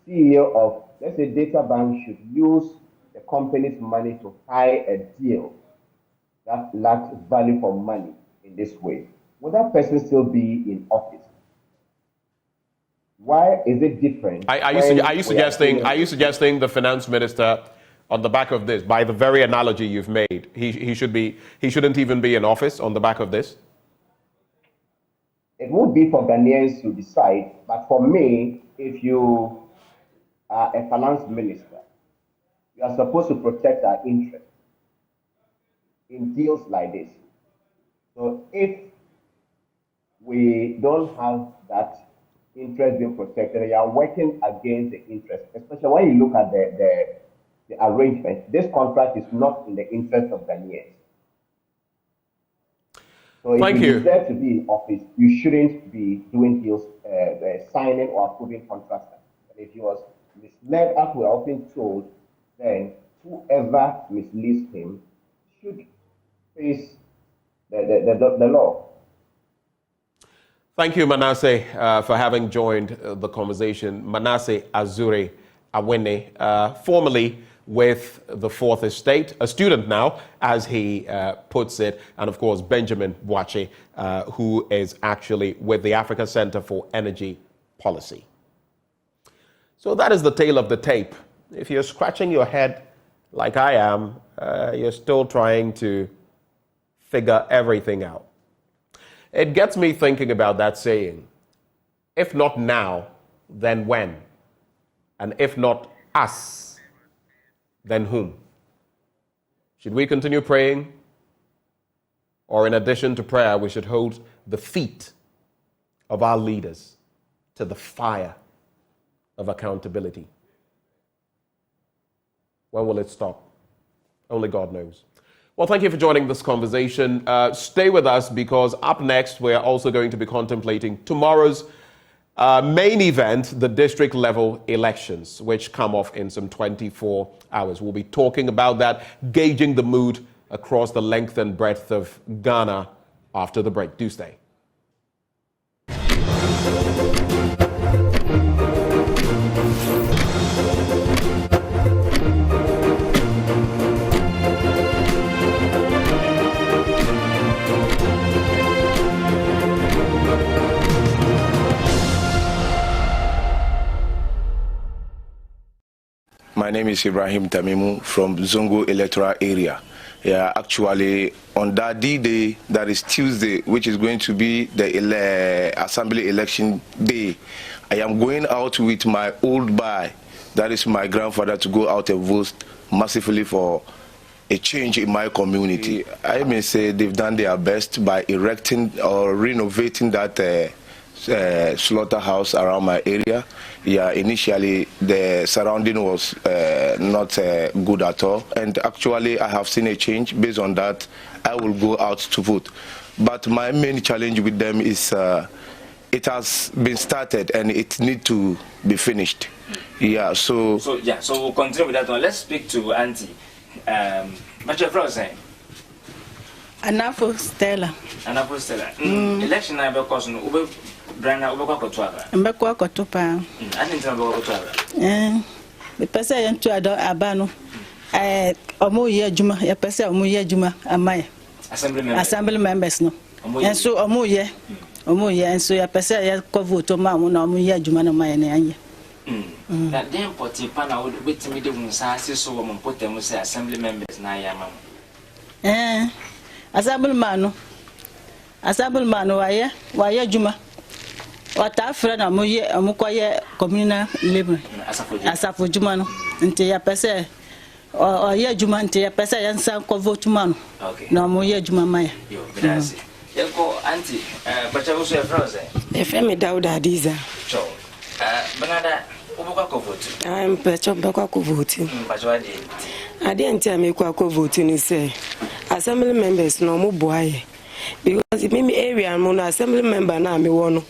Speaker 8: CEO of, let's say, Data Bank should use the company's money to buy a deal that lacks value for money in this way, will that person still be in office? Why is it different?
Speaker 1: Are you suggesting the finance minister, on the back of this, by the very analogy you've made, he shouldn't even be in office on the back of this?
Speaker 8: It would be for Ghanaians to decide, but for me, if you are a finance minister We are supposed to protect our interests in deals like this. So if we don't have that interest being protected, you are working against the interest, especially when you look at the arrangement. This contract is not in the interest of Ghanaians. So if you deserve to be in office, you shouldn't be doing deals, signing or approving contracts. And if he was misled, as we are often told, then whoever misleads him should face the law.
Speaker 1: Thank you, Manasseh, for having joined the conversation. Manasseh Azure Awene, formerly with the Fourth Estate, a student now, as he puts it, and of course Benjamin Boakye, who is actually with the Africa Center for Energy Policy. So that is the tale of the tape. If you're scratching your head like I am, you're still trying to figure everything out. It gets me thinking about that saying, if not now, then when? And if not us, then whom? Should we continue praying? Or in addition to prayer, we should hold the feet of our leaders to the fire of accountability? When will it stop? Only God knows. Well, thank you for joining this conversation. Stay with us, because up next, we're also going to be contemplating tomorrow's main event, the district level elections, which come off in some 24 hours. We'll be talking about that, gauging the mood across the length and breadth of Ghana after the break. Do stay.
Speaker 10: My name is Ibrahim Tamimu from Zongo electoral area. Yeah, actually, on that D-Day, that is Tuesday, which is going to be the assembly election day, I am going out with my old boy, that is my grandfather, to go out and vote massively for a change in my community. I may say they've done their best by erecting or renovating that slaughterhouse around my area. Yeah, initially the surrounding was not good at all, and actually I have seen a change. Based on that, I will go out to vote. But my main challenge with them is it has been started and it needs to be finished. Yeah, so
Speaker 11: we'll continue with that one. Let's speak to Auntie. What's your friend saying?
Speaker 12: Anafo Stella.
Speaker 11: Anafo Stella. Election na be course no ube brana ube kwa kotoaba.
Speaker 12: Mbekwa kotopa.
Speaker 11: Ani ntina be kotoaba.
Speaker 12: Me pese ya ntu ado abano. Omo ye juma, ya pese omo ye juma amaya. Assembly members no. Enso omo ye. Enso ya pese ya ko vote ma mo na omo ye juma na maya na anya.
Speaker 11: Na dem poti pa na wo betimi de hunsa ase so wo mpotem say assembly members na ya ma.
Speaker 12: Assembly man waye juma. Wata afra na mo ye amukoye communal labor. Asafo juma no. Nti ya pese o ye juma nti ya pese ya nsan ko vote man. Na mo ye juma maya.
Speaker 11: Yo, gracias. Yeko Auntie, bacha wo so e froze.
Speaker 12: E femi Dauda Adiza.
Speaker 11: Cho. Banada ubukwa ko vote.
Speaker 12: Bacha ubukwa ko vote.
Speaker 11: Bacha ade.
Speaker 12: Ade nti amekwa ko vote ni say assembly members no mo boaye. Because me area mo no assembly member na me wono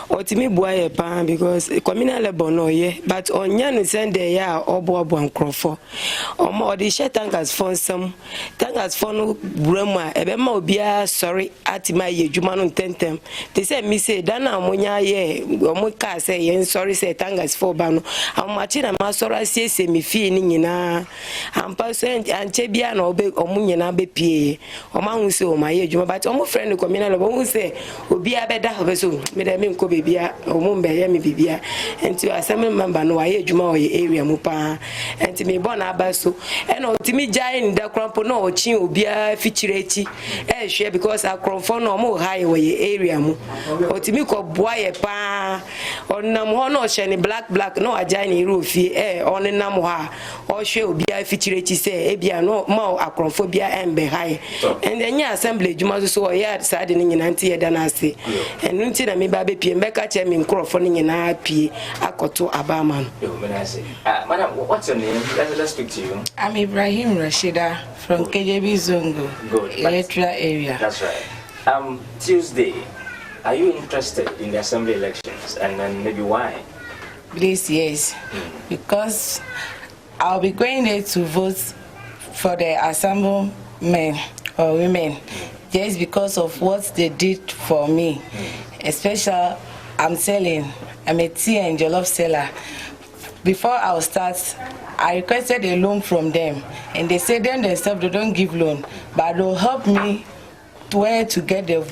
Speaker 12: otimi boaye pa because communal labor no ye but onya no send there ya obo nkrofo omo odi share tankers for some tankers for no brema ebe ma obia sorry atima ye djuma no tentem they say me say dana amonya ye omo ka say ye sorry say tankers for ba no amachi na ma sorry say me fie ni nyina ampa so anche bia na obe omo nyina be pie omo hu say o ma ye djuma but omo friend communal who say obia beda obeso me dem nko bebia omumbe ya me bibia enti assembly member no aye adwuma o area mu pa enti me born abaso e no timi jai in da krampo no ochin obia fichire echi e hwe because akronfo no mo high o area mu otimi ko boa ye pa onnam ho no hye ni black no ajai ni rofie onnam ho a o hwe obia fichire echi se ebia no ma akronfo bia embe high and then ya assembly adwuma so ya sade ni nyina nti ye da na ase enu nti na me ba be pie mbeka che me nkrofo ni nyina pie akoto abama no.
Speaker 11: Madam, what's your name? Let's speak to you.
Speaker 13: I'm Ibrahim Rashida from KJB Zongo, Electoral area.
Speaker 11: That's right. Tuesday, are you interested in the assembly elections, and then maybe why?
Speaker 13: Please, yes, because I'll be going there to vote for the assemblymen or women, just because of what they did for me. Especially, I'm a tea and jollof seller. Before I'll start, I requested a loan from them, and they said them themselves they don't give loan, but they'll help me where to get the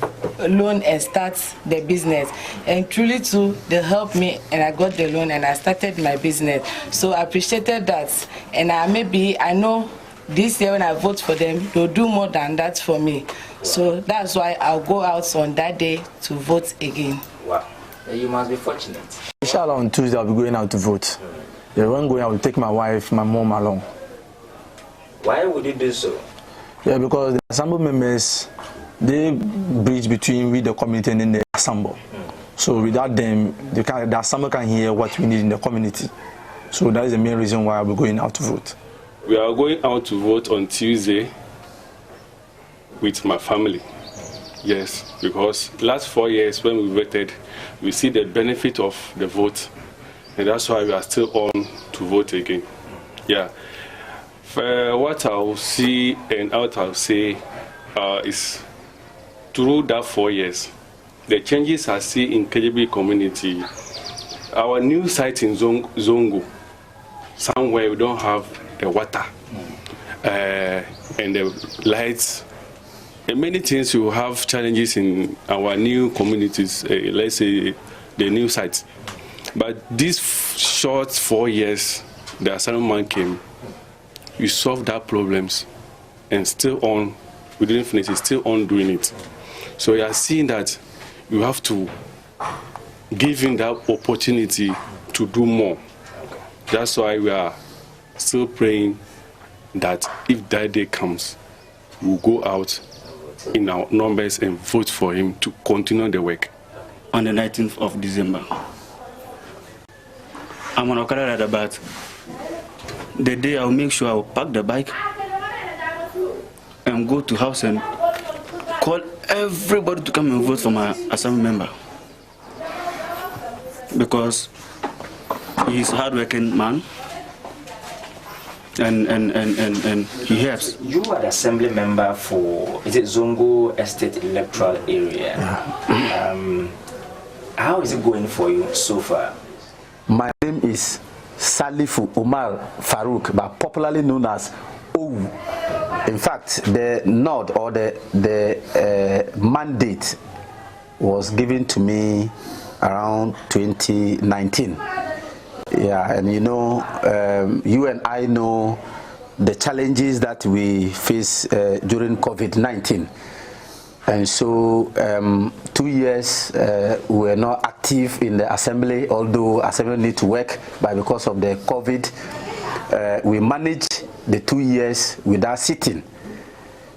Speaker 13: loan and start the business. And truly too, they helped me, and I got the loan and I started my business. So I appreciated that, and I know this year when I vote for them, they'll do more than that for me. So that's why I'll go out on that day to vote again.
Speaker 11: Wow, you must be fortunate.
Speaker 14: Inshallah, on Tuesday I'll be going out to vote. Yeah, when going, I will take my wife, my mom along.
Speaker 11: Why would you do so?
Speaker 14: Yeah, because the assembly members, they bridge between we the community and the assembly. So without them, the assembly can hear what we need in the community. So that is the main reason why I'll be going out to vote.
Speaker 18: We are going out to vote on Tuesday with my family. Yes, because last 4 years when we voted, we see the benefit of the vote, and that's why we are still on to vote again. Yeah. What I'll see and what I'll say is through that 4 years, the changes I see in KJB community, our new site in Zongo, somewhere we don't have the water and the lights. And many things will have challenges in our new communities, let's say the new sites. But these short 4 years, the assemblyman came, we solved that problems, and still on, we didn't finish it, still on doing it. So we are seeing that you have to give him that opportunity to do more. That's why we are still praying that if that day comes, we'll go out in our numbers and vote for him to continue the work.
Speaker 20: On the 19th of December, I'm on Okada rider, but the day I'll make sure I'll park the bike and go to house and call everybody to come and vote for my assembly member, because he's a hard-working man. And he helps.
Speaker 11: You are the assembly member for, is it Zongo Estate Electoral Area? How is it going for you so far?
Speaker 14: My name is Salifu Umar Farouk, but popularly known as OU. In fact, the nod or the mandate was given to me around 2019. Yeah, and you know, you and I know the challenges that we face during COVID-19. And so 2 years we were not active in the assembly, although assembly need to work, but because of the COVID, we managed the 2 years without sitting.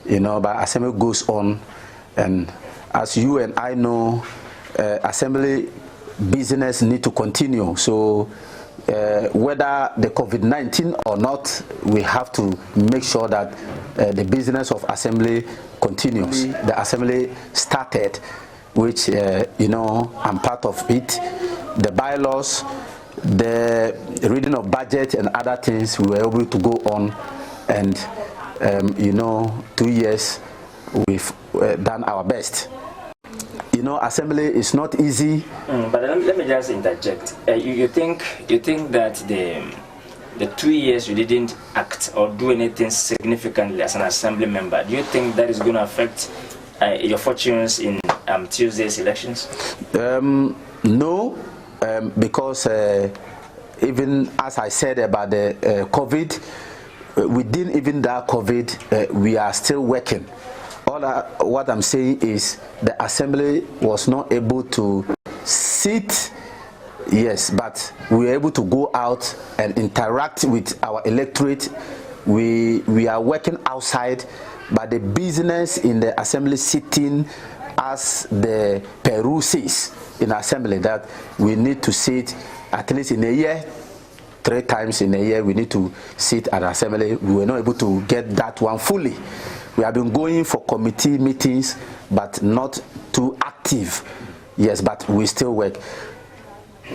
Speaker 14: You know, but assembly goes on, and as you and I know, assembly business need to continue. So whether the COVID-19 or not, we have to make sure that the business of assembly continues. The assembly started, which you know, I'm part of it. The bylaws, the reading of budget and other things, we were able to go on, and you know, 2 years we've done our best. You know, assembly is not easy.
Speaker 11: But let me just interject. You think that the 2 years you didn't act or do anything significantly as an assembly member, do you think that is going to affect your fortunes in Tuesday's elections?
Speaker 14: No, because even as I said about the COVID, within even that COVID, we are still working. What I'm saying is the assembly was not able to sit, yes, but we were able to go out and interact with our electorate. We are working outside, but the business in the assembly sitting, as the Peru says in assembly, that we need to sit at least in a year, 3 times in a year we need to sit at assembly. We were not able to get that one fully. We have been going for committee meetings, but not too active. Yes, but we still work.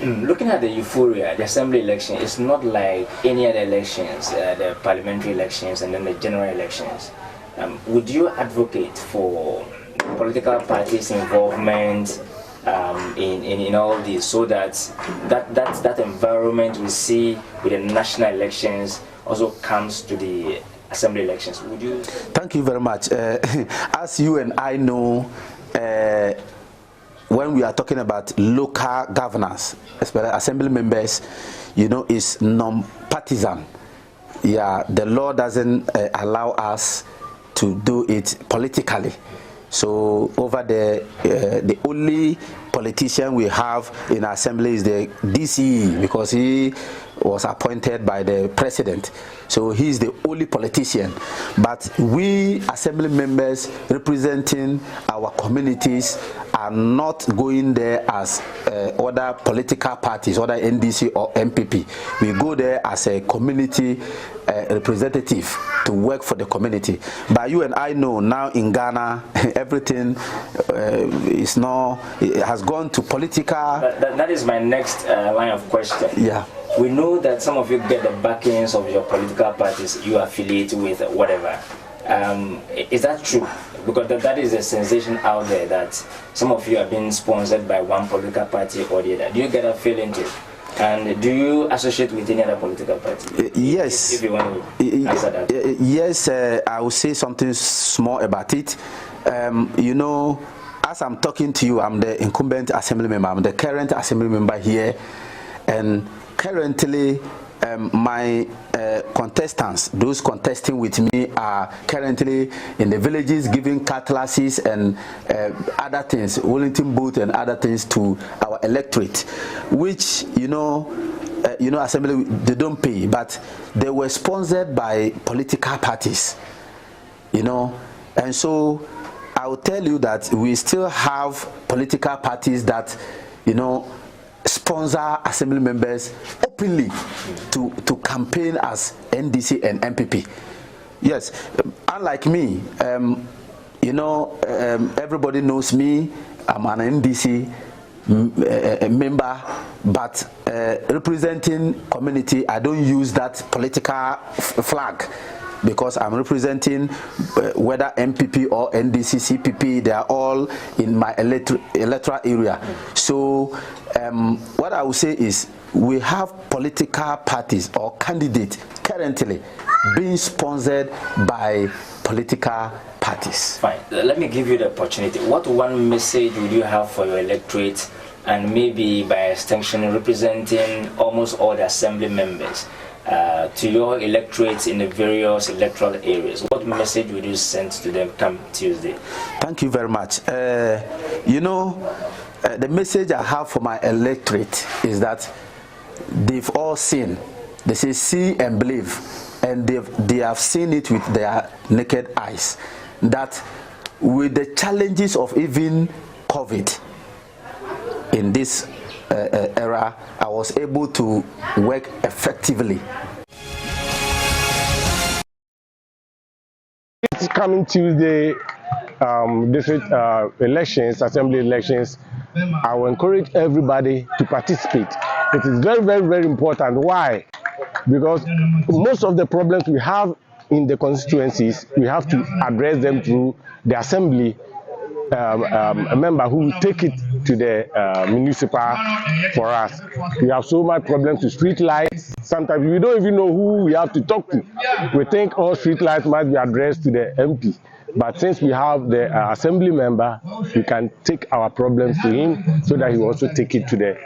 Speaker 11: Looking at the euphoria, the assembly election is not like any other elections, the parliamentary elections and then the general elections. Would you advocate for political parties' involvement in all this, so that environment we see with the national elections also comes to the assembly elections? Would you?
Speaker 14: Thank you very much. As you and I know, when we are talking about local governance, especially assembly members, you know, is non-partisan. Yeah, the law doesn't allow us to do it politically. So over the only politician we have in our assembly is the DCE, because he was appointed by the president. So he's the only politician. But we assembly members representing our communities are not going there as other political parties, other NDC or MPP. We go there as a community representative to work for the community. But you and I know now in Ghana, everything has gone to political.
Speaker 11: That is my next line of question.
Speaker 14: Yeah.
Speaker 11: We know that some of you get the backings of your political parties you affiliate with, whatever. Is that true? Because that is a sensation out there that some of you are being sponsored by one political party or the other. Do you get a feeling to it? And do you associate with any other political party?
Speaker 14: Yes.
Speaker 11: If you want to answer that.
Speaker 14: Yes, I will say something small about it. You know, as I'm talking to you, I'm the incumbent assembly member. I'm the current assembly member here. And currently, my contestants, those contesting with me, are currently in the villages giving cutlasses and other things, Wellington boot and other things to our electorate, which, you know, assembly, they don't pay, but they were sponsored by political parties, you know. And so I will tell you that we still have political parties that, you know, sponsor assembly members openly to campaign as NDC and MPP. Yes, unlike me, you know, everybody knows me. I'm an NDC member, but representing community, I don't use that political flag, because I'm representing whether MPP or NDC, CPP, they are all in my electoral area. So what I will say is we have political parties or candidates currently being sponsored by political parties.
Speaker 11: Fine. Let me give you the opportunity. What one message would you have for your electorate, and maybe by extension representing almost all the assembly members, to your electorates in the various electoral areas? What message would you send to them come Tuesday?
Speaker 14: Thank you very much. You know, the message I have for my electorate is that they've all seen. They say see and believe, and they have seen it with their naked eyes, that with the challenges of even COVID in this era, I was able to work effectively.
Speaker 4: It's coming Tuesday, district elections, assembly elections. I will encourage everybody to participate. It is very, very, very important. Why? Because most of the problems we have in the constituencies, we have to address them through the assembly a member who will take it to the municipal for us. We have so much problems with street lights. Sometimes we don't even know who we have to talk to. We think all street lights must be addressed to the MP. But since we have the assembly member, we can take our problems to him so that he will also take it to the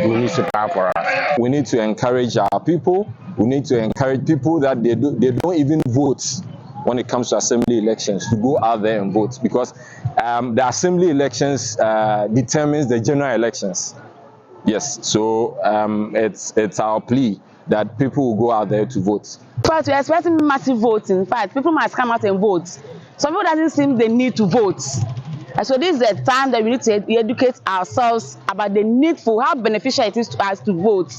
Speaker 4: municipal for us.
Speaker 2: We need to encourage our people. We need to encourage people that they don't even vote when it comes to assembly elections to go out there and vote, because the assembly elections determines the general elections. Yes, so it's our plea that people will go out there to vote.
Speaker 19: But we're expecting massive voting. In fact, people must come out and vote. Some people doesn't seem they need to vote. And so this is the time that we need to educate ourselves about the needful, how beneficial it is to us to vote.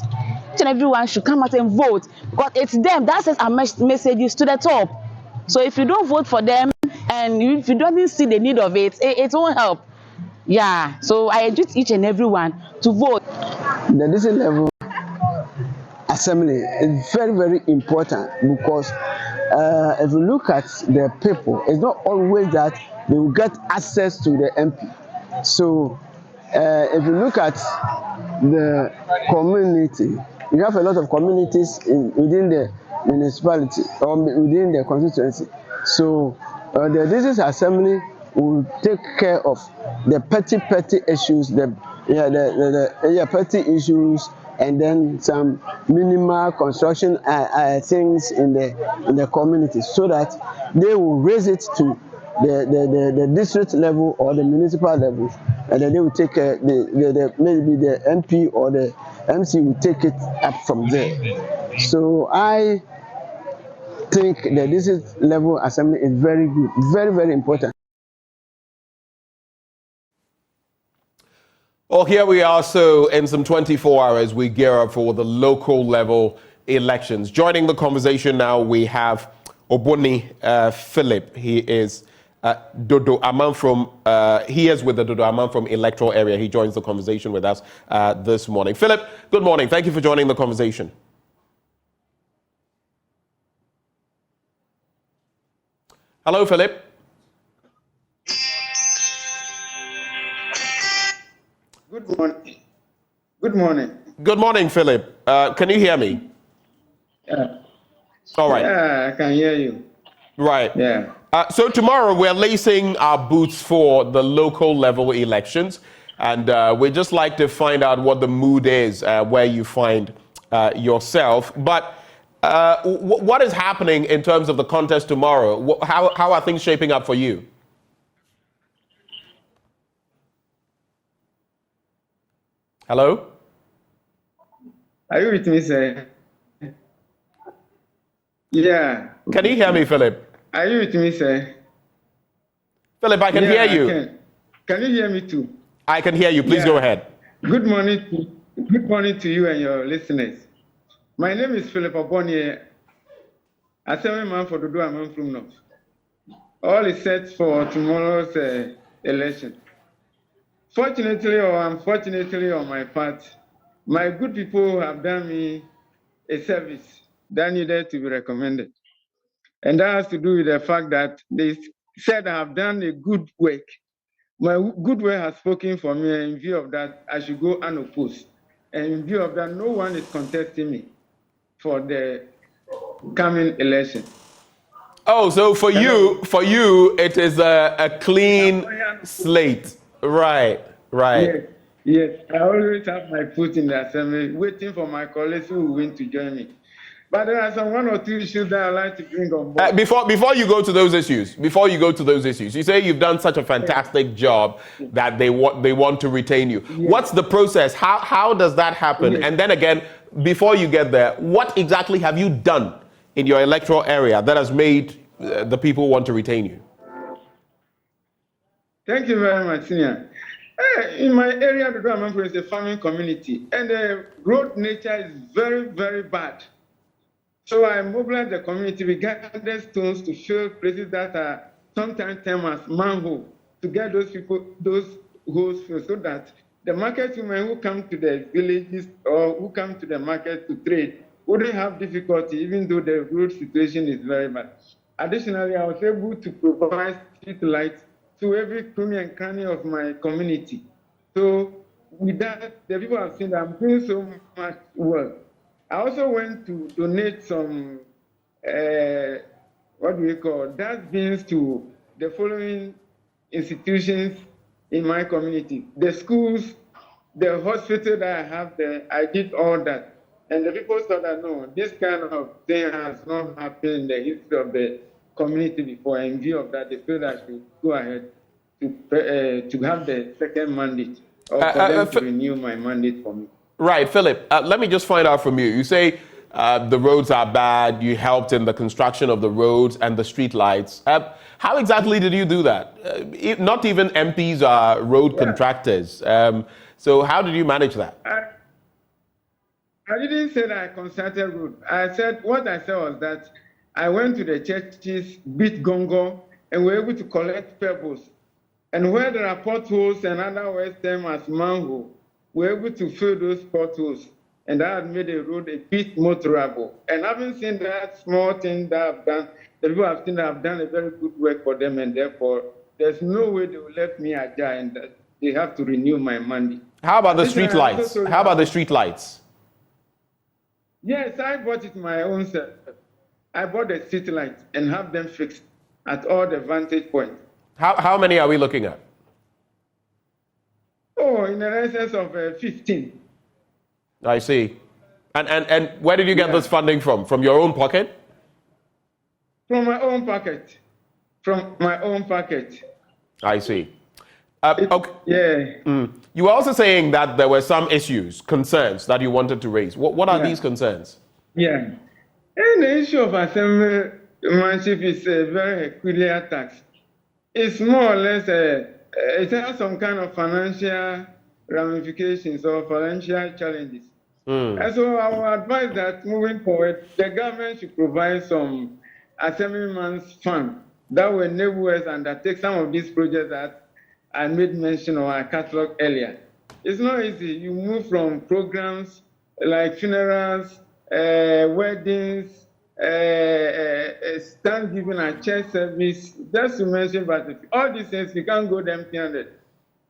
Speaker 19: Each and everyone should come out and vote, because it's them that sends our messages to the top. So if you don't vote for them and if you don't see the need of it, it won't help. Yeah, so I urge each and everyone to vote.
Speaker 22: The district level assembly is very, very important, because if you look at the people, it's not always that they will get access to the MP. So if you look at the community, you have a lot of communities within the municipality or within the constituency. So the district assembly will take care of the petty issues, the petty issues, and then some minimal construction things in the community, so that they will raise it to the district level or the municipal level, and then they will take maybe the MP or the MC will take it up from there. So I think the district level assembly is very good, very, very important.
Speaker 1: Well, here we are. So in some 24 hours, we gear up for the local level elections. Joining the conversation now, we have Oboni Philip. He is Dodo Aman from, he is with the Dodo Aman from electoral area. He joins the conversation with us this morning. Philip, good morning. Thank you for joining the conversation. Hello, Philip.
Speaker 23: Good morning. Good morning.
Speaker 1: Good morning, Philip. Can you hear me?
Speaker 23: Yeah.
Speaker 1: All right.
Speaker 23: Yeah, I can hear you.
Speaker 1: Right.
Speaker 23: Yeah.
Speaker 1: So tomorrow we're lacing our boots for the local level elections, and we'd just like to find out what the mood is where you find yourself. But what is happening in terms of the contest tomorrow? How are things shaping up for you? Hello?
Speaker 23: Are you with me, sir? Yeah.
Speaker 1: Can you hear me, Philip?
Speaker 23: Are you with me, sir?
Speaker 1: Philip, I can hear you.
Speaker 23: Can you hear me too?
Speaker 1: I can hear you. Please go ahead.
Speaker 23: Good morning to you and your listeners. My name is Philip Oboni, Assemblyman for Dodo Aman from North. All is set for tomorrow's election. Fortunately or unfortunately on my part, my good people have done me a service that needed to be recommended. And that has to do with the fact that they said I have done a good work. My good work has spoken for me, and in view of that, I should go unopposed. And in view of that, no one is contesting me for the coming election.
Speaker 1: Oh, so for you, it is a clean slate. Right.
Speaker 23: Yes, I always have my foot in the assembly, waiting for my colleagues who will win to join me. But there are some one or two issues that I'd like to bring on board.
Speaker 1: Before you go to those issues, you say you've done such a fantastic job that they want to retain you. Yes. What's the process? How does that happen? Yes. And then again, before you get there, what exactly have you done in your electoral area that has made the people want to retain you?
Speaker 23: Thank you very much, Senior. In my area, the Dodo Aman is a farming community, and the road nature is very, very bad. So I mobilized the community. We gathered stones to fill places that are sometimes termed as manhole, to get those holes filled, so that the market women who come to the villages or who come to the market to trade wouldn't have difficulty, even though the road situation is very bad. Additionally, I was able to provide street lights to every cranny and cranny of my community. So with that, the people have seen that I'm doing so much work. I also went to donate some dustbins to the following institutions in my community. The schools, the hospital that I have there, I did all that. And the people thought that, no, this kind of thing has not happened in the history of the community before. In view of that, they feel I should go ahead to have the second mandate, or for them to renew my mandate for me.
Speaker 1: Right, Philip, let me just find out from you. You say the roads are bad, you helped in the construction of the roads and the street lights. How exactly did you do that? Not even MPs are road contractors. So how did you manage that?
Speaker 23: I didn't say that I constructed road. What I said was that I went to the churches, beat gongo, and were able to collect pebbles. And where there are potholes and other words termed as manhole, we're able to fill those potholes. And that had made the road a bit motorable. And having seen that small thing that I've done, the people have seen that I've done a very good work for them, and therefore there's no way they will let me adjourn, and that they have to renew my mandate.
Speaker 1: How about the street lights? How about the street lights?
Speaker 23: Yes, I bought it my own self. I bought the street lights and have them fixed at all the vantage points.
Speaker 1: How many are we looking at?
Speaker 23: Oh, in the essence of 15.
Speaker 1: I see. And where did you get this funding from? From your own pocket?
Speaker 23: From my own pocket. From my own pocket.
Speaker 1: I see. Okay. Yeah. You were also saying that there were some issues, concerns that you wanted to raise. What are these concerns?
Speaker 23: Yeah. And the issue of assemblymanship is a very peculiar tax. It's more or less, it has some kind of financial ramifications or financial challenges. And so I would advise that moving forward, the government should provide some assemblyman's fund that will enable us undertake some of these projects that I made mention of our catalog earlier. It's not easy. You move from programs like funerals, weddings, Thanksgiving and church service, just to mention, but all these things, you can't go empty-handed.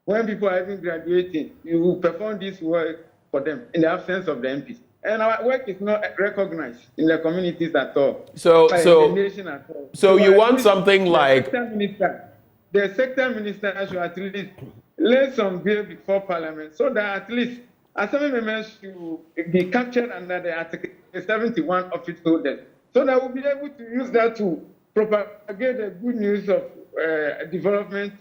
Speaker 23: When people are even graduating, you will perform this work for them in the absence of the MPs. And our work is not recognized in the communities at all.
Speaker 1: So
Speaker 23: in the nation at all.
Speaker 1: So you want something like...
Speaker 23: The sector minister should at least lay some bill before Parliament so that at least assembly members should be captured under the Article 71 office holders, so that we'll be able to use that to propagate the good news of development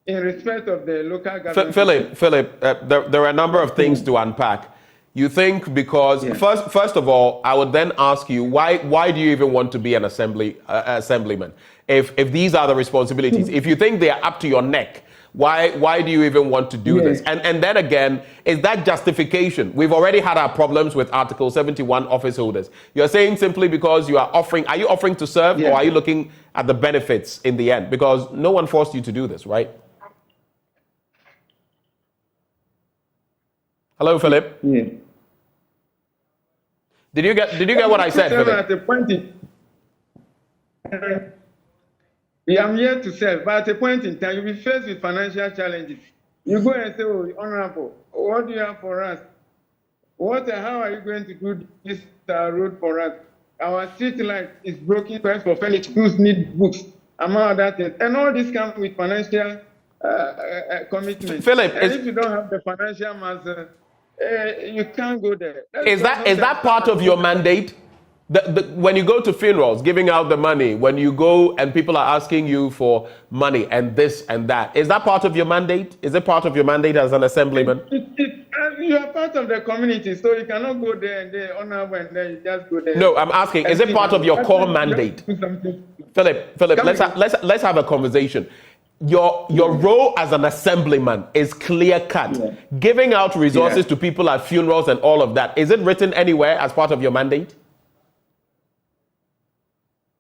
Speaker 23: in respect of the local government.
Speaker 1: Philip, there are a number of things to unpack. You think because, first of all, I would then ask you, why do you even want to be an assemblyman? If these are the responsibilities, if you think they are up to your neck, why do you even want to do this? And then again, is that justification? We've already had our problems with Article 71 office holders. You're saying simply because you are you offering to serve, or are you looking at the benefits in the end? Because no one forced you to do this, right? Hello, Philip.
Speaker 23: Yeah.
Speaker 1: Did you get what I said, Philip?
Speaker 23: At the point I'm here to serve, but at a point in time, you'll be faced with financial challenges. You go and say, oh, Honorable, what do you have for us? How are you going to do this road for us? Our street light is broken, price for furniture, schools need books, among other things. And all this comes with financial commitment.
Speaker 1: Philip,
Speaker 23: and if you don't have the financial mass, you can't go there.
Speaker 1: Is that part of your mandate? When you go to funerals, giving out the money, when you go and people are asking you for money and this and that, is that part of your mandate? Is it part of your mandate as an assemblyman?
Speaker 23: You are part of the community, so you cannot go there and then honorable and then you just go there.
Speaker 1: No, I'm asking, is it part of your core mandate? Philip, let's have a conversation. Your role as an assemblyman is clear cut. Giving out resources to people at funerals and all of that, is it written anywhere as part of your mandate?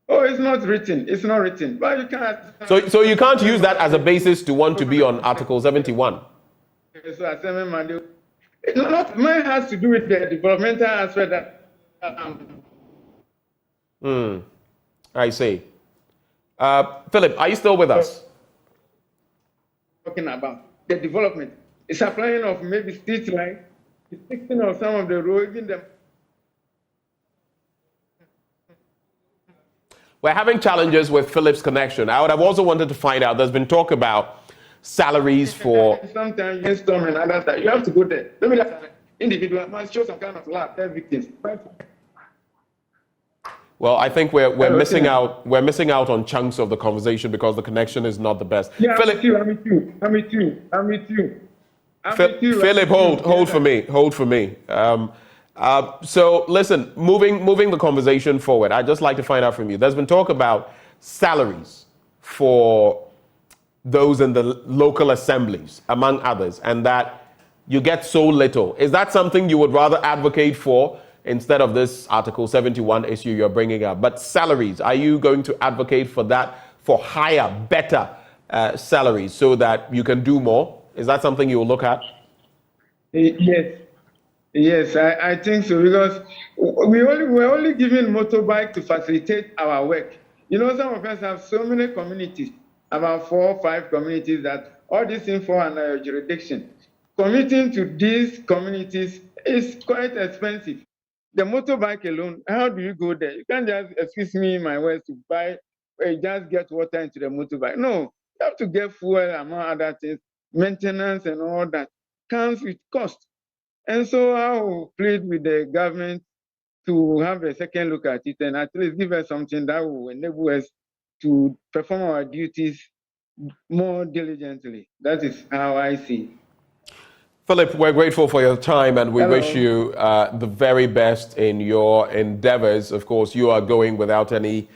Speaker 23: Oh, it's not written. It's not written. But you can't.
Speaker 1: So you can't use that as a basis to want to be on Article 71.
Speaker 23: So assembly mandate. Mine has to do with the developmental aspect that.
Speaker 1: I see. Philip, are you still with us?
Speaker 23: Talking about the development. It's applying of maybe street light, the fixing of some of the roads, even the.
Speaker 1: we're having challenges with Philip's connection. I would have also wanted to find out, there's been talk about salaries for...
Speaker 23: Sometimes you storm and other time. You have to go there. Let me like individual must show some kind of love, their victims.
Speaker 1: Well, I think we're missing out. We're missing out on chunks of the conversation because the connection is not the best.
Speaker 23: Yeah,
Speaker 1: Philip,
Speaker 23: I'm with you.
Speaker 1: Philip, hold for me. Hold for me. So listen, moving the conversation forward. I'd just like to find out from you. There's been talk about salaries for those in the local assemblies, among others, and that you get so little. Is that something you would rather advocate for instead of this Article 71 issue you're bringing up? But salaries, are you going to advocate for that, for higher, better salaries so that you can do more? Is that something you will look at?
Speaker 23: Yes, I think so, because we're only giving motorbike to facilitate our work. You know, some of us have so many communities, about 4 or 5 communities, that all this info under your jurisdiction. Committing to these communities is quite expensive. The motorbike alone, how do you go there? You can't just, excuse me, my words, to buy, just get water into the motorbike. No, you have to get fuel, among other things, maintenance and all that comes with cost. And so I will plead with the government to have a second look at it and at least give us something that will enable us to perform our duties more diligently. That is how I see it.
Speaker 1: Philip, we're grateful for your time and we wish you the very best in your endeavors. Of course, you are going without any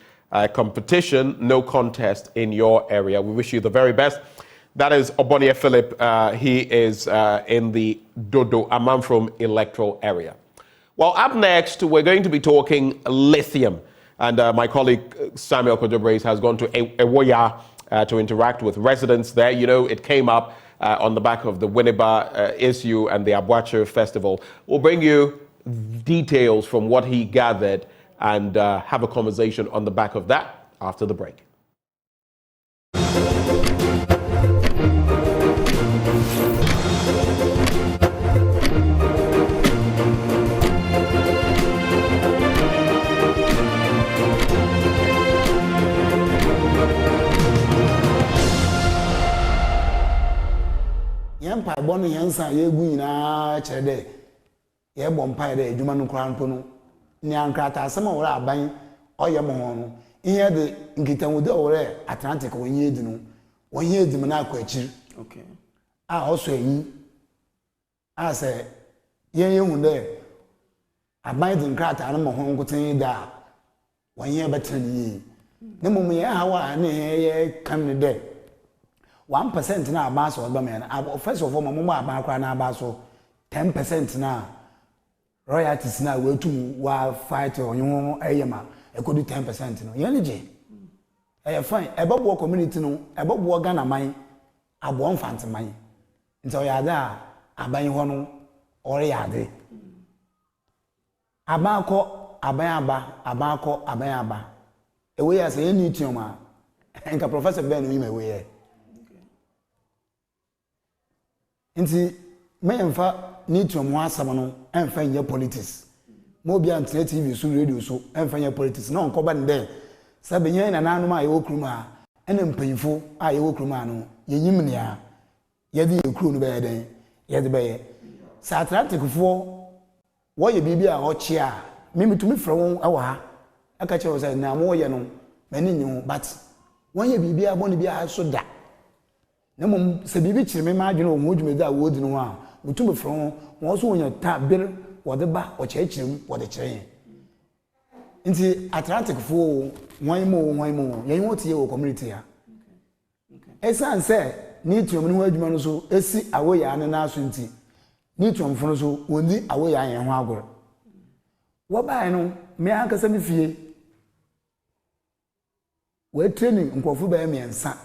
Speaker 1: competition, no contest in your area. We wish you the very best. That is Obonie Philip. He is in the Dodo Amanfrom electoral area. Well, up next, we're going to be talking lithium. And my colleague Samuel Kojobrace has gone to Ewoya to interact with residents there. You know, it came up on the back of the Winneba issue and the Abuache Festival. We'll bring you details from what he gathered and have a conversation on the back of that after the break.
Speaker 5: Yampa bonu yansa yegu nyina kyerede ye bompa de adwuma no kran po no ni ankrata asema wora aban oye mo ho no ihe de nkitanwude wora Atlantic wonye edi no wonye edi na akwa akiri okay oso yi se yen hu de aban de nkrata na mo ho nkoten da wonye betani yi ne mum ye hawa ne ye kam ne de 1% na abaso oba me na first of all mama abakra na abaso 10% na royalties na wetu wa fight onyo ayema ekodi 10% no ye je fine ebabo community no ebabo Ghana man abo mfant man nti ya da aban ho no ore ya de abako aban aba ewe ya se ye ni tioma enka professor Ben no yime we nti memfa nitum ho asam no emfa nye politics mo bia ntre TV so radio so emfa nye politics na onkoba nde sabenye na nanu ma ye wokruma ene mpanyifo a ye wokruma no yenyim ne a ye de yekru no be den ye de be sa Atlantic fo wo ye bibia a oche a mimitumi frɛ won awa ha aka che wo say na mo ye no mani nyu but won ye bibia bɔ ne bia so da na mum se bibi chirme ma adwene o modwumedi a wodi no a mutum frɔ won so wonya ta bir wode ba o chechirim wode kyerɛ nti Atlantic fo wan mo yen wotie wo community a esan se ni tuom no adwuma no so esi awoya ne na so nti ni tuom fo no so woni awoya yen ho agoro wo bae no me akasa me fie we training nkofo ba miensa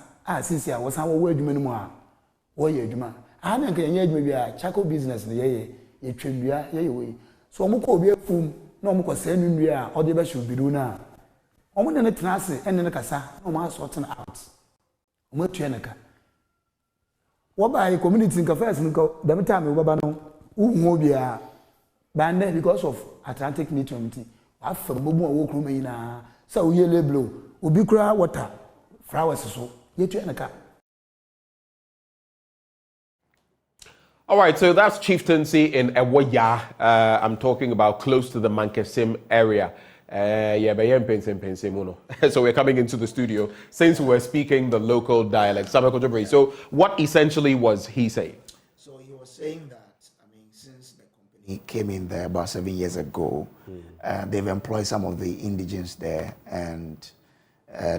Speaker 5: sisi a wosan wo adwuma no mu a wo ye adwuma na nka ye adwuma bia chako business ne ye twendua ye we so omo ko obi afum na omo ko se nunua a ode ba shubiru na omo ne tenase enne ne kasa na omo assorting out omo tua naka wo ba community nka first nka dem time wo baba no uhu bia bande because of Atlantic community afam bobu wo kroma yi na sa wo ye leblo obi kura water flowers so yetu enaka.
Speaker 1: All right, so that's chieftaincy in Ewoya. I'm talking about close to the Mankesim area. So we're coming into the studio since we're speaking the local dialect. So what essentially was he saying?
Speaker 7: So he was saying that, I mean, since the company came in there about 7 years ago, they've employed some of the indigents there, and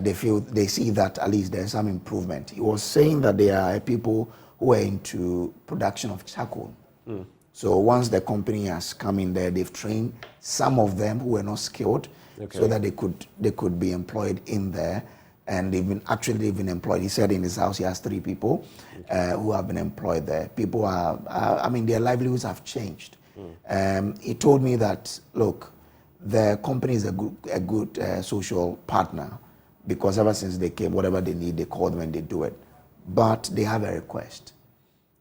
Speaker 7: they see that at least there's some improvement. He was saying that there are people who are into production of charcoal. So once the company has come in there, they've trained some of them who were not skilled, so that they could be employed in there, and they've been employed. He said in his house he has 3 people who have been employed there. People are, I mean, their livelihoods have changed. He told me that, look, the company is a good social partner, because ever since they came, whatever they need, they call them and they do it. But they have a request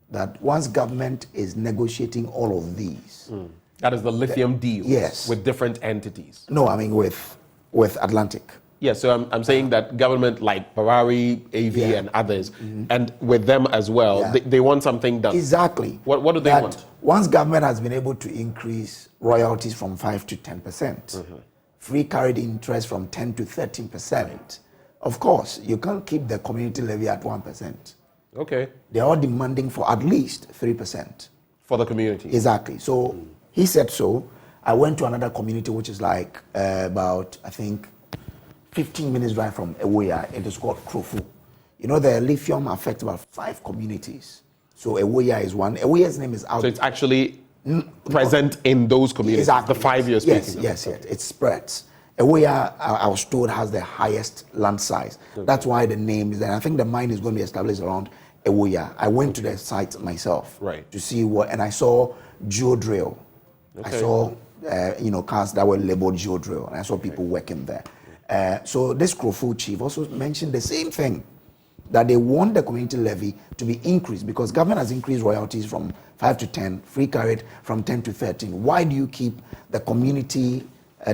Speaker 7: that once government is negotiating all of these,
Speaker 1: that is the lithium deals,
Speaker 7: yes,
Speaker 1: with different entities.
Speaker 7: No, I mean with Atlantic.
Speaker 1: Yes, so I'm saying that government like Parari, AV, and others, and with them as well, they want something done.
Speaker 7: Exactly.
Speaker 1: What do they want?
Speaker 7: Once government has been able to increase royalties from 5 to 10%, free carried interest from 10 to 13%, of course, you can't keep the community levy at 1%.
Speaker 1: Okay.
Speaker 7: They're all demanding for at least 3%.
Speaker 1: For the community.
Speaker 7: Exactly. So he said so. I went to another community which is like about, I think, 15 minutes drive from Ewoya. It is called Krofu. You know, the lithium affects about 5 communities. So Ewoya is one. Ewoya's name is out.
Speaker 1: So it's actually present in those communities.
Speaker 7: Exactly.
Speaker 1: The 5 years.
Speaker 7: Yes. It spreads. Ewoya, I was told, has the highest land size. That's why the name is there. I think the mine is going to be established around Ewoya. I went to the site myself to see what, and I saw geodrill. I saw, cars that were labeled geodrill, and I saw people working there. So this Krofu chief also mentioned the same thing, that they want the community levy to be increased because government has increased royalties from 5 to 10, free carried from 10 to 13. Why do you keep the community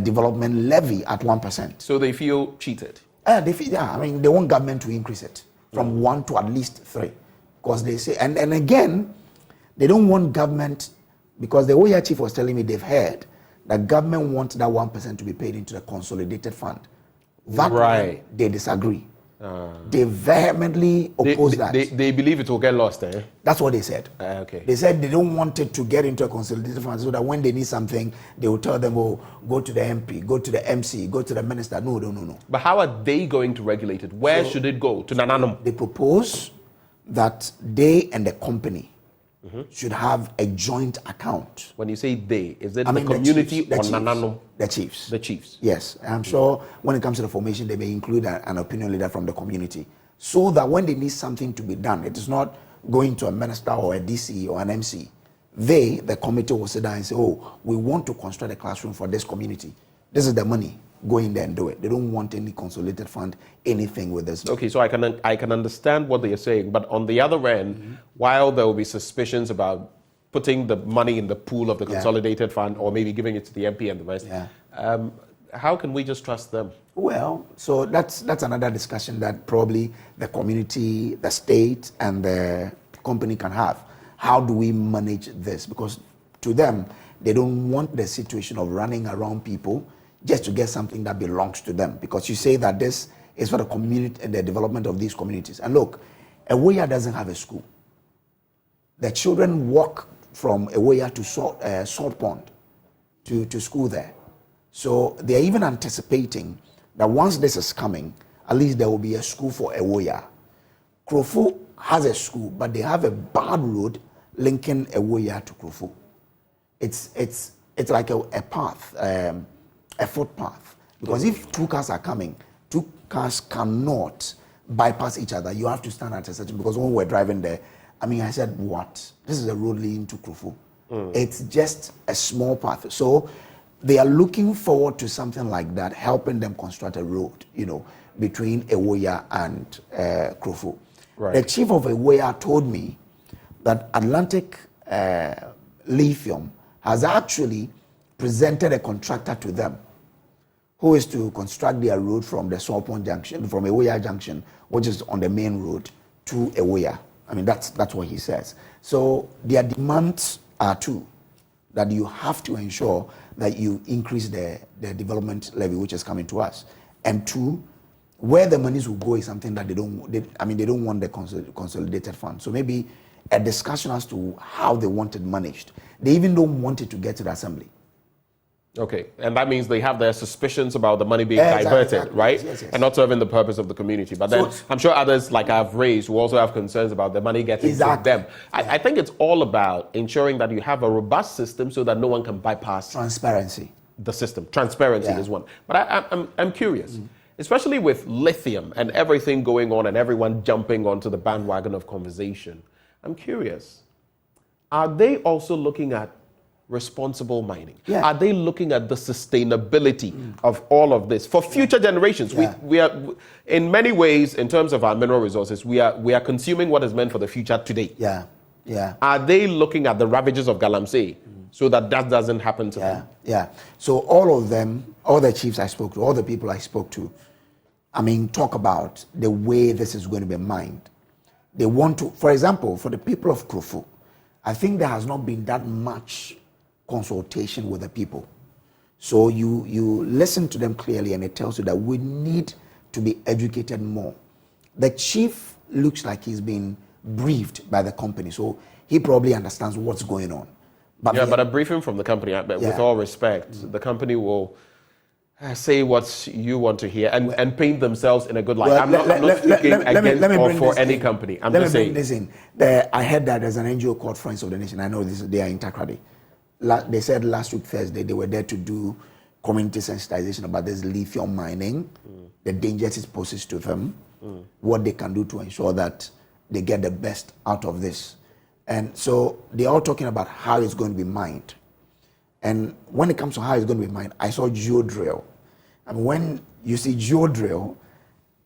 Speaker 7: development levy at 1%?
Speaker 1: So they feel cheated.
Speaker 7: They want government to increase it from 1 to at least 3, because they say, and again, they don't want government, because the Oya chief was telling me they've heard that government wants that 1% to be paid into the consolidated fund. That one, they disagree. They vehemently oppose that.
Speaker 1: They believe it will get lost, eh?
Speaker 7: That's what they said.
Speaker 1: Okay.
Speaker 7: They said they don't want it to get into a consolidated fund, so that when they need something, they will tell them, oh, go to the MP, go to the MC, go to the minister. No.
Speaker 1: But how are they going to regulate it? Where should it go? To Nananum?
Speaker 7: They propose that they and the company should have a joint account.
Speaker 1: When you say they, is it the community or Nananum?
Speaker 7: The chiefs.
Speaker 1: The chiefs.
Speaker 7: Yes. I'm sure when it comes to the formation, they may include an opinion leader from the community, so that when they need something to be done, it is not going to a minister or a DC or an MC. They, the committee, will sit down and say, oh, we want to construct a classroom for this community. This is the money. Go in there and do it. They don't want any consolidated fund, anything with this.
Speaker 1: Okay, so I can understand what they're saying, but on the other end, while there will be suspicions about putting the money in the pool of the consolidated fund, or maybe giving it to the MP and the rest, how can we just trust them?
Speaker 7: Well, so that's another discussion that probably the community, the state, and the company can have. How do we manage this? Because to them, they don't want the situation of running around people just to get something that belongs to them. Because you say that this is for the community and the development of these communities. And look, Ewoya doesn't have a school. The children walk from Ewoya to Salt Pond to school there. So they're even anticipating that once this is coming, at least there will be a school for Ewoya. Krofu has a school, but they have a bad road linking Ewoya to Krofu. It's like a path, a footpath. Because if 2 cars are coming, 2 cars cannot bypass each other. You have to stand at a certain, because when we're driving there, I said, what? This is a road leading to Krofu. It's just a small path. So they are looking forward to something like that, helping them construct a road, between Ewoya and Krofu.
Speaker 1: Right.
Speaker 7: The chief of Ewoya told me that Atlantic Lithium has actually presented a contractor to them who is to construct their road from the Sawpond Junction, from Ewoya Junction, which is on the main road, to Ewoya. I mean, that's what he says. So their demands are two, that you have to ensure that you increase the development levy which is coming to us, and two, where the monies will go is something that they don't want the consolidated fund. So maybe a discussion as to how they want it managed. They even don't want it to get to the assembly.
Speaker 1: Okay, and that means they have their suspicions about the money being diverted, right?
Speaker 7: Yes.
Speaker 1: And not serving the purpose of the community. But then I'm sure others, like I've raised, who also have concerns about the money getting to them. I think it's all about ensuring that you have a robust system so that no one can bypass
Speaker 7: transparency.
Speaker 1: The system. Transparency is one. But I'm curious, especially with lithium and everything going on and everyone jumping onto the bandwagon of conversation. I'm curious, are they also looking at responsible mining?
Speaker 7: Yeah.
Speaker 1: Are they looking at the sustainability of all of this for future generations?
Speaker 7: Yeah.
Speaker 1: We are, in many ways, in terms of our mineral resources, we are consuming what is meant for the future today.
Speaker 7: Yeah.
Speaker 1: Are they looking at the ravages of Galamsey so that doesn't happen to them?
Speaker 7: Yeah. So all of them, all the chiefs I spoke to, all the people I spoke to, I mean, talk about the way this is going to be mined. They want to, for example, for the people of Krofo, I think there has not been that much consultation with the people. So you listen to them clearly and it tells you that we need to be educated more. The chief looks like he's been briefed by the company, so he probably understands what's going on.
Speaker 1: But a briefing from the company, with all respect, the company will say what you want to hear and paint themselves in a good light. I'm not speaking against or for any company. I'm just saying.
Speaker 7: Let me bring this in. I heard that there's an NGO called Friends of the Nation. I know they are in Takrady. They said last week Thursday they were there to do community sensitization about this lithium mining, the dangers it poses to them, what they can do to ensure that they get the best out of this. And so they're all talking about how it's going to be mined. And when it comes to how it's going to be mined, I saw geodrill. And when you see geodrill,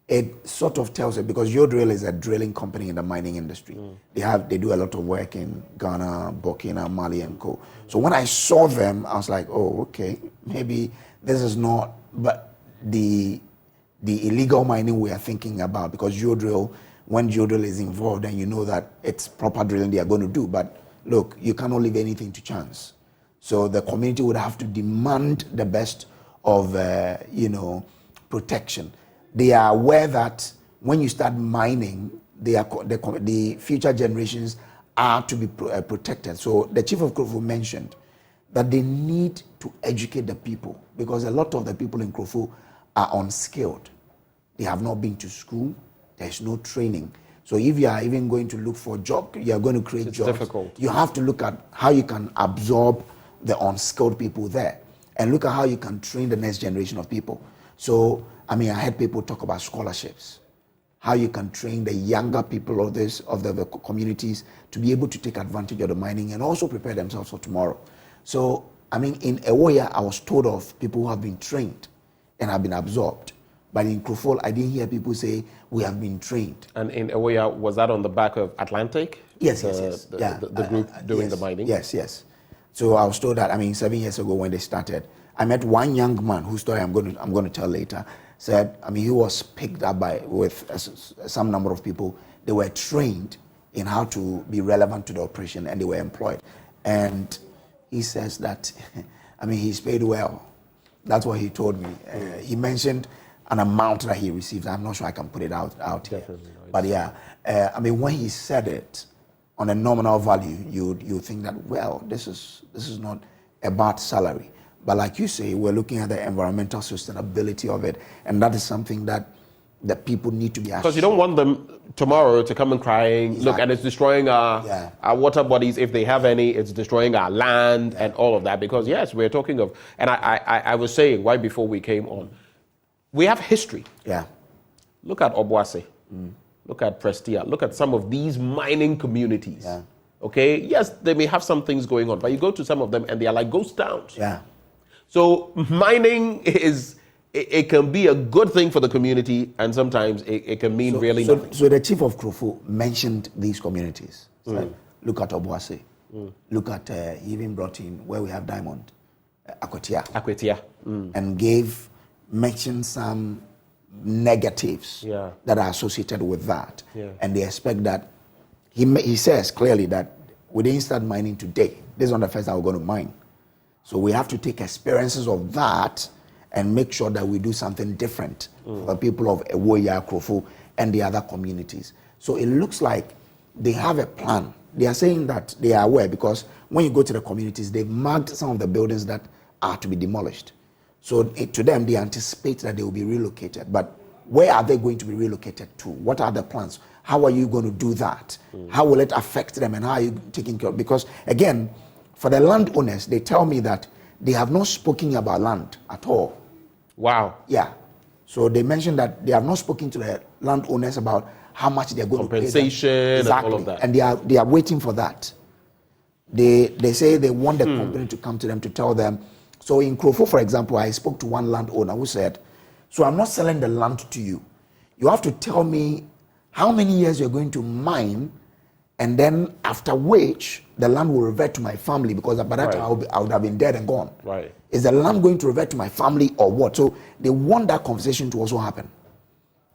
Speaker 7: it sort of tells it, because geodrill is a drilling company in the mining industry. They do a lot of work in Ghana, Burkina, Mali, and co. So when I saw them, I was like, oh, okay, maybe this is not, but the illegal mining we are thinking about, because geodrill, when geodrill is involved, then you know that it's proper drilling they are going to do. But look, you cannot leave anything to chance. So the community would have to demand the best of, protection. They are aware that when you start mining, the future generations are to be protected. So the chief of Krofo mentioned that they need to educate the people, because a lot of the people in Krofo are unskilled. They have not been to school. There's no training. So if you are even going to look for a job, you are going to create jobs. It's difficult. You have to look at how you can absorb the unskilled people there and look at how you can train the next generation of people. So, I mean, I heard people talk about scholarships, how you can train the younger people of the communities to be able to take advantage of the mining and also prepare themselves for tomorrow. So, I mean, in Ewoya, I was told of people who have been trained and have been absorbed. But in Krofo, I didn't hear people say, we have been trained.
Speaker 1: And in Ewoya, was that on the back of Atlantic?
Speaker 7: Yes.
Speaker 1: The group doing the mining?
Speaker 7: Yes. So I was told that, 7 years ago when they started, I met one young man whose story I'm going to tell later. Said, he was picked up with some number of people. They were trained in how to be relevant to the operation, and they were employed. And he says that, he's paid well. That's what he told me. He mentioned an amount that he received. I'm not sure I can put it out here. But yeah, when he said it on a nominal value, you think that, well, this is not a bad salary. But like you say, we're looking at the environmental sustainability of it, and that is something that the people need to be asked.
Speaker 1: Because you don't want them tomorrow to come and crying, look, and it's destroying our water bodies, if they have any, it's destroying our land and all of that. Because yes, we're talking of, and I was saying right before we came on, we have history.
Speaker 7: Yeah.
Speaker 1: Look at Obuasi. Look at Prestia. Look at some of these mining communities.
Speaker 7: Yeah.
Speaker 1: Okay? Yes, they may have some things going on, but you go to some of them and they are like ghost towns.
Speaker 7: Yeah.
Speaker 1: So mining it can be a good thing for the community, and sometimes it can mean really nothing.
Speaker 7: So the chief of Krofo mentioned these communities. So look at Obuasi. Look at, he even brought in where we have diamond, Akwetia.
Speaker 1: Akwetia.
Speaker 7: And gave mentioned some negatives that are associated with that. And they expect that, he says clearly that we didn't start mining today. This is not the first time we're going to mine. So we have to take experiences of that and make sure that we do something different for the people of Ewoya, Krofo, and the other communities. So it looks like they have a plan. They are saying that they are aware, because when you go to the communities, they've marked some of the buildings that are to be demolished. So to them, they anticipate that they will be relocated. But where are they going to be relocated to? What are the plans? How are you going to do that? How will it affect them, and how are you taking care of? Because again, for the landowners, they tell me that they have not spoken about land at all.
Speaker 1: Wow.
Speaker 7: Yeah. So they mentioned that they have not spoken to the landowners about how much they're going to pay them.
Speaker 1: Compensation and all of that.
Speaker 7: And they are waiting for that. They say they want the company to come to them to tell them. So in Krofo, for example, I spoke to one landowner who said, so I'm not selling the land to you. You have to tell me how many years you're going to mine, and then after which the land will revert to my family, because by that time I would have been dead and gone.
Speaker 1: Right.
Speaker 7: Is the land going to revert to my family or what? So they want that conversation to also happen.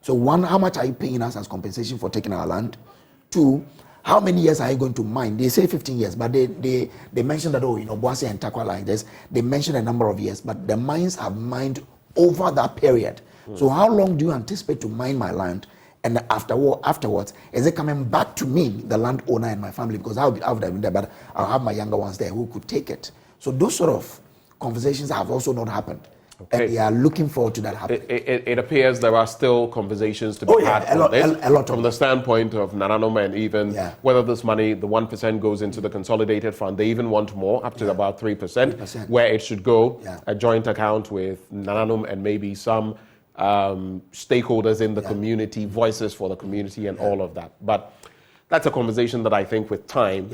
Speaker 7: So one, how much are you paying us as compensation for taking our land? Two, how many years are you going to mine? They say 15 years, but they mentioned that, Boase and Takwa like this, they mentioned a number of years, but the mines have mined over that period. So how long do you anticipate to mine my land? And afterwards, is it coming back to me, the landowner, and my family? Because I would have been there, but I'll have my younger ones there who could take it. So those sort of conversations have also not happened. Okay. And they are looking forward to that happening.
Speaker 1: It appears there are still conversations to be had on this, a lot from the standpoint of Nananom, and even whether this money, the 1% goes into the consolidated fund. They even want more, up to about 3%, where it should go, a joint account with Nananom and maybe some stakeholders in the community, voices for the community, and all of that. But that's a conversation that I think with time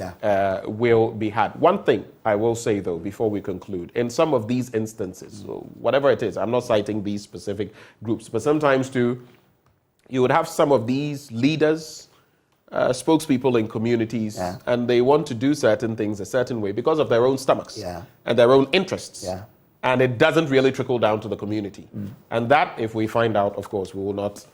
Speaker 1: will be had. One thing I will say, though, before we conclude, in some of these instances, so whatever it is, I'm not citing these specific groups, but sometimes too, you would have some of these leaders, spokespeople in communities, and they want to do certain things a certain way because of their own stomachs and their own interests. And it doesn't really trickle down to the community. And that, if we find out, of course, we will not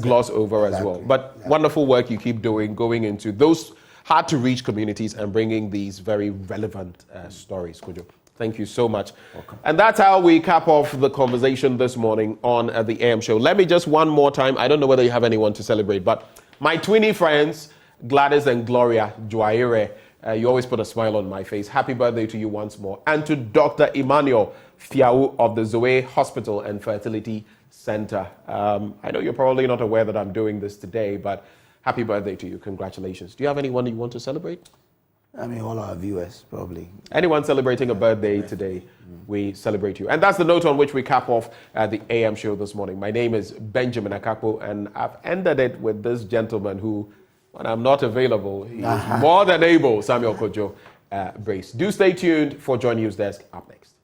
Speaker 1: gloss over as well. But wonderful work you keep doing, going into those hard-to-reach communities and bringing these very relevant stories. Kojo, thank you so much. Welcome. And that's how we cap off the conversation this morning on the AM show. Let me just one more time, I don't know whether you have anyone to celebrate, but my twinny friends, Gladys and Gloria Joaire, you always put a smile on my face. Happy birthday to you once more. And to Dr. Emmanuel Fiau of the Zoe Hospital and Fertility Center. I know you're probably not aware that I'm doing this today, but happy birthday to you. Congratulations. Do you have anyone you want to celebrate?
Speaker 7: I mean, all our viewers, probably.
Speaker 1: Anyone celebrating a birthday today, we celebrate you. And that's the note on which we cap off the AM show this morning. My name is Benjamin Akakpo, and I've ended it with this gentleman who, when I'm not available, he is more than able, Samuel Kojo Brace. Do stay tuned for Joy News Desk up next.